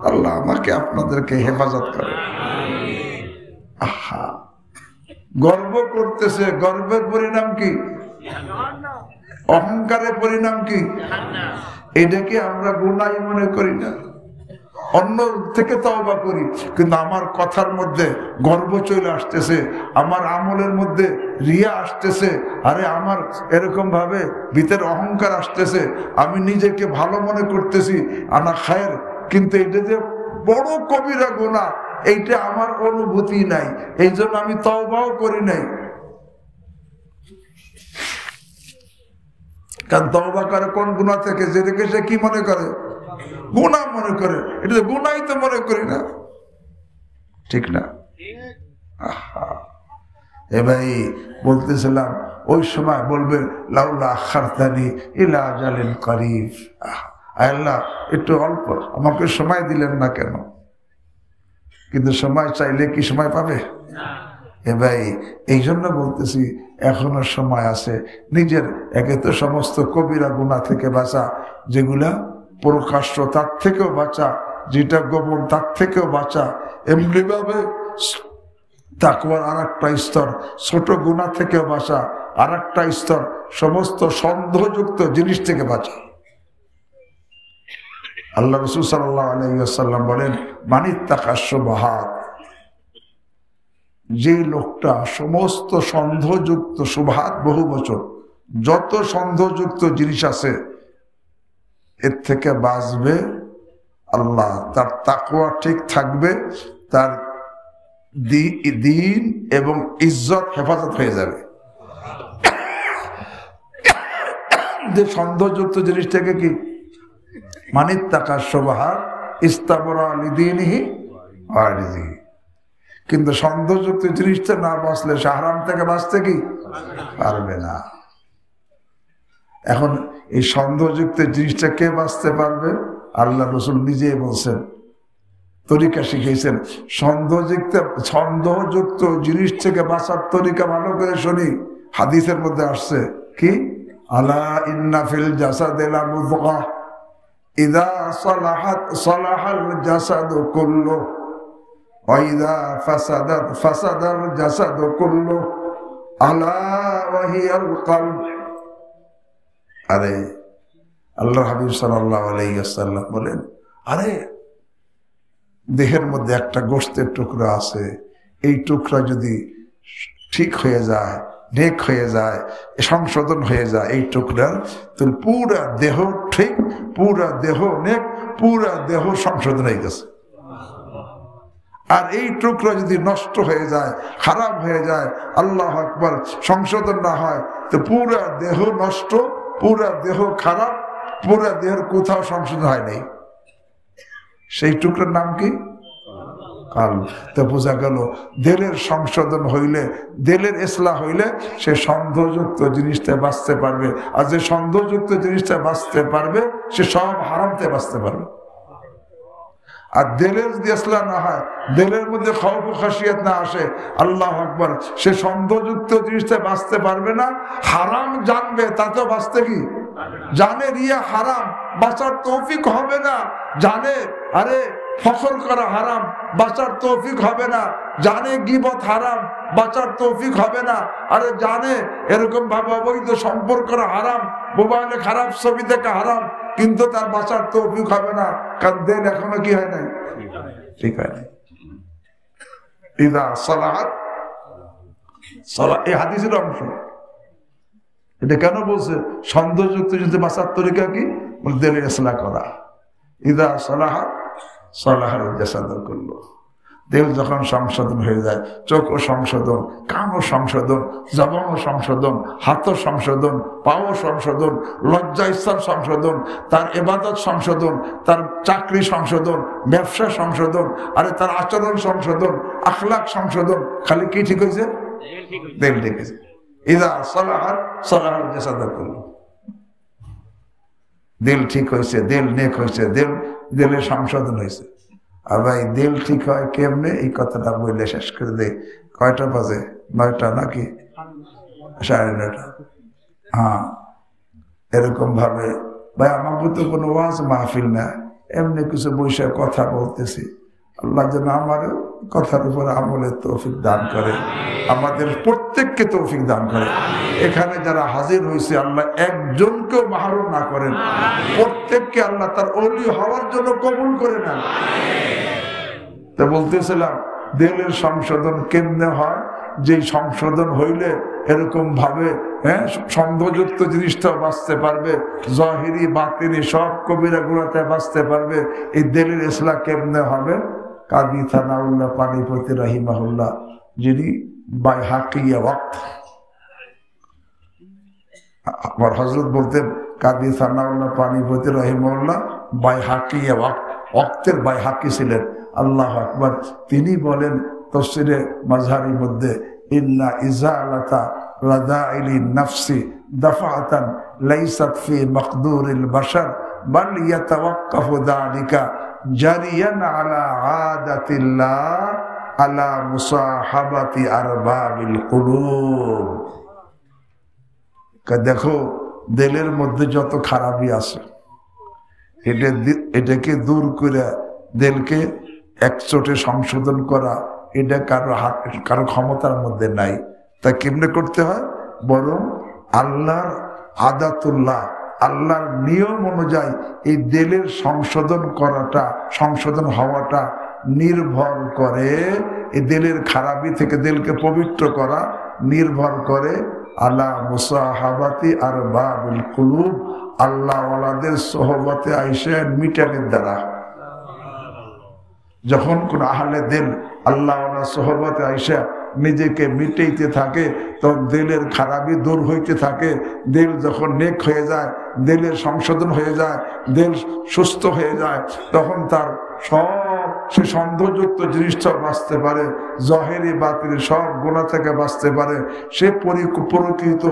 আল্লাহ আমাকে আপনাদেরকে হেফাজত করে। আহা, গর্ব করতেছে, গর্বের পরিণাম কি? অহংকারের পরিণাম কি? এটাকে আমরা গুনাহ মনে করি না, অন্য থেকে তওবা করি, কিন্তু আমার কথার মধ্যে গর্ব চলে আসতেছে, আমার আমলের মধ্যে রিয়া আসতেছে, আরে আমার এরকম ভাবে ভিতরে অহংকার আসতেছে, আমি নিজেকে ভালো মনে করতেছি আনা খায়ের, কিন্তু এটা যে বড় কবিরা গুনাহ এইটা আমার অনুভূতি নাই, এই জন্য আমি তওবাও করি নাই। কারণ তওবা করে কোন গুনাহ থেকে? যেটাকে সে কি মনে করে? গুনাহ মনে করে। এটা তো গুনাহই তো মনে করি না, ঠিক না? এ ভাই বলতেছিলাম ওই সময় বলবে লাউলা আখারতানি ইলা আজালিন করিব, আল্লাহ একটু অল্প আমাকে সময় দিলেন না কেন? কিন্তু সময় চাইলে কি সময় পাবে? এ ভাই এই জন্য বলতেছি এখনো সময় আছে। নিজের একে তো সমস্ত কবিরা গুনাহ থেকে বাঁচা, যেগুলা প্রকাশ্য তার থেকেও বাঁচা, যেটা গোপন তার থেকেও বাঁচা। এমনি ভাবে তাকওয়ার আর একটা স্তর, ছোট গুনাহ থেকেও বাঁচা, আর একটা স্তর সমস্ত সন্দেহযুক্ত জিনিস থেকে বাঁচা। আল্লাহ রাসূল সাল্লাল্লাহু আলাইহি ওয়াসাল্লাম বলেন, মানিত্তাকা শুবহাত, যে লোকটা সমস্ত সন্দেহযুক্ত, শুবহাত বহু বচন, যত সন্দেহযুক্ত জিনিস আছে এর থেকে বাঁচবে, আল্লাহ তার তাকওয়া ঠিক থাকবে, তার দ্বীন এবং ইজ্জত হেফাজত হয়ে যাবে। যে সন্দেহযুক্ত জিনিস থেকে কি? মানিত্তাকা শুবহাত ইস্তাবরা লিদীনিহি ওয়া ইরদিহি। কিন্তু সন্দেহযুক্ত জিনিসটা না বাঁচলে সে হারাম থেকে বাঁচতে কি পারবে না। এখন এই সন্দেহযুক্ত জিনিসটা কে বাঁচতে পারবে? আল্লাহ রাসূল নিজেই বলছেন, তরিকা শিখিয়েছেন। সন্দেহযুক্ত জিনিস থেকে বাঁচার তরিকা ভালো করে শুনি। হাদিসের মধ্যে আসছে কি? আলা ইন্না ফিল জাসাদি লামুদগাহ ইযা সালাহাত সালাহাল জাসাদু কুল্লুহু ওয়া ইযা ফাসাদাত ফাসাদাল জাসাদু কুল্লুহু আলা ওয়া হিয়াল কলব। আরে আল্লাহর হাবিব সাল্লাল্লাহু আলাইহি ওয়াসাল্লাম বলেন, আরে দেহের মধ্যে একটা গোশতের টুকরা আছে, এই টুকরা যদি ঠিক হয়ে যায়, নেক হয়ে যায়, সংশোধন হয়ে যায় এই টুকরার, তাহলে পুরা দেহ ঠিক, পুরা দেহ নেক, পুরা দেহ সংশোধন হয়ে গেছে। আর এই টুকরা যদি নষ্ট হয়ে যায়, খারাপ হয়ে যায়, আল্লাহু আকবার, সংশোধন না হয়, তো পুরা দেহ নষ্ট, পুরা দেহ খারাপ, পুরা দেহের কোথাও সংশোধন হয় নাই। সেই টুকরার নাম কি? কাল্ব। তো বোঝা গেল দিলের সংশোধন হইলে, দিলের ইসলাহ হইলে সে সন্দেহযুক্ত জিনিসটা বাঁচতে পারবে। আর যে সন্দেহযুক্ত জিনিসটা বাঁচতে পারবে সে সব হারামতে বাঁচতে পারবে। আর দিলের যদি ইসলাহ না হয়, দিলের মধ্যে খৌফ খাশিয়াত না আসে, আল্লাহু আকবার, সে সন্দেহযুক্ত জিনিসটা বাঁচতে পারবে না। হারাম জানবে, তাতেও বাঁচতে কি জানে রিয়া হারাম, বাঁচার তৌফিক হবে না। জানে আরে ফখর করা হারাম, বাঁচার তৌফিক হবে না। জানে গীবত হারাম, বাঁচার তৌফিক হবে না। আরে জানে এরকম ভাবে অবৈধ সম্পর্ক করা হারাম, মোবাইলে খারাপ ছবি দেখা হারাম, কিন্তু তার বাঁচার তৌফিক হবে না, কারণ দেন এখনো কি হয় নাই, ঠিক হয় নাই। ইদা সালাহাত সালাহ, এই হাদিসের অংশ। এটা কেন বলছে? সন্দেহযুক্ত যদি বাঁচার তরিকা কি? দেলের ইসলাহ করা। ইদা সালাহাত সালাহাল জাসাদু কুল্লু। দেল যখন সংশোধন হয়ে যায়, চোখও সংশোধন, কানও সংশোধন, জবানও সংশোধন, হাতও সংশোধন, পাও সংশোধন, লজ্জা স্থান সংশোধন, তার ইবাদত সংশোধন, তার চাকরি সংশোধন, ব্যবসা সংশোধন, আরে তার আচরণ সংশোধন, আখলাক সংশোধন। খালি কি ঠিক হয়েছে? দেল ঠিক হয়েছে। ইদা সালাহাত সালাহাল জাসাদু কুল্লু। দিল ঠিক হয়েছে, দিল নেক হয়েছে, দিলের সংশোধন হয়েছে। আর ভাই দিল ঠিক হয় কেমনে? এই কথাটা বললে শেষ করে দেয়। কয়টা বাজে? 9টা নাকি 9:30? হ্যাঁ, এরকম ভাবে ভাই আমাকে তো কোনো ওয়াজ মাহফিল না, এমনি কিছু বসে কথা বলতেছি। আল্লাহ যেন আমার কথার উপর আমলের তৌফিক দান করে, আমাদের প্রত্যেককে তৌফিক দান করে। এখানে যারা হাজির হয়েছে আল্লাহ একজনকেও মাহরুম না করেন, প্রত্যেককে আল্লাহ তার ওলি হওয়ার জন্য কবুল করে নেন। তা বলতেছিলাম দিলের সংশোধন কেমনে হয়? যে সংশোধন হইলে এরকম ভাবে সন্দেহযুক্ত জিনিসটা বাঁচতে পারবে, জাহিরি বাতিনি সব কবিরা গুণাতে বাঁচতে পারবে। এই দিলের ইসলাহ কেমনে হবে? কাদি থানাউল্লাহ পানিপতি রাহিমাহুল্লাহ, যিনি বাইহাকিয়া ওয়াক্ত, আমার হযরত বলতেন কাদি থানাউল্লাহ পানিপতি রাহিমাহুল্লাহ বাইহাকিয়া ওয়াক্ত, ওয়াক্তের বাইহাকি ছিলেন। আল্লাহু আকবার। তিনি বলেন তাফসীরে মাযহারির মধ্যে, ইন্না ইজালাতা রাদাইলি নাফসি দাফাতান লাইসাত ফি মাকদুরিল বাশার বাল ইয়াতাওয়াক্কাফু যালিকা জারিয়ান আলা আদাতিল্লাহ আলা মুসাহাবাতি আরবাবিল কুলুব। দেখো দিলের মধ্যে যত খারাপি আছে, এটাকে দূর করে দিলকে একচোটে সংশোধন করা, এটা কারো ক্ষমতার মধ্যে নাই। তা কেমনে করতে হয়? বরং আল্লাহর আদাতুল্লাহ, আল্লাহর নিয়ম অনুযায়ী এই দিলের সংশোধন করাটা, সংশোধন হওয়াটা নির্ভর করে, এই দিলের খারাপি থেকে দিলকে পবিত্র করা নির্ভর করে আলা মুসাহাবাতি আরবাবিল কুলুব, আল্লাহ ওয়ালাদের সোহবতে আইসা মিটানের দ্বারা। যখন কোন আহলে দিল আল্লাহ ওয়ালা সোহবতে আইসা নিজেকে মিটাইতে থাকে, তখন দিলের খারাপি দূর হইতে থাকে। দিল যখন নেক হয়ে যায়, দিলের সংশোধন হয়ে যায়, দিল সুস্থ হয়ে যায়, তখন তার সব সে সন্দেহযুক্ত জিনিসটা বাঁচতে পারে, জাহেরি বাতিল সব গুনাহ থেকে বাঁচতে পারে, সে পরিকৃত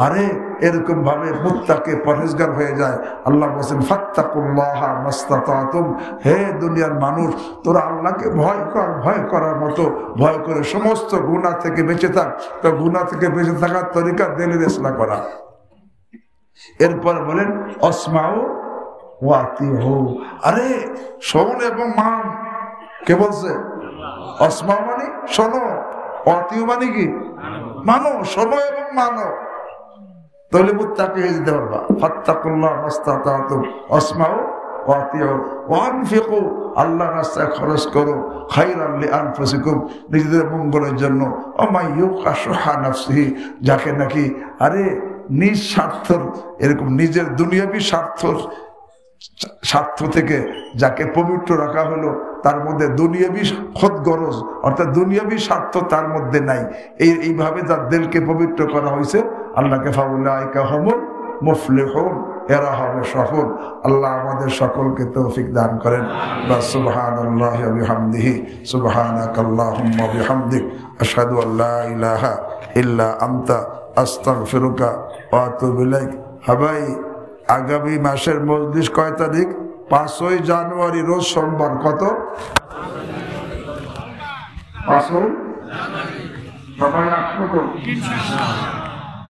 আরে এরকম ভাবে মুত্তাকি পরহেজগার হয়ে যায়। আল্লাহ বলেন ফাত্তাকুল্লাহা মাস্তাতাতুম, হে দুনিয়ার মানুষ তোরা আল্লাহকে ভয় কর, ভয় করার মতো ভয় করে সমস্ত গুনাহ থেকে বেঁচে থাক। তো গুনাহ থেকে বেঁচে থাকার তরিকা দিলের ইসলাহ করা। এরপর বলেন আসমাউ ওয়া আতিউ, আরে শোন এবং মান। কে বলছে? আসমাউ মানে শোনো, আতিউ মানে কি? মানো, শোনো এবং মানো, তাহলে মুত্তাকি হয়ে যেতে পারবা। ফাত্তাকুল্লাহ মাস্তাতাতুম আসমাউ ওয়া আতিউ ওয়া আনফিকু, আল্লাহর রাস্তায় খরচ করো, খায়রান লিআনফুসিকুম, নিজেদের মঙ্গলের জন্য। ওয়া ইউকা শুহা নাফসিহি, যাকে নাকি আরে নিজ স্বার্থ, এরকম নিজের দুনিয়াবি স্বার্থ থেকে যাকে পবিত্র রাখা হলো, তার মধ্যে দুনিয়াবি খোদ গরজ অর্থাৎ দুনিয়াবি স্বার্থ তার মধ্যে নাই, এইভাবে তার দিলকে পবিত্র করা হয়েছে। আল্লাহকে ফাউলাইকা হুমুল মুফলিহুন, এরা হবে সফল। আল্লাহ আমাদের সকলকে তৌফিক দান করেন। সুবহানাল্লাহি ওয়া বিহামদিহি, সুবহানাকাল্লাহুম্মা ওয়া বিহামদিক, আশহাদু আল্লা ইলাহা ইল্লা আনতা আস্তাগফিরুকা ওয়া আতুবু ইলাইক। হাবাই আগামী মাসের মজলিস কয় তারিখ? 5ই জানুয়ারি, রোজ সোমবার। কত? 5ই জানুয়ারি। সবাই আসবো তো?